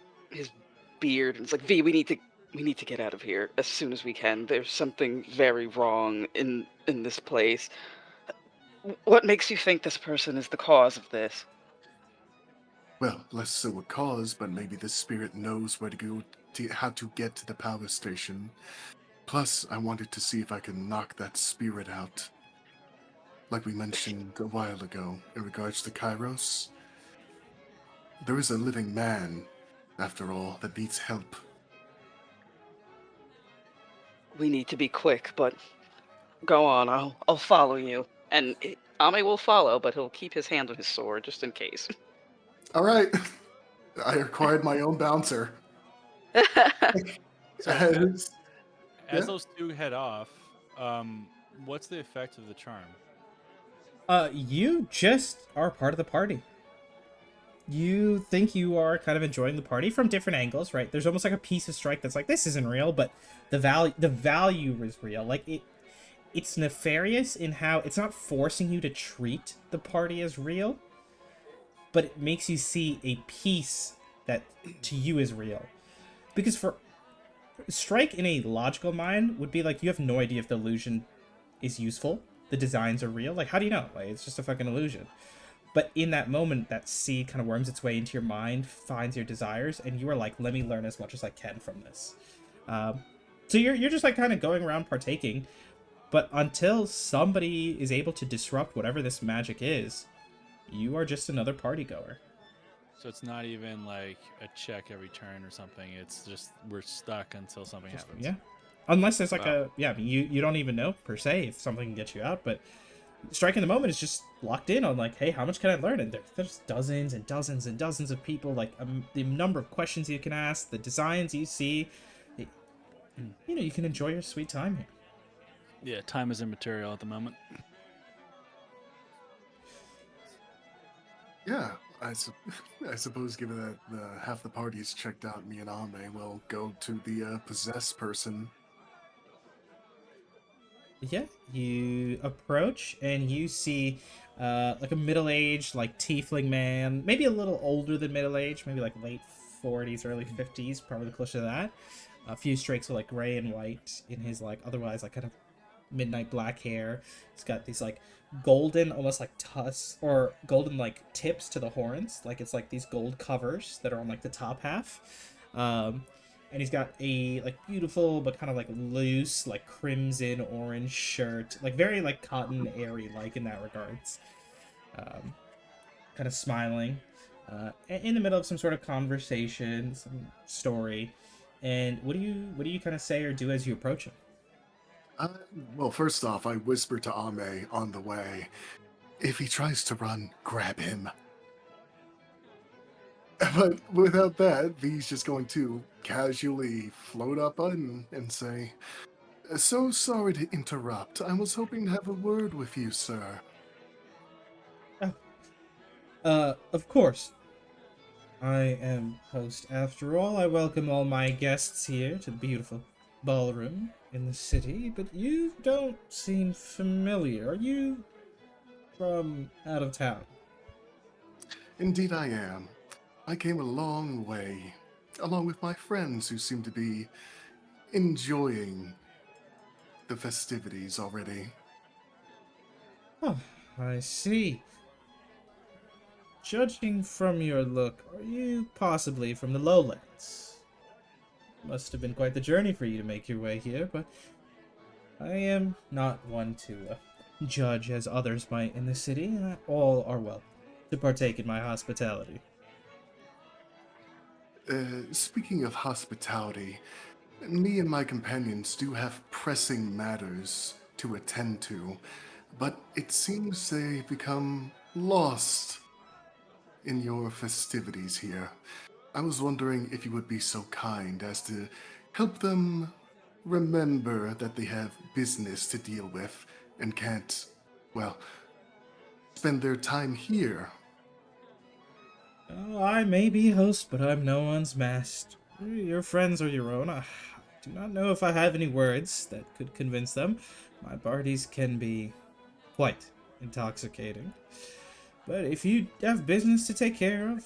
beard and it's like, V, we need to get out of here as soon as we can. There's something very wrong in this place. What makes you think this person is the cause of this? Well, less so a cause, but maybe the spirit knows where to go, how to get to the power station. Plus, I wanted to see if I can knock that spirit out. Like we mentioned a while ago, in regards to Kairos, there is a living man, after all, that needs help. We need to be quick, but go on. I'll follow you, and Ame will follow, but he'll keep his hand on his sword just in case. All right, I acquired my own bouncer. So As- as Yeah? those two head off, what's the effect of the charm? You just are part of the party. You think you are kind of enjoying the party from different angles, right? There's almost like a piece of Strike that's like, this isn't real, but the value is real. Like it's nefarious in how it's not forcing you to treat the party as real, but it makes you see a piece that to you is real. Because for Strike in a logical mind would be like, you have no idea if the illusion is useful. The designs are real. Like, how do you know? Like, it's just a fucking illusion. But in that moment, that seed kind of worms its way into your mind, finds your desires, and you are like, let me learn as much as I can from this. So you're just like kind of going around partaking, but until somebody is able to disrupt whatever this magic is, you are just another party goer. So it's not even like a check every turn or something. It's just we're stuck until something happens. Yeah. Unless there's like Wow. I mean, you don't even know per se if something can get you out, but striking the moment is just locked in on like, hey, how much can I learn? And there's dozens and dozens and dozens of people, like the number of questions you can ask, the designs you see. It, you can enjoy your sweet time here. Yeah, time is immaterial at the moment. Yeah, I suppose given that half the party is checked out, me and Ame will go to the possessed person. Yeah, you approach and you see like a middle-aged, like tiefling man, maybe a little older than middle-aged, maybe like late 40s, early 50s, probably closer to that. A few streaks of like gray and white in his like otherwise like kind of midnight black hair. He's got these like golden, almost like tusks or golden like tips to the horns. Like it's like these gold covers that are on like the top half. And he's got a like beautiful but kind of like loose like crimson orange shirt, like very like cotton airy like in that regards. Kind of smiling, in the middle of some sort of conversation, some story. And what do you kind of say or do as you approach him? Uh, well, first off, I whisper to Ame on the way, if he tries to run, grab him. But without that, V's just going to casually float up and say, so sorry to interrupt. I was hoping to have a word with you, sir. Of course. I am host after all. I welcome all my guests here to the beautiful ballroom in the city, but you don't seem familiar. Are you from out of town? Indeed I am. I came a long way, along with my friends who seem to be enjoying the festivities already. Oh, I see. Judging from your look, are you possibly from the lowlands? Must have been quite the journey for you to make your way here, but I am not one to judge as others might in the city, and all are welcome to partake in my hospitality. Speaking of hospitality, me and my companions do have pressing matters to attend to, but it seems they've become lost in your festivities here. I was wondering if you would be so kind as to help them remember that they have business to deal with and can't well, spend their time here. Oh, I may be host, but I'm no one's master. Your friends are your own. I do not know if I have any words that could convince them. My parties can be quite intoxicating. But if you have business to take care of,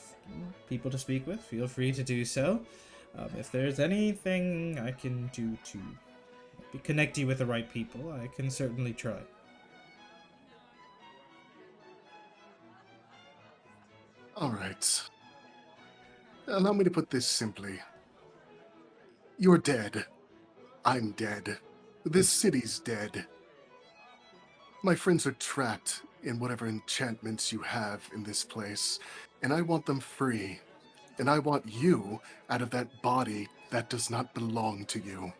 people to speak with, feel free to do so. If there's anything I can do to connect you with the right people, I can certainly try. All right. Allow me to put this simply. You're dead. I'm dead. This city's dead. My friends are trapped in whatever enchantments you have in this place, and I want them free. And I want you out of that body that does not belong to you.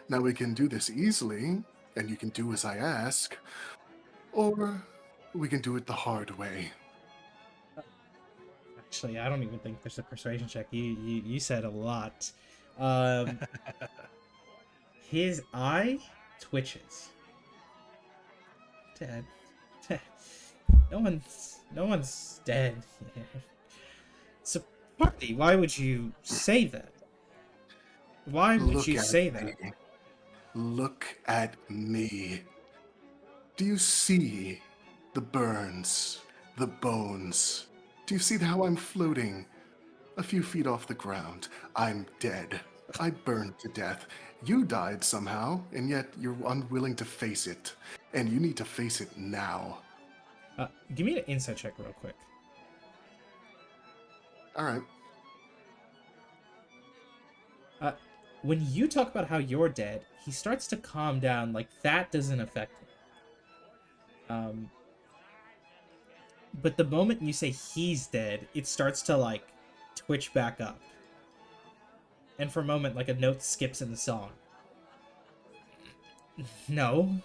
Now we can do this easily, and you can do as I ask, or we can do it the hard way. Actually, I don't even think there's a persuasion check. You said a lot. Um, his eye twitches. Dead. No one's dead here. It's a party. Why would you say that? Why would Look you at say me. that? Look at me. Do you see the burns, the bones? Do you see how I'm floating a few feet off the ground? I'm dead. I burned to death. You died somehow, and yet you're unwilling to face it. And you need to face it now. Give me an insight check real quick. All right. When you talk about how you're dead, he starts to calm down. Like, that doesn't affect him. But the moment you say he's dead, it starts to, like, twitch back up. And for a moment, like, a note skips in the song. No,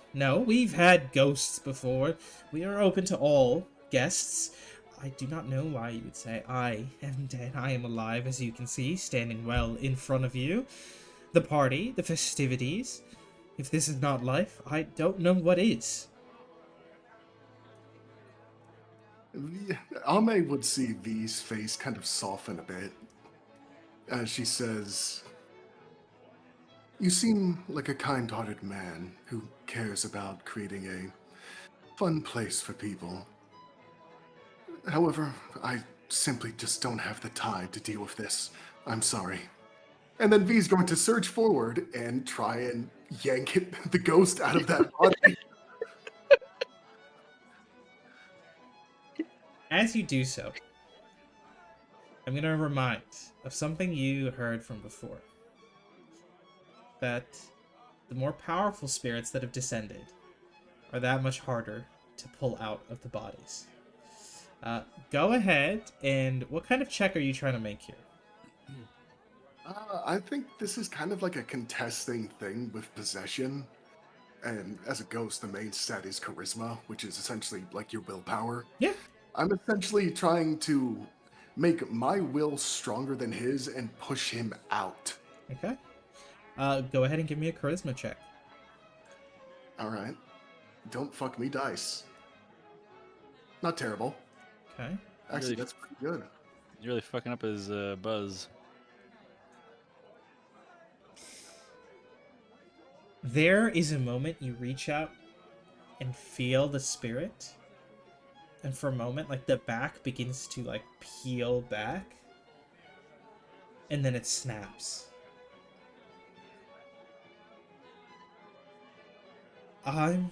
we've had ghosts before. We are open to all guests. I do not know why you would say I am dead. I am alive, as you can see, standing well in front of you. The party, the festivities. If this is not life, I don't know what is. Ame would see V's face kind of soften a bit as she says, "You seem like a kind-hearted man who cares about creating a fun place for people. However, I simply just don't have the time to deal with this. I'm sorry." And then V's going to surge forward and try and yank the ghost out of that body. As you do so, I'm going to remind of something you heard from before. That the more powerful spirits that have descended are that much harder to pull out of the bodies. Go ahead, and what kind of check are you trying to make here? I think this is kind of like a contesting thing with possession. And as a ghost, the main stat is charisma, which is essentially like your willpower. Yeah. I'm essentially trying to make my will stronger than his and push him out. Okay. Go ahead and give me a charisma check. All right. Don't fuck me dice. Not terrible. Okay. Actually, Really? that's pretty good. You're really fucking up his buzz. There is a moment you reach out and feel the spirit. And for a moment, like, the back begins to, like, peel back. And then it snaps. I'm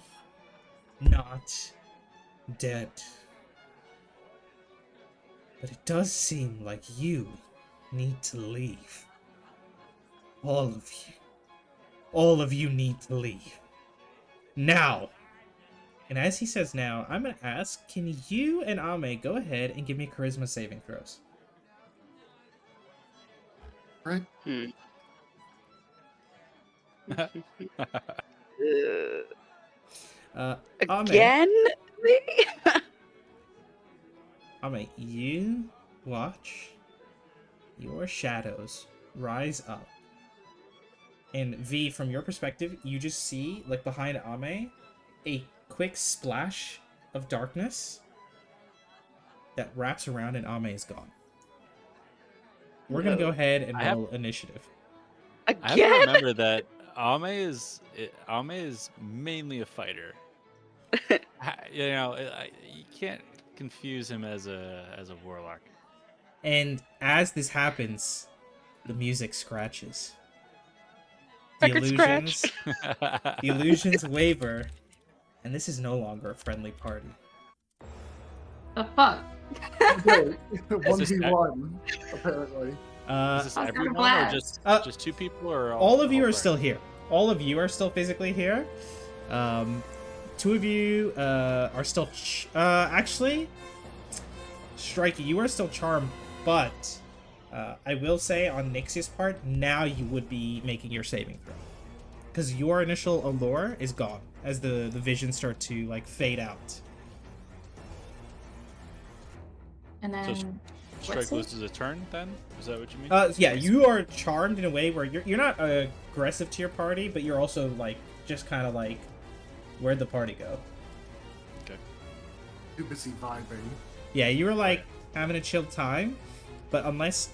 not dead. But it does seem like you need to leave. All of you. All of you need to leave. Now! And as he says now, I'm going to ask, can you and Ame go ahead and give me charisma saving throws? Right? Ame, Again? Ame, you watch your shadows rise up. And V, from your perspective, you just see, like, behind Ame, a quick splash of darkness that wraps around and Ame is gone. We're gonna go ahead and roll initiative. I have to Again? remember that Ame is mainly a fighter. You know, you can't confuse him as a warlock. And as this happens, the music scratches. Record scratch. The illusions waver, and this is no longer a friendly party. The fuck? Okay, this 1v1, apparently. Is this I was gonna everyone or blast. just two people or All of you are three? still here. All of you are still physically here. Two of you are still... actually, Strikey, you are still charmed, but I will say on Nixia's part, now you would be making your saving throw. Because your initial allure is gone as the visions start to like fade out. And then So Strike what's it? loses a turn then? Is that what you mean? Yeah, you are charmed in a way where you're not aggressive to your party, but you're also like just kind of like, where'd the party go? Okay. Too busy vibing. Yeah, you were like having a chill time, but unless,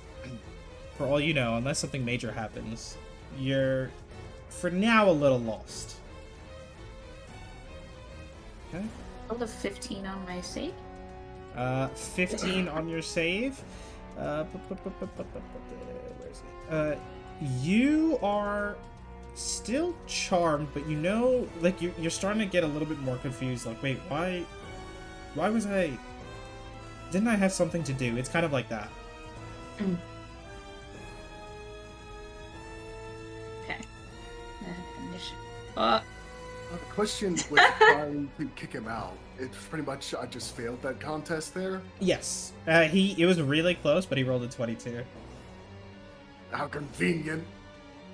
for all you know, unless something major happens, you're for now a little lost. Okay. Rolled a 15 on my save. 15 on your save. Where is it? You are still charmed, but you know, like you're starting to get a little bit more confused. Like, wait, why was I? Didn't I have something to do? It's kind of like that. Mm. Okay. Initiative. The question with trying to kick him out, it's pretty much I just failed that contest there. Yes. It was really close, but he rolled a 22. How convenient.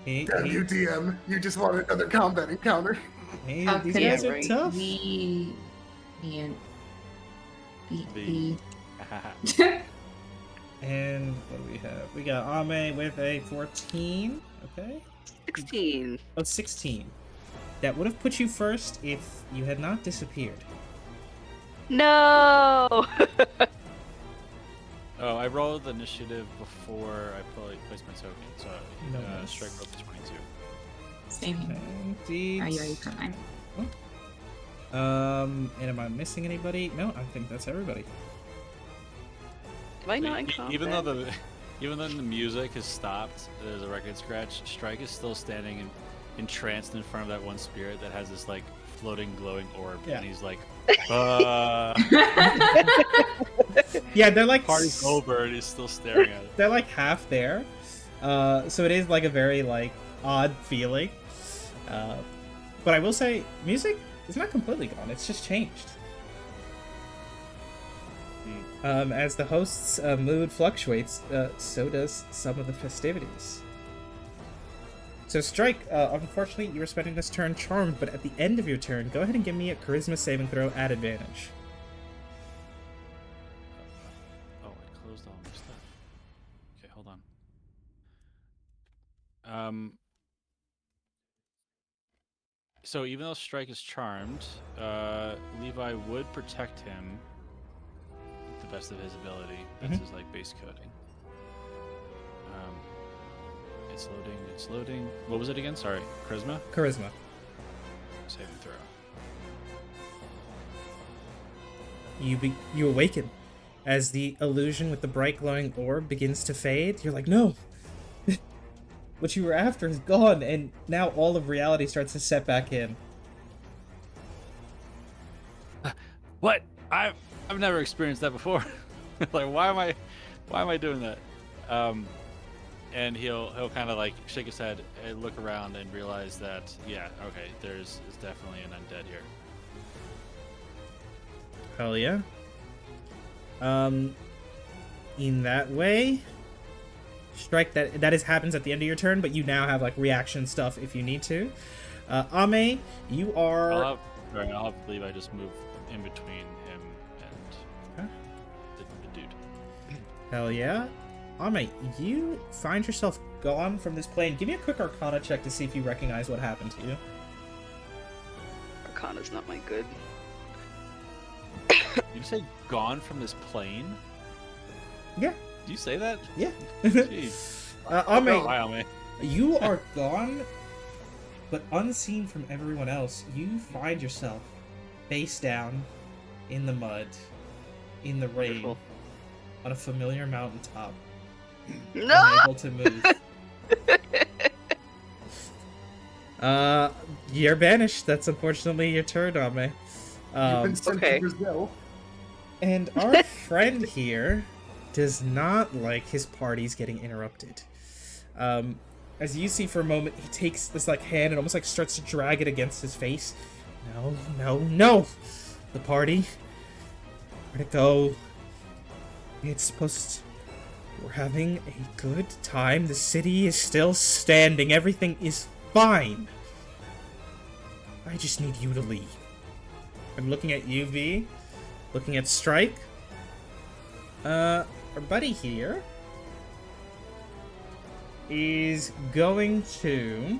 He, Damn you, DM. You just wanted another combat encounter. Hey, How these could guys you? are Right. tough. The And what do we have? We got Ame with a 14. Okay. 16. Oh, 16. That would have put you first if you had not disappeared. No! Oh, I rolled the initiative before I placed my token, so Nice. Strike rolled the 22. Same here. Indeed. Are you ready for mine? And am I missing anybody? No, I think that's everybody. Am I not in combat? Even though the music has stopped, there's a record scratch. Strike is still standing entranced in front of that one spirit that has this like floating, glowing orb, Yeah. and he's like, Yeah, they're like "Party's over," and he's still staring at it. they're like half there. So it is like a very like odd feeling. But I will say, music is not completely gone. It's just changed. As the host's mood fluctuates, so does some of the festivities. So Strike, unfortunately, you were spending this turn charmed, but at the end of your turn, go ahead and give me a charisma saving throw at advantage. Oh, I closed all my stuff. Okay, hold on. So even though Strike is charmed, Levi would protect him to the best of his ability. That's his like base coding. It's loading. It's loading. What was it again? Sorry, charisma. Charisma. Saving throw. You awaken as the illusion with the bright glowing orb begins to fade. You're like, no, what you were after is gone, and now all of reality starts to set back in. What? I've never experienced that before. Like, why am I doing that? And he'll kind of like shake his head and look around and realize that, yeah, okay, there's definitely an undead here. Hell yeah. In that way, Strike, that happens at the end of your turn, but you now have like reaction stuff if you need to. Ame, you are. I'll have Levi just move in between him and the dude. Hell yeah. Ame, you find yourself gone from this plane. Give me a quick Arcana check to see if you recognize what happened to you. Arcana's not my good. You say gone from this plane? Yeah. Do you say that? Yeah. Jeez. Ame, Wow, man. you are gone, but unseen from everyone else. You find yourself face down in the mud, in the rain, Wonderful. on a familiar mountaintop, No! unable to move. You're banished. That's unfortunately your turn, Ame. You've been sent okay. to Brazil. And our friend here does not like his parties getting interrupted. As you see for a moment, he takes this like hand and almost like starts to drag it against his face. No, no, no! The party. Where'd it go? It's supposed to... We're having a good time. The city is still standing. Everything is fine. I just need you to leave. I'm looking at you, V. Looking at Strike. Our buddy here is going to...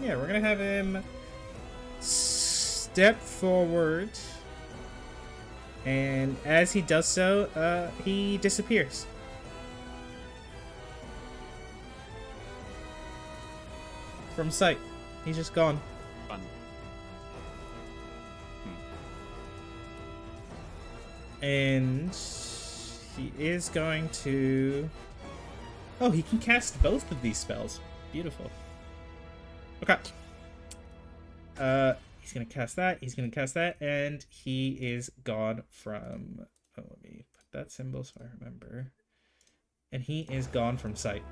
Yeah, we're gonna have him step forward. And as he does so, he disappears. From sight. He's just gone. Fun. And he is going to... Oh, he can cast both of these spells. Beautiful. Okay. He's gonna cast that, he's gonna cast that, and he is gone from... Oh, let me put that symbol so I remember. And he is gone from sight.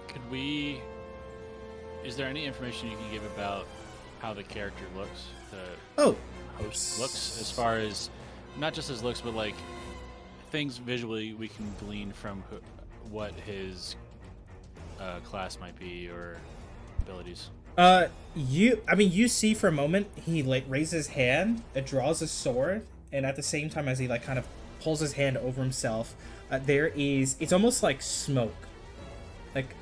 Could we... Is there any information you can give about how the character looks? The Oh! host looks, as far as... Not just his looks, but like... Things visually we can glean from what his class might be, or abilities. You see for a moment, he like raises his hand, it draws a sword, and at the same time as he like kind of pulls his hand over himself, it's almost like smoke. Like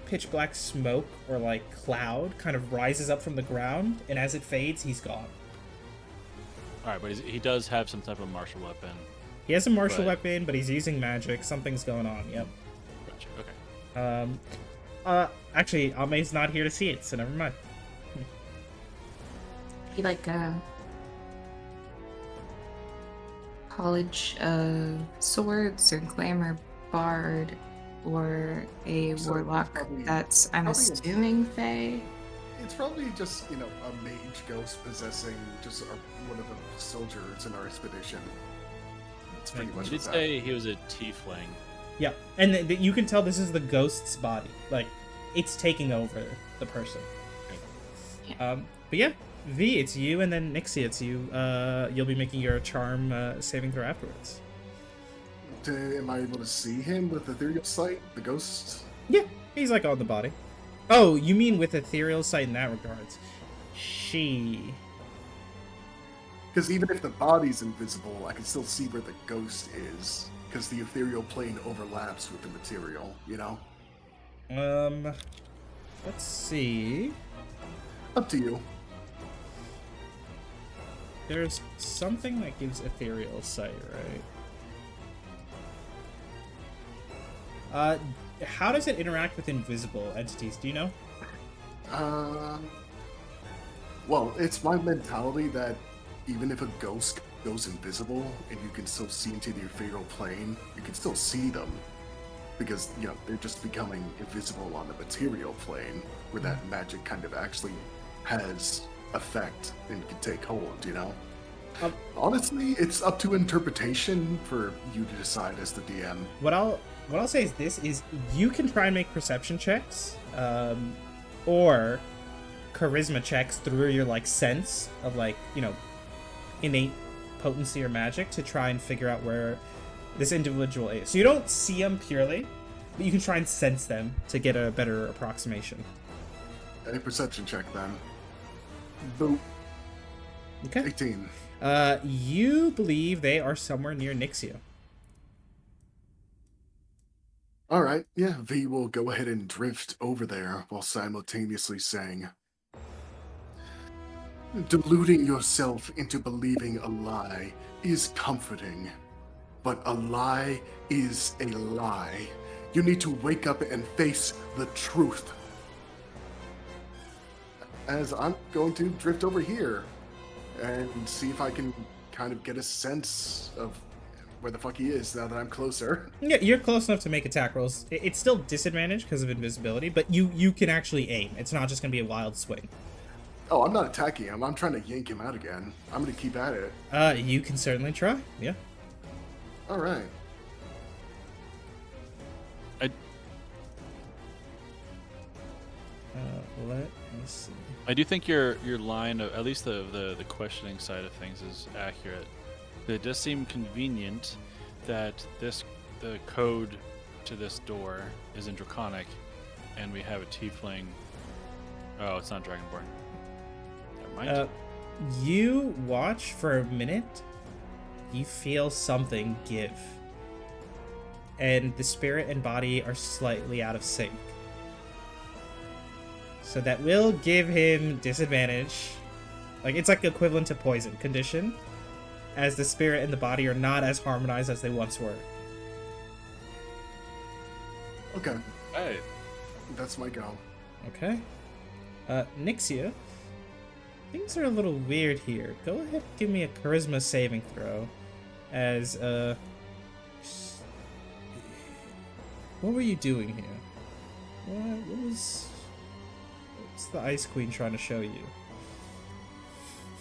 pitch black smoke or like cloud kind of rises up from the ground, and as it fades, he's gone. Alright, but he does have some type of martial weapon. He has a martial weapon, but he's using magic. Something's going on, yep. Gotcha, okay. Actually, Ame's not here to see it, so never mind. Be like a college of swords or glamour bard or a So, warlock probably- that's, I'm probably- assuming, Fae. It's probably just, a mage ghost possessing just one of the soldiers in our expedition. It's pretty much He did what's say he was a tiefling. Yeah, and you can tell this is the ghost's body. Like, it's taking over the person. But yeah, V, it's you, and then Nixie, it's you. You'll be making your charm saving throw afterwards. Am I able to see him with ethereal sight, the ghost? Yeah, he's like on the body. Oh, you mean with ethereal sight in that regards? Because even if the body's invisible, I can still see where the ghost is. Because the ethereal plane overlaps with the material, Let's see. Up to you. There's something that gives ethereal sight, right? How does it interact with invisible entities? Do you know? Well, it's my mentality that even if a ghost goes invisible and you can still see into the ethereal plane, you can still see them. Because, they're just becoming invisible on the material plane, where that magic kind of actually has effect and can take hold, Honestly, it's up to interpretation for you to decide as the DM. What I'll say is this: is you can try and make perception checks, or charisma checks through your like sense of innate potency or magic to try and figure out where this individual is. So you don't see them purely, but you can try and sense them to get a better approximation. A perception check then. Boom. Okay. 18. You believe they are somewhere near Nixia. All right, yeah, V will go ahead and drift over there while simultaneously saying, deluding yourself into believing a lie is comforting, but a lie is a lie. You need to wake up and face the truth. As I'm going to drift over here and see if I can kind of get a sense of where the fuck he is now that I'm closer. Yeah, you're close enough to make attack rolls. It's still disadvantaged because of invisibility, but you can actually aim. It's not just gonna be a wild swing. Oh, I'm not attacking him. I'm trying to yank him out again. I'm going to keep at it. You can certainly try. Yeah. All right. Let me see. I do think your line of at least the questioning side of things is accurate. It does seem convenient that the code to this door is in Draconic, and we have a tiefling. Oh, it's not Dragonborn. Never mind. You watch for a minute. You feel something give, and the spirit and body are slightly out of sync. So that will give him disadvantage. Like, it's like equivalent to poison condition, as the spirit and the body are not as harmonized as they once were. Okay. Hey. That's my go. Okay. Nixia, things are a little weird here. Go ahead and give me a charisma saving throw. As, what were you doing here? What's the Ice Queen trying to show you?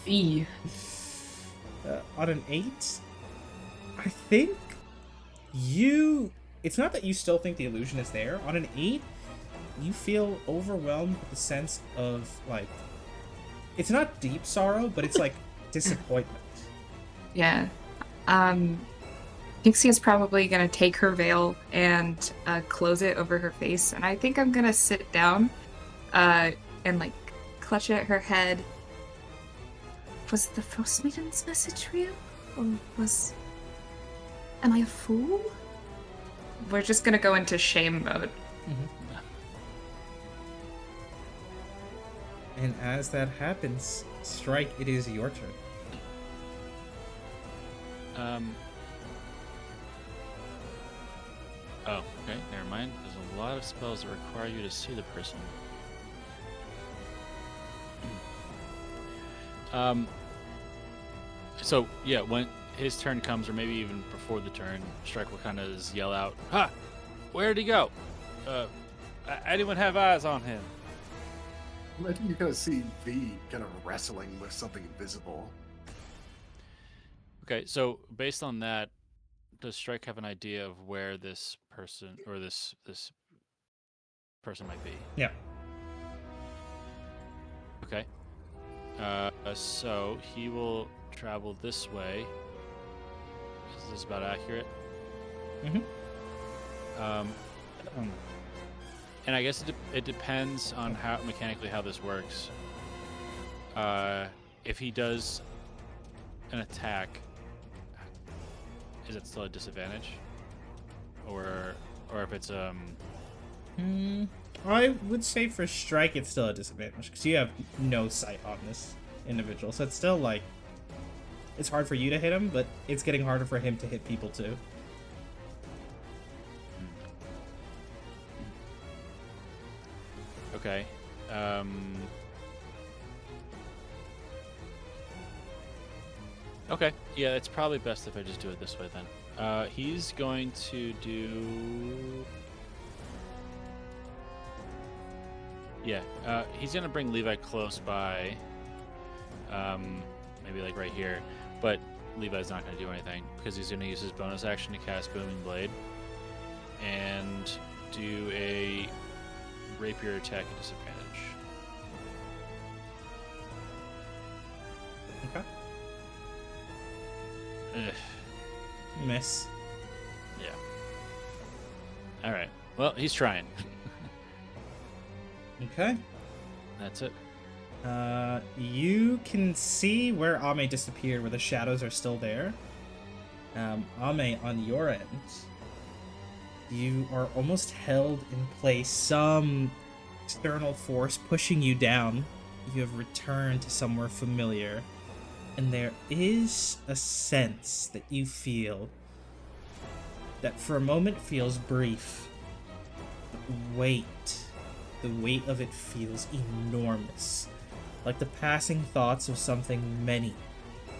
E. On an 8, I think it's not that you still think the illusion is there. On an 8, you feel overwhelmed with the sense of, like, it's not deep sorrow, but it's like disappointment. Yeah. Pixia's probably gonna take her veil and close it over her face, and I think I'm gonna sit down and like clutch at her head. Was the Frost Maiden's message real? Or am I a fool? We're just gonna go into shame mode. Mm-hmm. And as that happens, Strike, it is your turn. Oh, okay, never mind. There's a lot of spells that require you to see the person. So yeah, when his turn comes, or maybe even before the turn, Strike will kind of yell out, "Ha! Where'd he go? Anyone have eyes on him?" I think you kind of see V kind of wrestling with something invisible. Okay, so based on that, does Strike have an idea of where this person or this person might be? Yeah. Okay. So he will travel this way. Is this about accurate? Mm-hmm. And I guess it depends on how mechanically how this works. If he does an attack, is it still a disadvantage? Or if it's I would say for Strike it's still a disadvantage because you have no sight on this individual. So it's still like it's hard for you to hit him, but it's getting harder for him to hit people too. okay. Okay. Yeah, it's probably best if I just do it this way then. He's going to do. Yeah, he's gonna bring Levi close by, maybe like right here, but Levi's not gonna do anything because he's gonna use his bonus action to cast Booming Blade and do a rapier attack at disadvantage. Okay. Ugh. Miss. Yeah. All right. Well, he's trying. Okay. That's it. You can see where Ame disappeared, where the shadows are still there. Ame, on your end, You are almost held in place. Some external force pushing you down. You have returned to somewhere familiar. And there is a sense that you feel that for a moment feels brief. But the weight of it feels enormous. Like the passing thoughts of something many,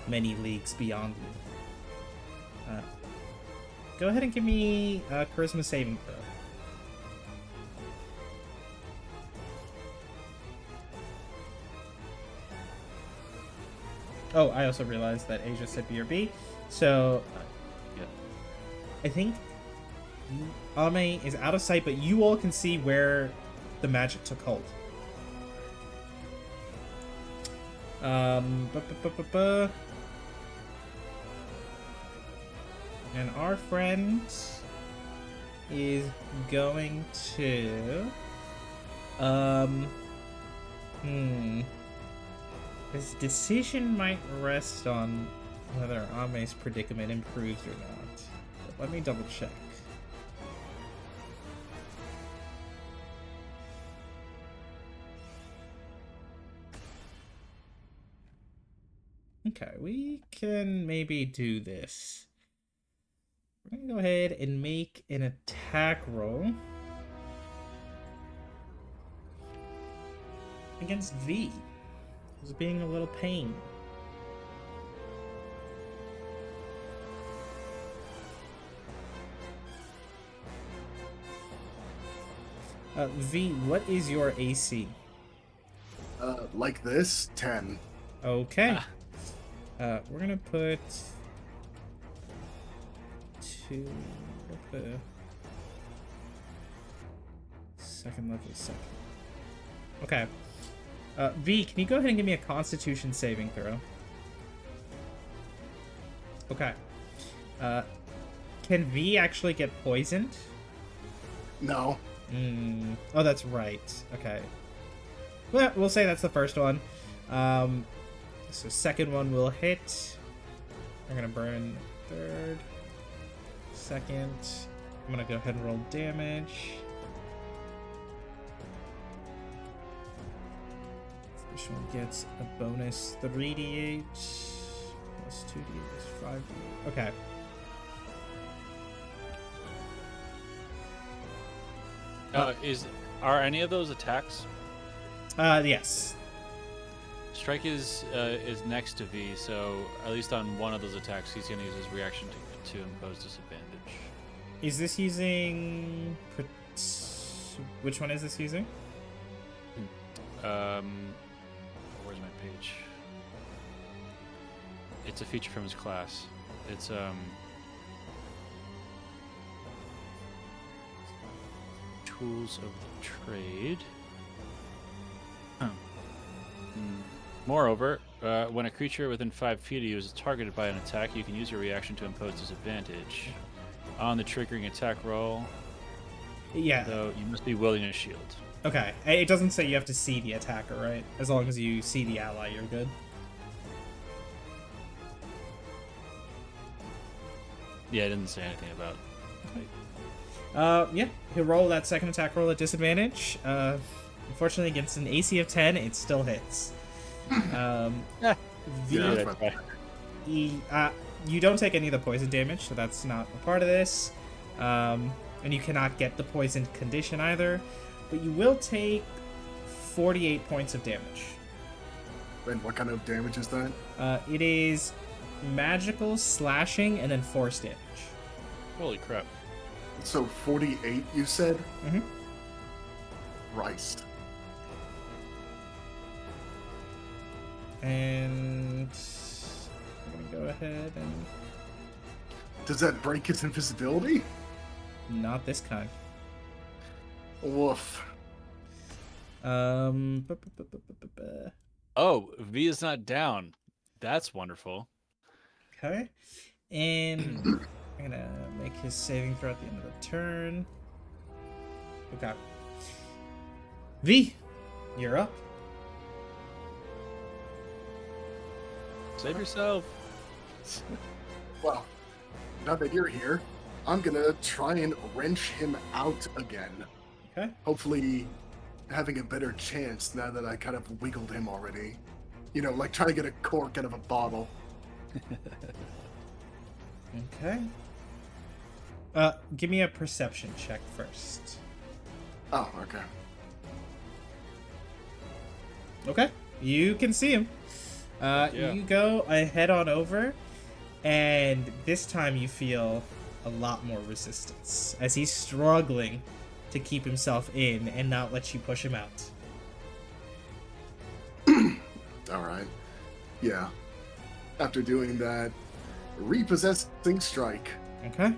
many leagues beyond you. Go ahead and give me a charisma saving throw. Oh, I also realized that Asia said B or B. So, Yeah. I think Ame is out of sight, but you all can see where the magic took hold. And our friend is going to his decision might rest on whether Ame's predicament improves or not. But let me double check. Okay, we can maybe do this. We're gonna go ahead and make an attack roll against V, who's being a little pain. V, what is your AC? Like this, 10. Okay. We're gonna put two. We'll put a second level second. Okay. V, can you go ahead and give me a Constitution saving throw? Okay. Can V actually get poisoned? No. Oh, that's right. Okay. Well, we'll say that's the first one. So second one will hit. I'm gonna burn third. Second. I'm gonna go ahead and roll damage. First one gets a bonus 3d8 plus 2d8 is 5d8. Okay. Are any of those attacks? Yes. Strike is next to V, so at least on one of those attacks, he's gonna use his reaction to impose disadvantage. Is this using... Which one is this using? Where's my page? It's a feature from his class. It's Tools of the Trade. Moreover, when a creature within 5 feet of you is targeted by an attack, you can use your reaction to impose disadvantage on the triggering attack roll. Yeah. Though you must be wielding a shield. Okay. It doesn't say you have to see the attacker, right? As long as you see the ally, you're good. Yeah, it didn't say anything about. Yeah, he'll roll that second attack roll at disadvantage. Unfortunately, against an AC of 10, it still hits. You don't take any of the poison damage, so that's not a part of this. And you cannot get the poisoned condition either. But you will take 48 points of damage. And what kind of damage is that? It is magical, slashing, and then force damage. Holy crap. So 48, you said? Mm-hmm. Christ. And I'm gonna go ahead and... Does that break his invisibility? Not this kind. Woof. Oh, Oh, V is not down. That's wonderful. okay. And I'm gonna make his saving throw at the end of the turn. Okay. V, you're up. Save yourself. Well, now that you're here, I'm gonna try and wrench him out again. Okay. Hopefully having a better chance now that I kind of wiggled him already. You know, like trying to get a cork out of a bottle. Okay. Give me a perception check first. Oh, okay. Okay. You can see him. Yeah. You go head on over, and this time you feel a lot more resistance as he's struggling to keep himself in and not let you push him out. Alright. Yeah. After doing that, repossessing strike. Okay.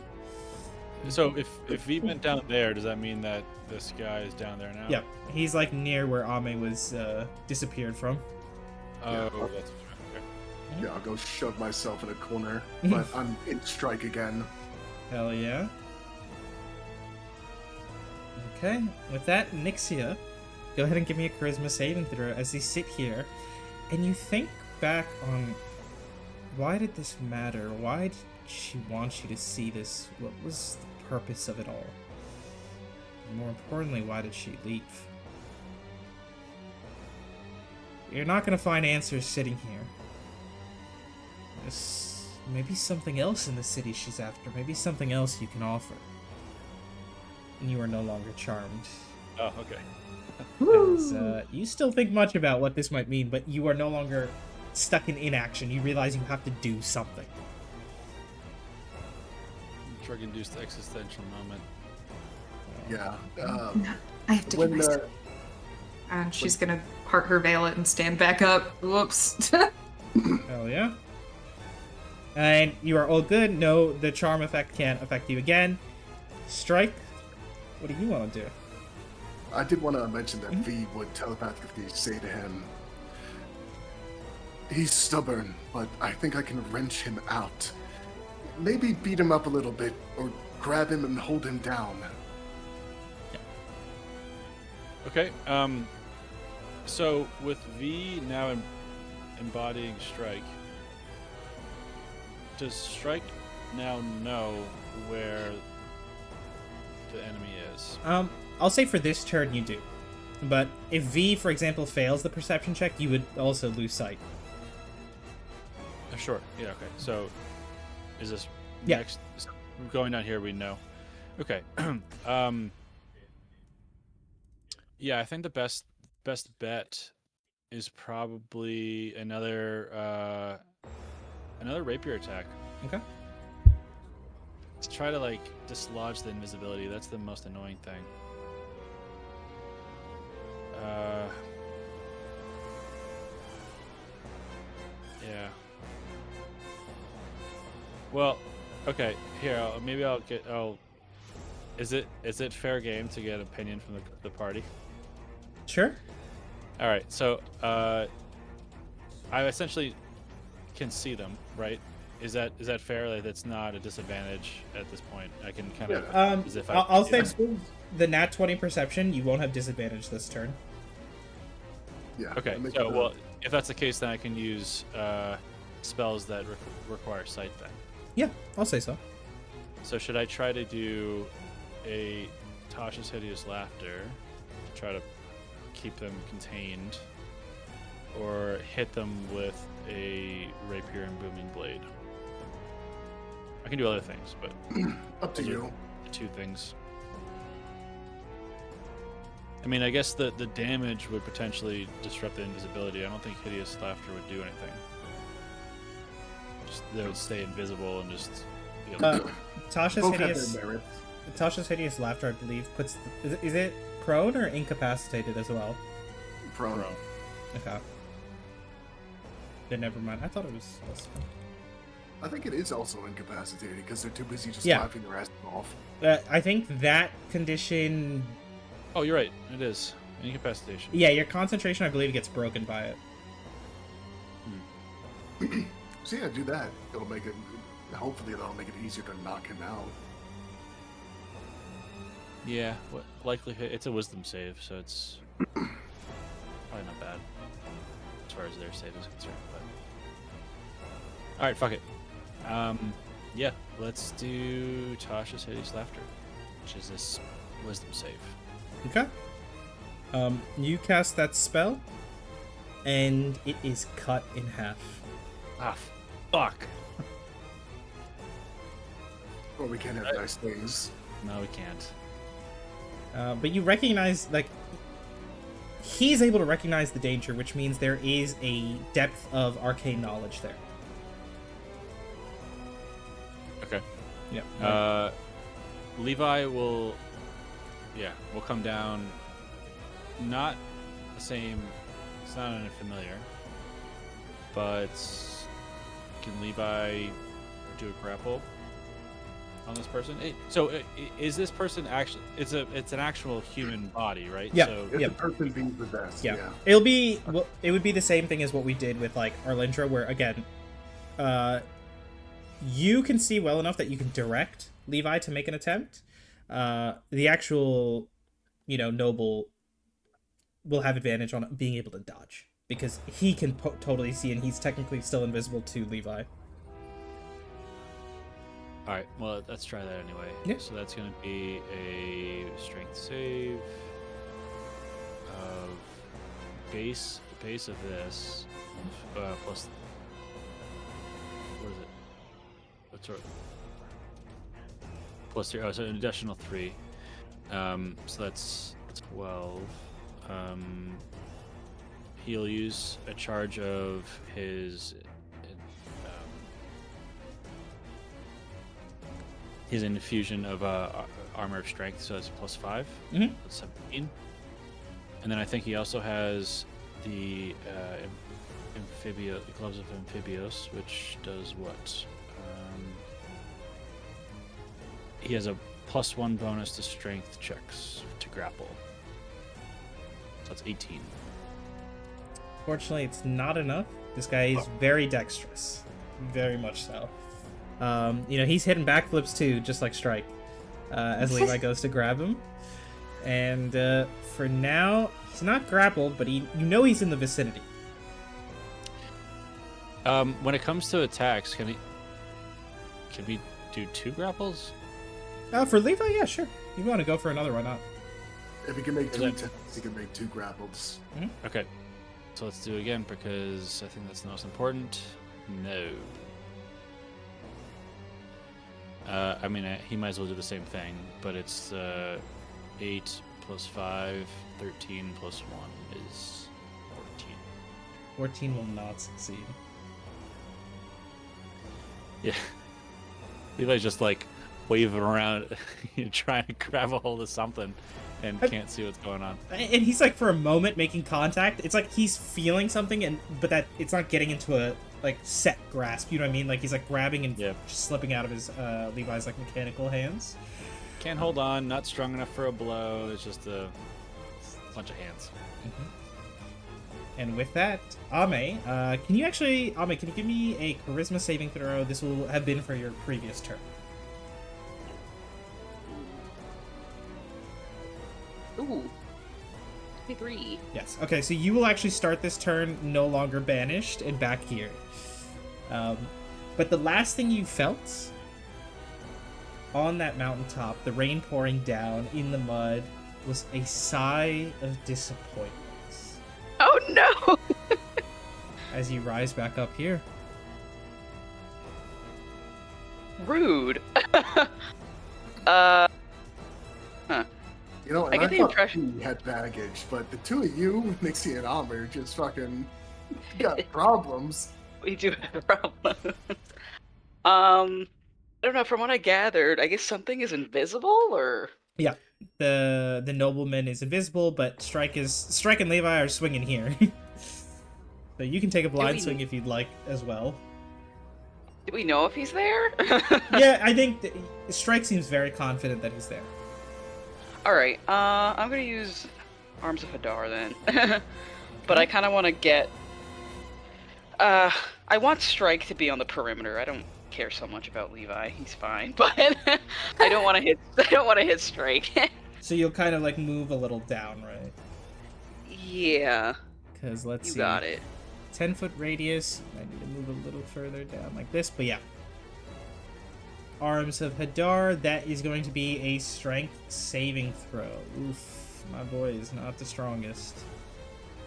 So if V went down there, does that mean that this guy is down there now? Yep. He's like near where Ame was disappeared from. Oh, that's okay. Yeah, I'll go shove myself in a corner, but I'm in strike again. Hell yeah. Okay, with that, Nixia, go ahead and give me a charisma saving throw as you sit here, and you think back on why did this matter? Why did she want you to see this? What was the purpose of it all? And more importantly, why did she leave? You're not going to find answers sitting here. There's maybe something else in the city she's after. Maybe something else you can offer. And you are no longer charmed. Oh, okay. As, you still think much about what this might mean, but you are no longer stuck in inaction. You realize you have to do something. Drug-induced existential moment. Yeah. I have to give When myself. And she's gonna part her veilet and stand back up. Whoops. Hell yeah. And you are all good. No, the charm effect can't affect you again. Strike. What do you want to do? I did want to mention that V would telepathically say to him, he's stubborn, but I think I can wrench him out. Maybe beat him up a little bit, or grab him and hold him down. Okay. So with V now embodying Strike, does Strike now know where the enemy is? I'll say for this turn you do. But if V, for example, fails the perception check, you would also lose sight. Sure. Yeah. Okay. So, is this Yeah. next? So going down here, we know. Okay. Yeah, I think the best bet is probably another rapier attack. Okay. Let's try to like dislodge the invisibility. That's the most annoying thing. Yeah. Well, okay. Here, maybe I'll get. Is it fair game to get opinion from the party? Sure. All right. So, I essentially can see them, right? Is that fair? Like, that's not a disadvantage at this point. I can kind of. As if I'll say the nat 20 perception. You won't have disadvantage this turn. Yeah. Okay. So, well, if that's the case, then I can use spells that require sight. Then. Yeah, I'll say so. So should I try to do a Tasha's Hideous Laughter to try to keep them contained, or hit them with a Rapier and Booming Blade? I can do other things, but Up to those are you. the two things. I mean, I guess the damage would potentially disrupt the invisibility. I don't think Hideous Laughter would do anything. Just they would stay invisible and just. You know, Tasha's Both have hideous. their merits. Tasha's hideous laughter, I believe, puts. Is it prone or incapacitated as well? Prone. Prone. Okay. Then never mind. I thought it was. I think it is also incapacitated because they're too busy just Yeah. laughing their asses off. I think that condition. Oh, you're right. It is incapacitation. Yeah, your concentration, I believe, gets broken by it. So yeah, do that. It'll make it. Hopefully, that'll make it easier to knock him out. Yeah. What likelihood? It's a wisdom save, so it's probably not bad as far as their save is concerned. But all right, fuck it. Yeah, let's do Tasha's Hideous Laughter, which is this wisdom save. Okay. You cast that spell, and it is cut in half. Ah, fuck. Well, we can't have nice things. No, we can't. But you recognize, like, he's able to recognize the danger, which means there is a depth of arcane knowledge there. Okay. Yep. Levi will come down. Not the same. It's not an unfamiliar. But can Levi do a grapple on this person? Is this person actually? It's an actual human body, right? Yeah. So, If the person being possessed, Yeah. yeah. It would be the same thing as what we did with, like, Arlindra, where, again, you can see well enough that you can direct Levi to make an attempt. The actual, noble will have advantage on being able to dodge, because he can totally see, and he's technically still invisible to Levi. All right. Well, let's try that anyway. Yeah. So that's going to be a strength save of base of this plus. What is it? What's our plus 3? Oh, so an additional 3. So that's 12. He'll use a charge of his infusion of armor of strength, so that's plus 5. Mhm. That's 17. And then I think he also has the gloves of amphibios, which does what? He has a +1 bonus to strength checks to grapple. So that's 18. Fortunately, it's not enough. This guy is very dexterous. Very much so. He's hitting backflips too, just like Strike, as Levi goes to grab him. And for now, he's not grappled, but he's in the vicinity. When it comes to attacks, can we do 2 grapples? For Levi, yeah, sure. You want to go for another, why not? If he can make 2 that- attacks, he can make 2 grapples. Okay. So let's do it again, because I think that's the most important. No. He might as well do the same thing, but it's 8 plus 5, 13 plus 1 is 14. 14 will not succeed. Yeah. Levi's just like waving around, trying to grab a hold of something and can't see what's going on. And he's like, for a moment, making contact. It's like he's feeling something, but that it's not getting into a set grasp. You know what I mean? Like he's like grabbing and just slipping out of his Levi's like mechanical hands. Can't hold on. Not strong enough for a blow. It's just a bunch of hands. And with that, Ame, can you give me a charisma saving throw? This will have been for your previous turn. Ooh. 23. Yes. Okay, so you will actually start this turn no longer banished and back here. But the last thing you felt on that mountaintop, the rain pouring down in the mud, was a sigh of disappointment. Oh no! As you rise back up here. Rude. You know, and I get I the thought impression- he had baggage, but the two of you, Nixie and Amr, just fucking got problems. We do have a problem. I don't know. From what I gathered, I guess something is invisible, or Yeah. The nobleman is invisible, but Strike and Levi are swinging here. So you can take a blind swing if you'd like as well. do we know if he's there? Yeah, I think Strike seems very confident that he's there. All right. I'm gonna use Arms of Hadar then, but I kind of want to get. I want Strike to be on the perimeter. I don't care so much about Levi. He's fine, but I don't want to hit. I don't want to hit Strike. So you'll kind of like move a little down, right? Yeah. Because let's You see. got it. 10-foot radius. I need to move a little further down like this, but yeah. arms of Hadar. That is going to be a strength saving throw. Oof, my boy is not the strongest.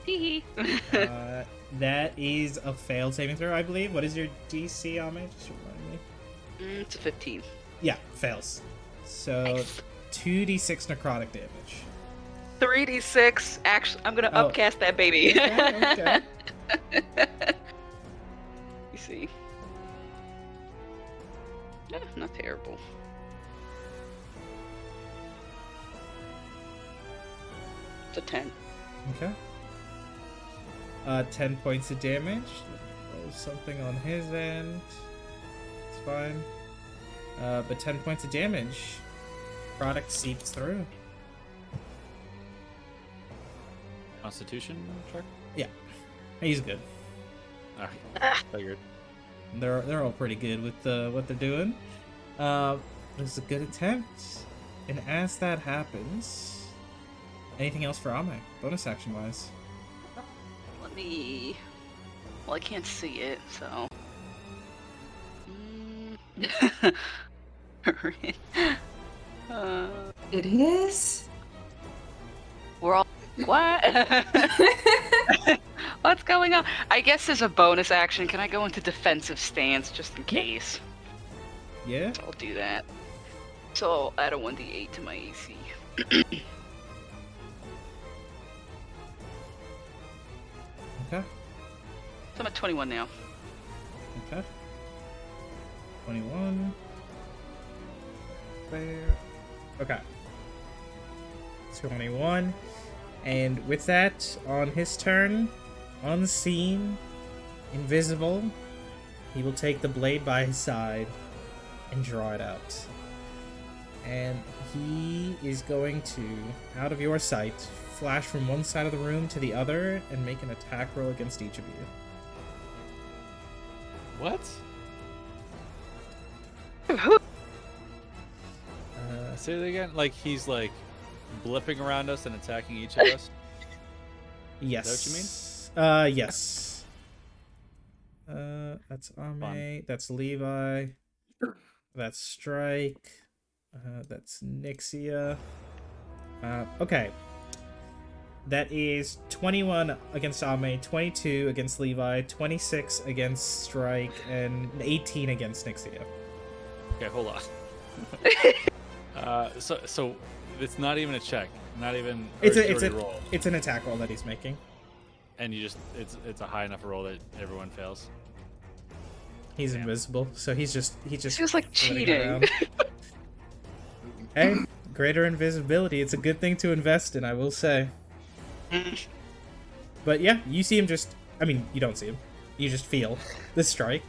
Hee hee. That is a failed saving throw, I believe. What is your DC, Ame? Just remind me. It's a 15. Yeah, fails. So Nice. 2d6 necrotic damage. 3d6. Actually, I'm gonna Oh. upcast that baby. Okay. You see. Yeah, not terrible. It's a 10. Okay. 10 points of damage. Roll something on his end. It's fine. But 10 points of damage. Product seeps through. Constitution check? He's good. Alright. Figured. They're all pretty good with what they're doing. It's a good attempt. And as that happens, anything else for Ame, bonus action wise? Let me. Well, I can't see it, so. It is. We're all. What? What's going on? I guess as a bonus action, can I go into defensive stance just in case? Yeah. So I'll do that. So I'll add a 1d8 to my AC. Okay. So I'm at 21 now. Okay. 21. There. Okay. 21. And with that, on his turn, unseen, invisible, he will take the blade by his side and draw it out. And he is going to, out of your sight, flash from one side of the room to the other and make an attack roll against each of you. What? Say that again? Like he's like blipping around us and attacking each of us? Yes. Is that what you mean? Yes. That's Ame. Fun. That's Levi. That's Strike. That's Nixia. Okay. That is 21 against Ame, 22 against Levi, 26 against Strike, and 18 against Nixia. Okay, hold on. So it's not even a check, not even. Roll, It's an attack roll that he's making. and you just it's a high enough roll that everyone fails. He's Damn. invisible, so he's just Feels like flitting cheating. around. Hey, greater invisibility. It's a good thing to invest in, I will say. But yeah, you see him just. I mean, you don't see him. You just feel the strike.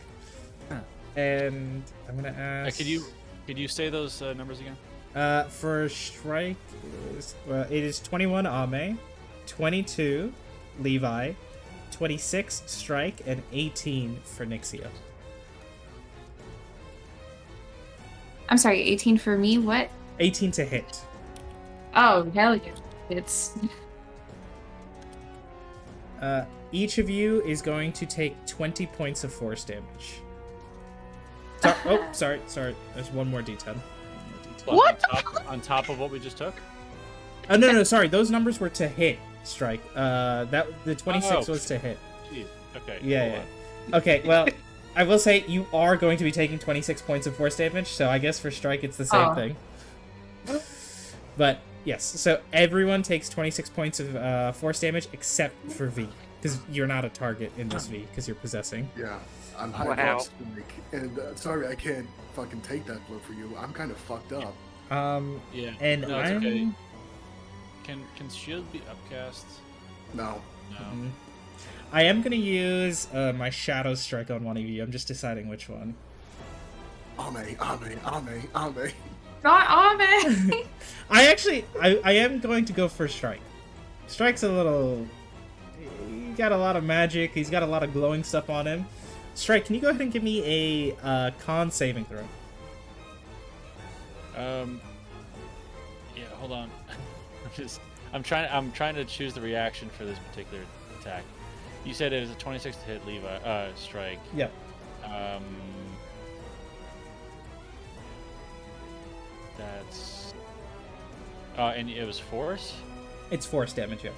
And I'm gonna ask. Could you say those numbers again? For strike, it is 21 Ame, 22 Levi, 26 Strike, and 18 for Nixia. I'm sorry, 18 for me? What? 18 to hit. Oh, hell yeah. It's. Each of you is going to take 20 points of force damage. Sorry. There's one more D10. What? On top of what we just took? Oh no, sorry. Those numbers were to hit Strike. The 26 Oh. was to hit. Jeez. Okay. Yeah. hold Yeah. Okay. Well, I will say you are going to be taking 26 points of force damage. So I guess for Strike it's the same Oh. thing. But yes, so everyone takes 26 points of force damage except for V, because you're not a target in this V because you're possessing. Yeah, I'm high Wow. wow. And sorry, I can't fucking take that blow for you. I'm kind of fucked up. Yeah. And No, it's I'm. okay. Can shield be upcast? No. No. Mhm. I am gonna use my Shadow Strike on one of you. I'm just deciding which one. Ame. Not Ame! I am going to go for Strike. Strike's a little. He's got a lot of magic. He's got a lot of glowing stuff on him. Strike, can you go ahead and give me a con saving throw? Yeah. Hold on. I'm trying to choose the reaction for this particular attack. You said it was a 26 to hit Levi Strike. Yep. That's. And it was force? It's force damage, yeah.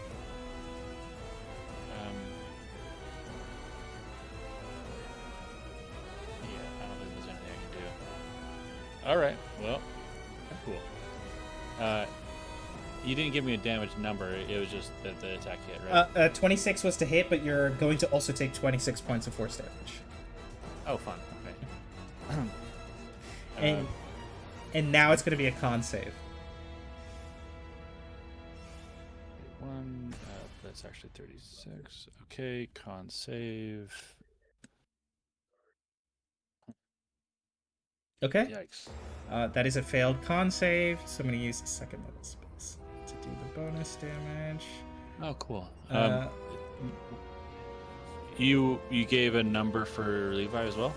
Yeah, I don't think there's anything I can do. Alright, well, cool. You didn't give me a damage number, it was just that the attack hit, right? 26 was to hit, but you're going to also take 26 points of force damage. Oh, fun, okay. And now it's going to be a con save. That's actually 36. Okay, con save. Okay. Yikes. That is a failed con save, so I'm going to use the second level space to do the bonus damage. Oh, cool. You gave a number for Levi as well?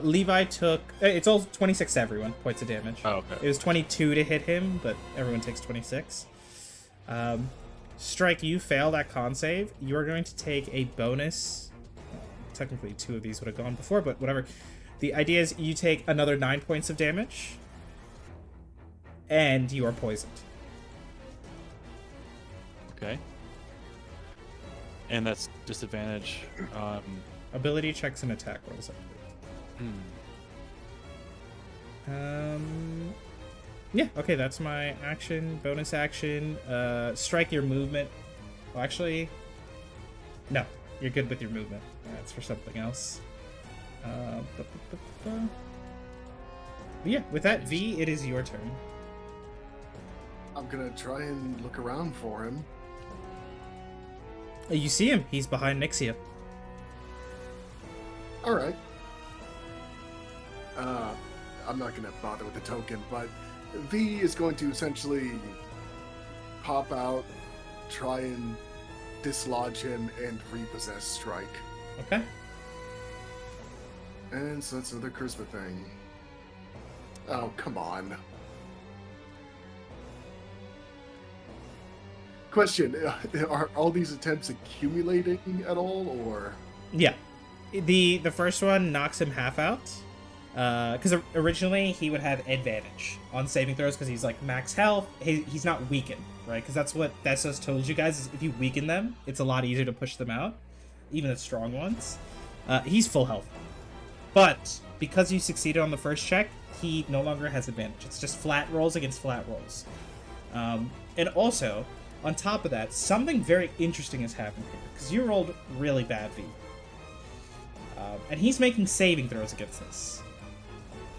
Levi took... It's all 26 to everyone, points of damage. Oh, okay. It was 22 to hit him, but everyone takes 26. Strike, you fail that con save. You are going to take a bonus. Technically, 2 of these would have gone before, but whatever. The idea is you take another 9 points of damage, and you are poisoned. Okay. And that's disadvantage on... Ability checks and attack rolls, I believe. Yeah, okay, that's my action. Bonus action. Strike, your movement. Well, actually, no, you're good with your movement. That's for something else. Yeah, with that, V, it is your turn. I'm gonna try and look around for him. You see him. He's behind Nixia. All right. I'm not gonna bother with the token, but V is going to essentially pop out, try and dislodge him, and repossess Strike. Okay. And so that's another charisma thing. Oh, come on. Question, are all these attempts accumulating at all, or? Yeah. The first one knocks him half out. Because originally he would have advantage on saving throws because he's like max health. He's not weakened, right? Because that's what Thessos told you guys, is if you weaken them, it's a lot easier to push them out, even the strong ones. He's full health. But because you succeeded on the first check, he no longer has advantage. It's just flat rolls against flat rolls. And also, on top of that, something very interesting has happened here, because you rolled really bad, V. And he's making saving throws against this.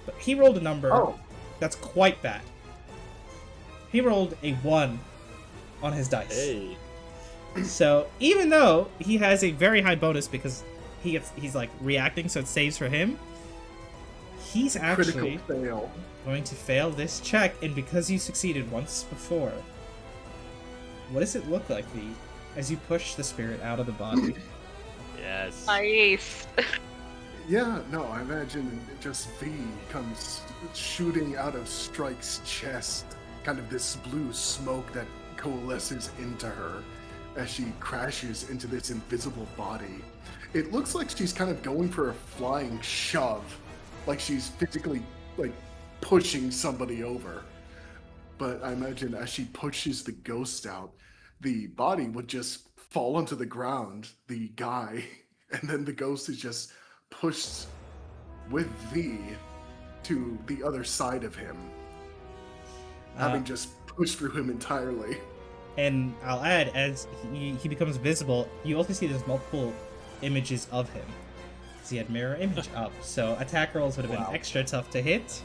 But he rolled a number that's quite bad. He rolled a 1 on his dice. Hey. So even though he has a very high bonus because he's like reacting, so it saves for him, he's actually going to fail this check. And because you succeeded once before, what does it look like, V, as you push the spirit out of the body? Yes. Nice. Yeah, no, I imagine just V comes shooting out of Strike's chest, kind of this blue smoke that coalesces into her as she crashes into this invisible body. It looks like she's kind of going for a flying shove, like she's physically like pushing somebody over. But I imagine as she pushes the ghost out, the body would just fall onto the ground, the guy, and then the ghost is just pushed with V to the other side of him, having just pushed through him entirely. And I'll add, as he becomes visible, you also see there's multiple images of him, because he had mirror image up, so attack rolls would have been extra tough to hit.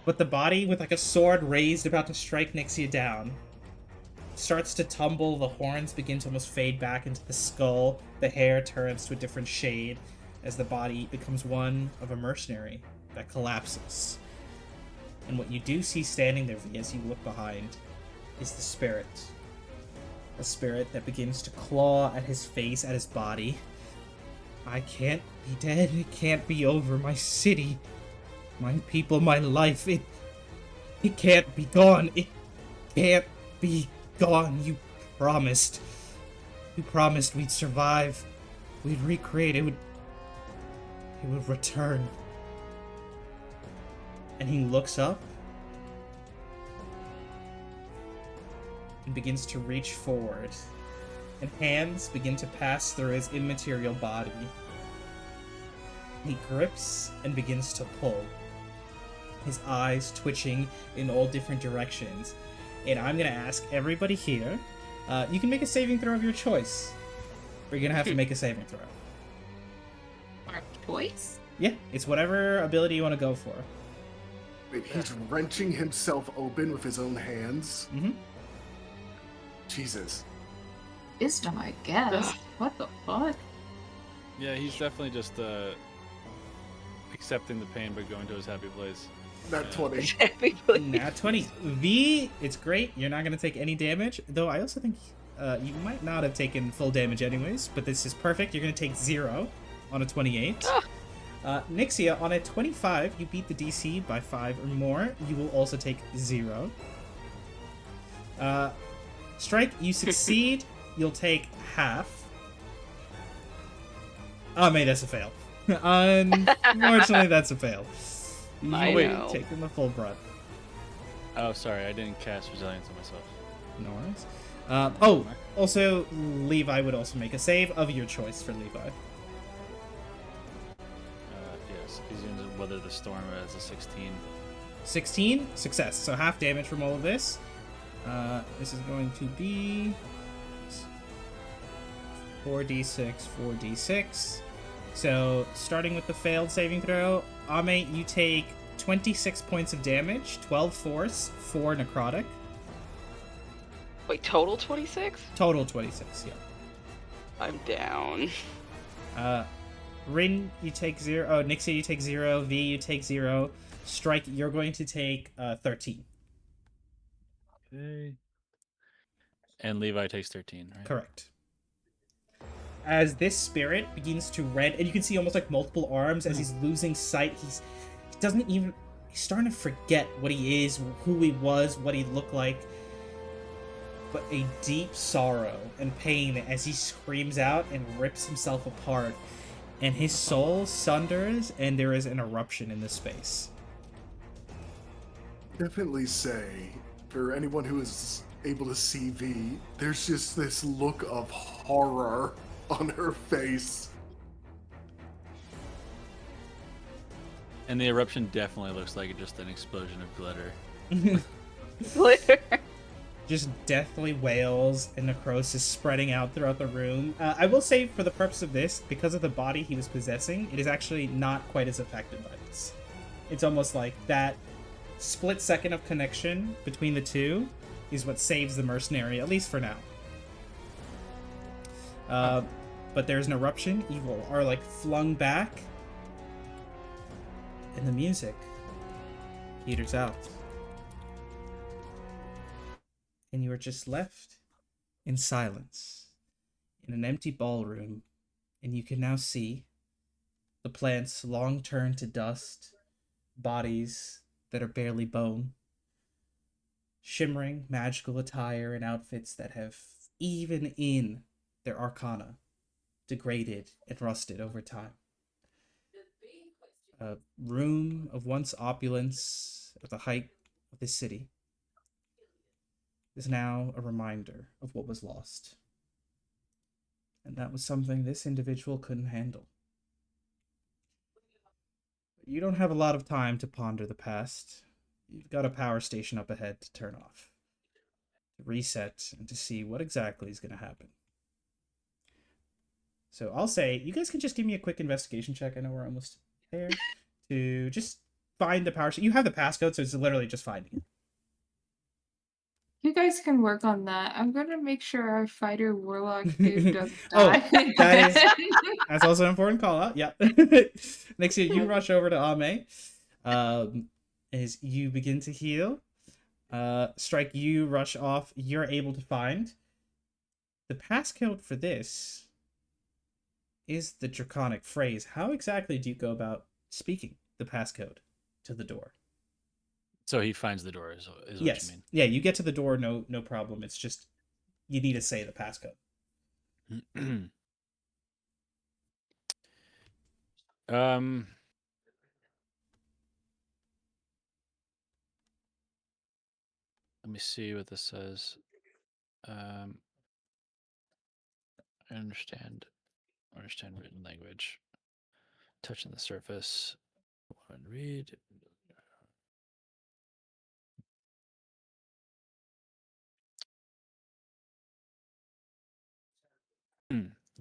But the body, with like a sword raised about to strike Nixia down, starts to tumble. The horns begin to almost fade back into the skull. The hair turns to a different shade as the body becomes one of a mercenary that collapses. And what you do see standing there, as you look behind, is the spirit. A spirit that begins to claw at his face, at his body. I can't be dead. It can't be over. My city, my people, my life. It can't be gone. It can't be gone. You promised. You promised we'd survive. We'd recreate. It would return. And he looks up and begins to reach forward, and hands begin to pass through his immaterial body. He grips and begins to pull, his eyes twitching in all different directions. And I'm gonna ask everybody here, you can make a saving throw of your choice. Or you're gonna have to make a saving throw. Our choice? Yeah, it's whatever ability you want to go for. Wait, he's wrenching himself open with his own hands? Mm-hmm. Jesus. Wisdom, I guess. What the fuck? Yeah, he's definitely just accepting the pain but going to his happy place. Not 20. Happy place. Nat 20. V, it's great. You're not going to take any damage. Though I also think you might not have taken full damage anyways, but this is perfect. You're going to take 0 on a 28. Nixia, on a 25, you beat the DC by 5 or more. You will also take 0. Strike, you succeed. You'll take half. Oh, man, that's a fail. Unfortunately, that's a fail. I You know. taking the full brunt. Oh, sorry, I didn't cast resilience on myself. No worries. Also, Levi would also make a save of your choice for Levi. Yes, he's going to weather the storm as a 16. 16, success. So half damage from all of this. This is going to be 4d6, 4d6. So, starting with the failed saving throw, Ame, you take 26 points of damage, 12 force, 4 necrotic. Wait, total 26? Total 26, yeah. I'm down. Rin, you take 0. Oh, Nixie, you take 0. V, you take 0. Strike, you're going to take 13. Okay. And Levi takes 13, right? Correct. As this spirit begins to rend, and you can see almost like multiple arms as he's losing sight. He doesn't even, he's starting to forget what he is, who he was, what he looked like. But a deep sorrow and pain as he screams out and rips himself apart. And his soul sunders, and there is an eruption in the space. Definitely say, for anyone who is able to see V, there's just this look of horror on her face. And the eruption definitely looks like just an explosion of glitter. Glitter. Just deathly wails and necrosis spreading out throughout the room. I will say, for the purpose of this, because of the body he was possessing, it is actually not quite as affected by this. It's almost like that split second of connection between the two is what saves the mercenary, at least for now. But there's an eruption. Evil are like flung back, and the music peters out. And you are just left in silence in an empty ballroom, and you can now see the plants long turned to dust, bodies that are barely bone, shimmering magical attire and outfits that have, even in their arcana, degraded and rusted over time. A room of once opulence at the height of the city is now a reminder of what was lost. And that was something this individual couldn't handle. You don't have a lot of time to ponder the past. You've got a power station up ahead to turn off, to reset, and to see what exactly is going to happen. So I'll say, you guys can just give me a quick investigation check. I know we're almost there. To just find the power station. You have the passcode, so it's literally just finding it. You guys can work on that. I'm gonna make sure our fighter warlock dude doesn't Oh, die. That's also an important call out. Yeah. Next year, you rush over to Ame. As you begin to heal. Strike, you rush off. You're able to find the passcode for this is the draconic phrase. How exactly do you go about speaking the passcode to the door? So he finds the door, is what Yes. you mean? Yeah, you get to the door, no problem. It's just you need to say the passcode. me see what this says. I understand written language. Touching the surface. One read.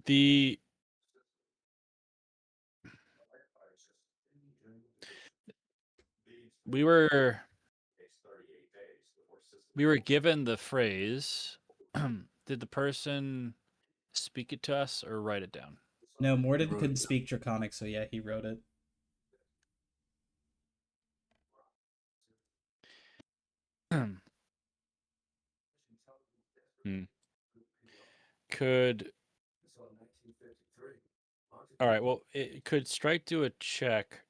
The we were given the phrase. Did the person speak it to us or write it down? No, He Morden wrote couldn't it speak Draconic, so yeah, he wrote it. Could all right. Well, could Strike do a check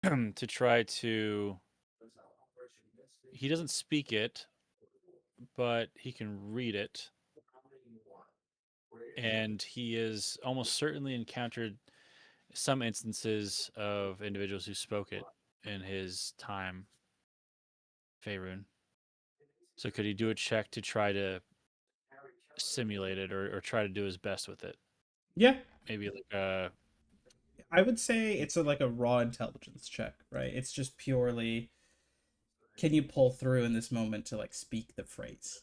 to try to? He doesn't speak it, but he can read it, and he is almost certainly encountered some instances of individuals who spoke it in his time. Faerun. So could he do a check to try to simulate it or try to do his best with it? Yeah, Maybe like I would say it's like a raw intelligence check, right? It's just purely, can you pull through in this moment to like speak the phrase?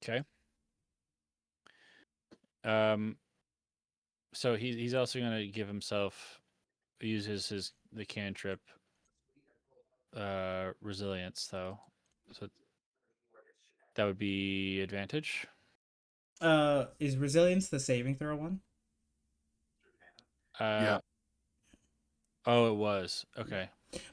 okay. So he's also gonna give himself use the cantrip resilience though. So that would be advantage. Is resilience the saving throw one? Yeah. Oh, it was. Okay.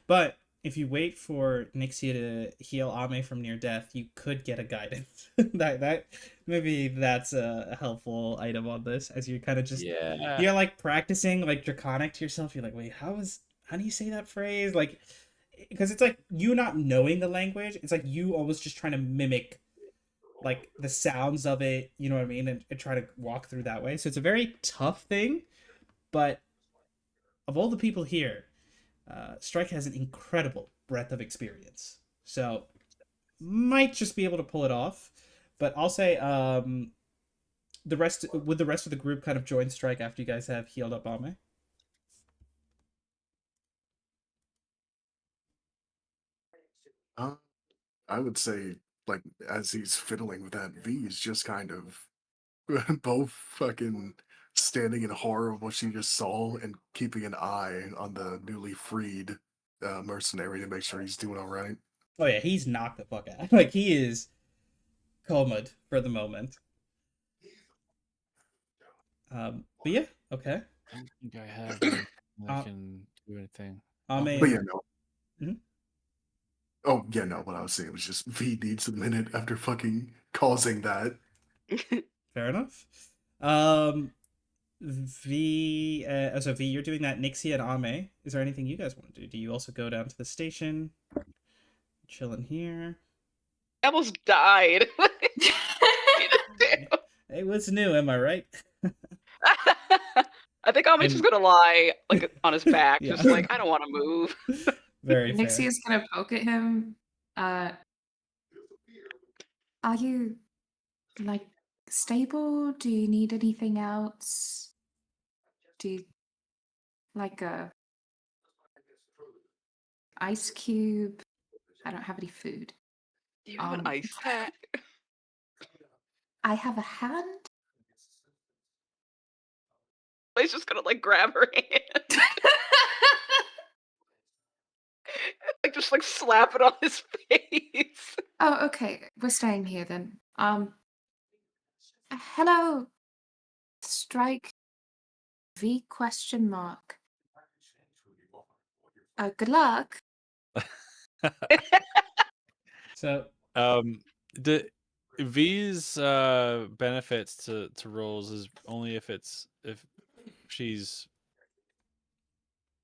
But if you wait for Nixia to heal Ame from near death, you could get a guidance. that maybe that's a helpful item on this, as you kind of just you're like practicing like Draconic to yourself. You're like, wait, how do you say that phrase? Like, because it's like you not knowing the language. It's like you almost just trying to mimic like the sounds of it. You know what I mean? And try to walk through that way. So it's a very tough thing, but of all the people here, Strike has an incredible breadth of experience, so might just be able to pull it off. But I'll say the rest of the group kind of join Strike after you guys have healed up Ame. Uh, I would say, like, as he's fiddling with that, V is just kind of both fucking standing in horror of what she just saw and keeping an eye on the newly freed mercenary to make sure he's doing all right. Oh yeah, he's knocked the fuck out. Like he is comaed for the moment. But yeah, okay. I don't think I have anything that can do anything. Ame. But yeah, no. Mm-hmm. Oh, yeah, no. What I was saying was just V needs a minute after fucking causing that. Fair enough. V, so V, you're doing that. Nixie and Ame. Is there anything you guys want to do? Do you also go down to the station? Chilling here. I almost died. Hey, what's new? Am I right? I think Ami's just gonna lie like on his back, Yeah. just like I don't want to move. Very fair. Nixie is gonna poke at him. Are you like stable? Do you need anything else? Do you like a ice cube? I don't have any food. Do you have an ice pack? I have a hand. He's just gonna like grab her hand, like just like slap it on his face. Oh, okay. We're staying here then. Hello, Strike V question mark. Good luck. So The V's benefits to rolls is only if she's.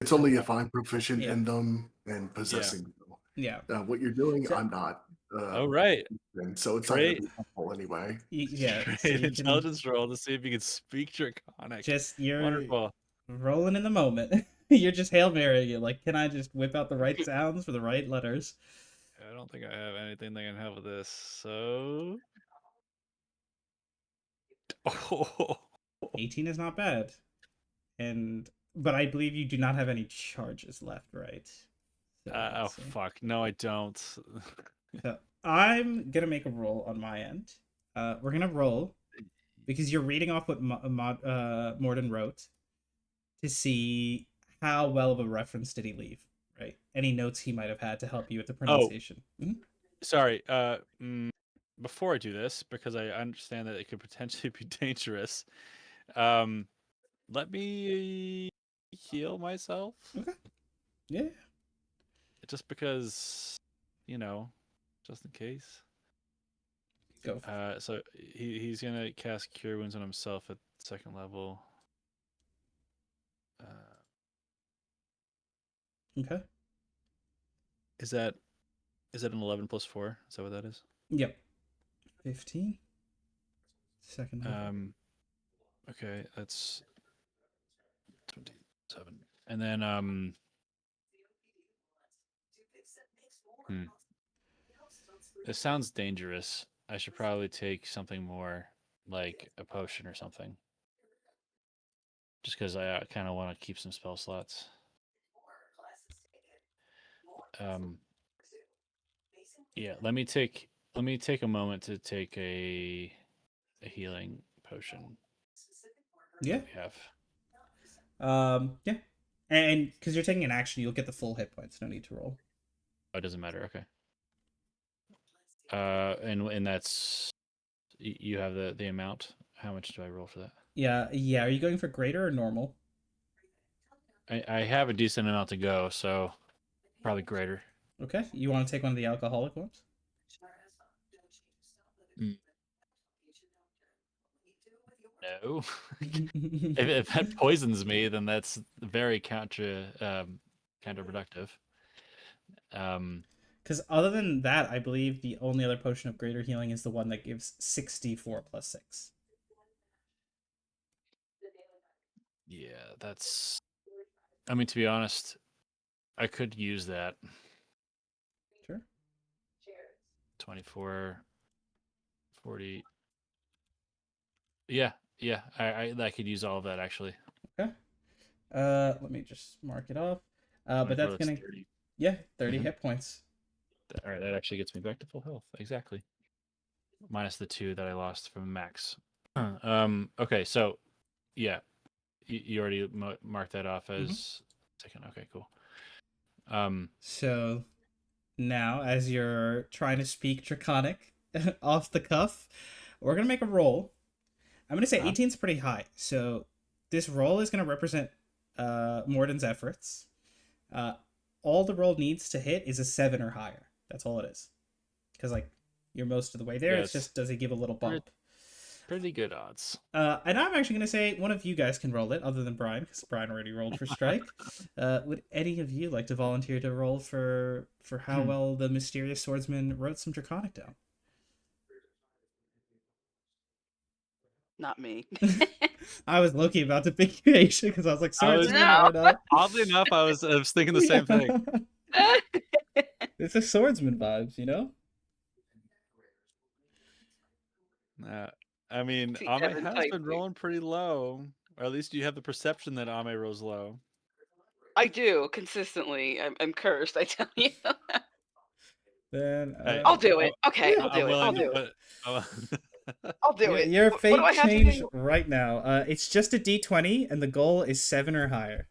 It's only if I'm proficient Yeah. in them and possessing them. yeah, What you're doing, So- I'm not. Oh right. And so it's Great. not gonna be helpful anyway. yeah. So Great you intelligence roll to see if you can speak Draconic. you're Wonderful. rolling in the moment. You're just Hail Marying it. Like, can I just whip out the right sounds for the right letters? I don't think I have anything that can help with this. So, oh, 18 is not bad. But I believe you do not have any charges left, right? So, let's see. fuck, no, I don't. So I'm gonna make a roll on my end. We're gonna roll because you're reading off what Morden wrote to see how well of a reference did he leave, right? Any notes he might have had to help you with the pronunciation. Mhm. Sorry. Before I do this, because I understand that it could potentially be dangerous, let me heal myself. Okay. Yeah. Just because, just in case. Go. So he's gonna cast Cure Wounds on himself at 2nd level. Okay. Is that an 11 plus 4? Is that what that is? Yep. 15. 2nd level. Okay, that's 27. And then it sounds dangerous. I should probably take something more like a potion or something. Just because I kind of want to keep some spell slots. Yeah, let me take a moment to take a healing potion. Yeah. We have. Yeah. And because you're taking an action, you'll get the full hit points. No need to roll. Oh, it doesn't matter. Okay. And that's you have the amount. How much do I roll for that? Yeah. Are you going for greater or normal? I have a decent amount to go, so probably greater. Okay. You want to take one of the alcoholic ones? No. if that poisons me, then that's very counterproductive. Because other than that, I believe the only other potion of greater healing is the one that gives 64 plus 6. Yeah, that's. I mean, to be honest, I could use that. Sure. 24, 40. Yeah. I could use all of that actually. Okay. Let me just mark it off. But that's gonna 30. 30 hit points. All right, that actually gets me back to full health. Exactly. Minus the 2 that I lost from max. Okay, so yeah, you already marked that off as second. Okay, cool. So now, as you're trying to speak Draconic off the cuff, we're gonna make a roll. I'm gonna say 18 is pretty high. So this roll is gonna represent Morden's efforts. All the roll needs to hit is a 7 or higher. That's all it is. Because like you're most of the way there. It's just does he give a little bump? Pretty good odds. And I'm actually gonna say one of you guys can roll it, other than Brian, because Brian already rolled for strike. Would any of you like to volunteer to roll for how well the mysterious swordsman wrote some Draconic down? Not me. I was low-key about to pick you, Aisha, because I was like, swordsman, No. why not? Oddly enough, I was thinking the same thing. It's a swordsman vibes, you know? I mean, See, Ame Evan has typed been it. rolling pretty low. Or at least you have the perception that Ame rolls low. I do consistently. I'm cursed. I tell you. Then I'll do it. Okay, yeah, I'll do it. I'll do it. I'll do it. Your What fate do I have to changed do? right now. It's just a D20, and the goal is 7 or higher.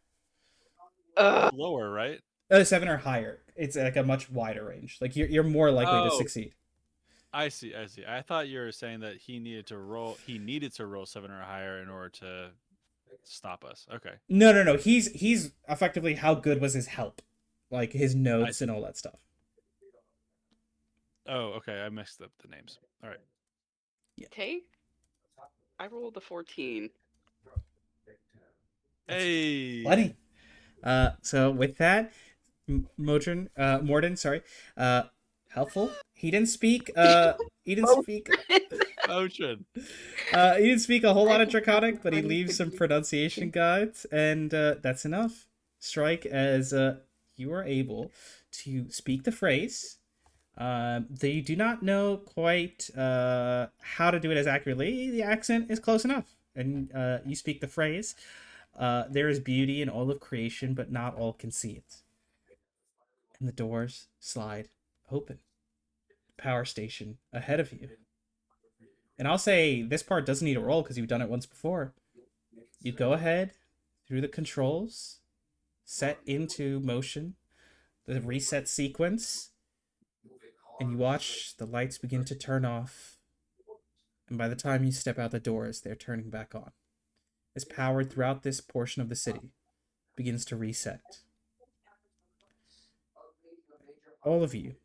Lower, right? 7 or higher. It's like a much wider range. Like you're more likely to succeed. I see. I thought you were saying that he needed to roll 7 or higher in order to stop us. Okay. No. He's effectively how good was his help, like his notes and all that stuff. Oh, okay. I mixed up the names. All right. Yeah. Take. I rolled a 14. Hey. Plenty. So with that, Morden, sorry, helpful. He didn't speak. He didn't speak. Potion. He didn't speak a whole lot of Draconic, but he leaves some pronunciation guides, and that's enough. Strike, as you are able to speak the phrase They do not know quite how to do it as accurately. The accent is close enough, and you speak the phrase. There is beauty in all of creation, but not all can see it. And the doors slide open. Power station ahead of you. And I'll say this part doesn't need a roll because you've done it once before. You go ahead through the controls, set into motion the reset sequence, and you watch the lights begin to turn off. And by the time you step out the doors, they're turning back on. As power throughout this portion of the city begins to reset. All of you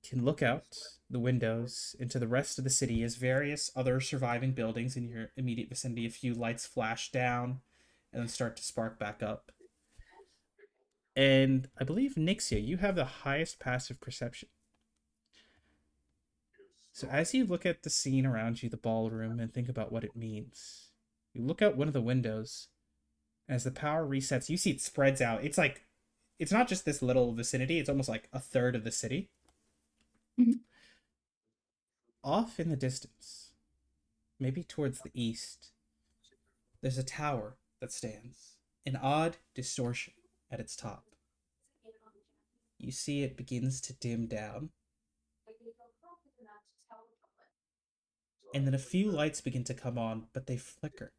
can look out the windows into the rest of the city as various other surviving buildings in your immediate vicinity, a few lights flash down and then start to spark back up. And I believe, Nixia, you have the highest passive perception. So as you look at the scene around you, the ballroom, and think about what it means, you look out one of the windows. As the power resets, you see it spreads out. It's like, it's not just this little vicinity, it's almost like a third of the city. Mhm. Off in the distance, maybe towards the east, there's a tower that stands, an odd distortion at its top. You see it begins to dim down, and then a few lights begin to come on, but they flicker.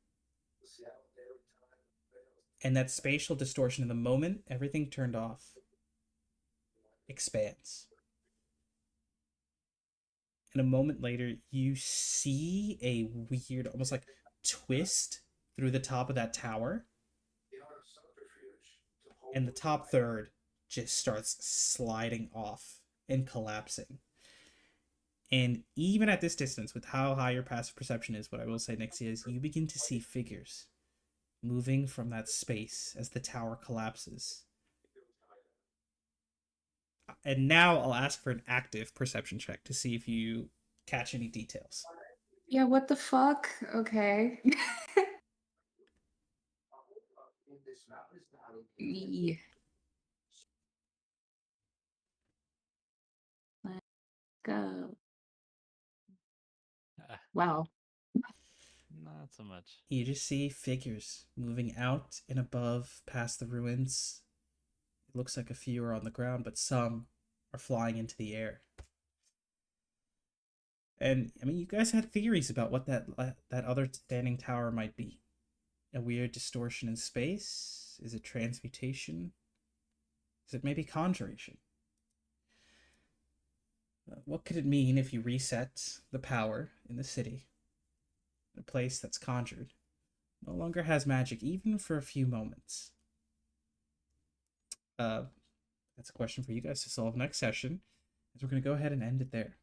And that spatial distortion, in the moment everything turned off, expands. And a moment later, you see a weird, almost like twist through the top of that tower. And the top third just starts sliding off and collapsing. And even at this distance, with how high your passive perception is, what I will say, Nixie, is you begin to see figures moving from that space as the tower collapses. And now I'll ask for an active perception check to see if you catch any details. Yeah, what the fuck? Okay. Yee. Let's go. Wow. Not so much. You just see figures moving out and above past the ruins. It looks like a few are on the ground, but some are flying into the air. And I mean, you guys had theories about what that other standing tower might be. A weird distortion in space? Is it transmutation? Is it maybe conjuration? What could it mean if you reset the power in the city? A place that's conjured no longer has magic, even for a few moments. That's a question for you guys to solve next session, as we're going to go ahead and end it there.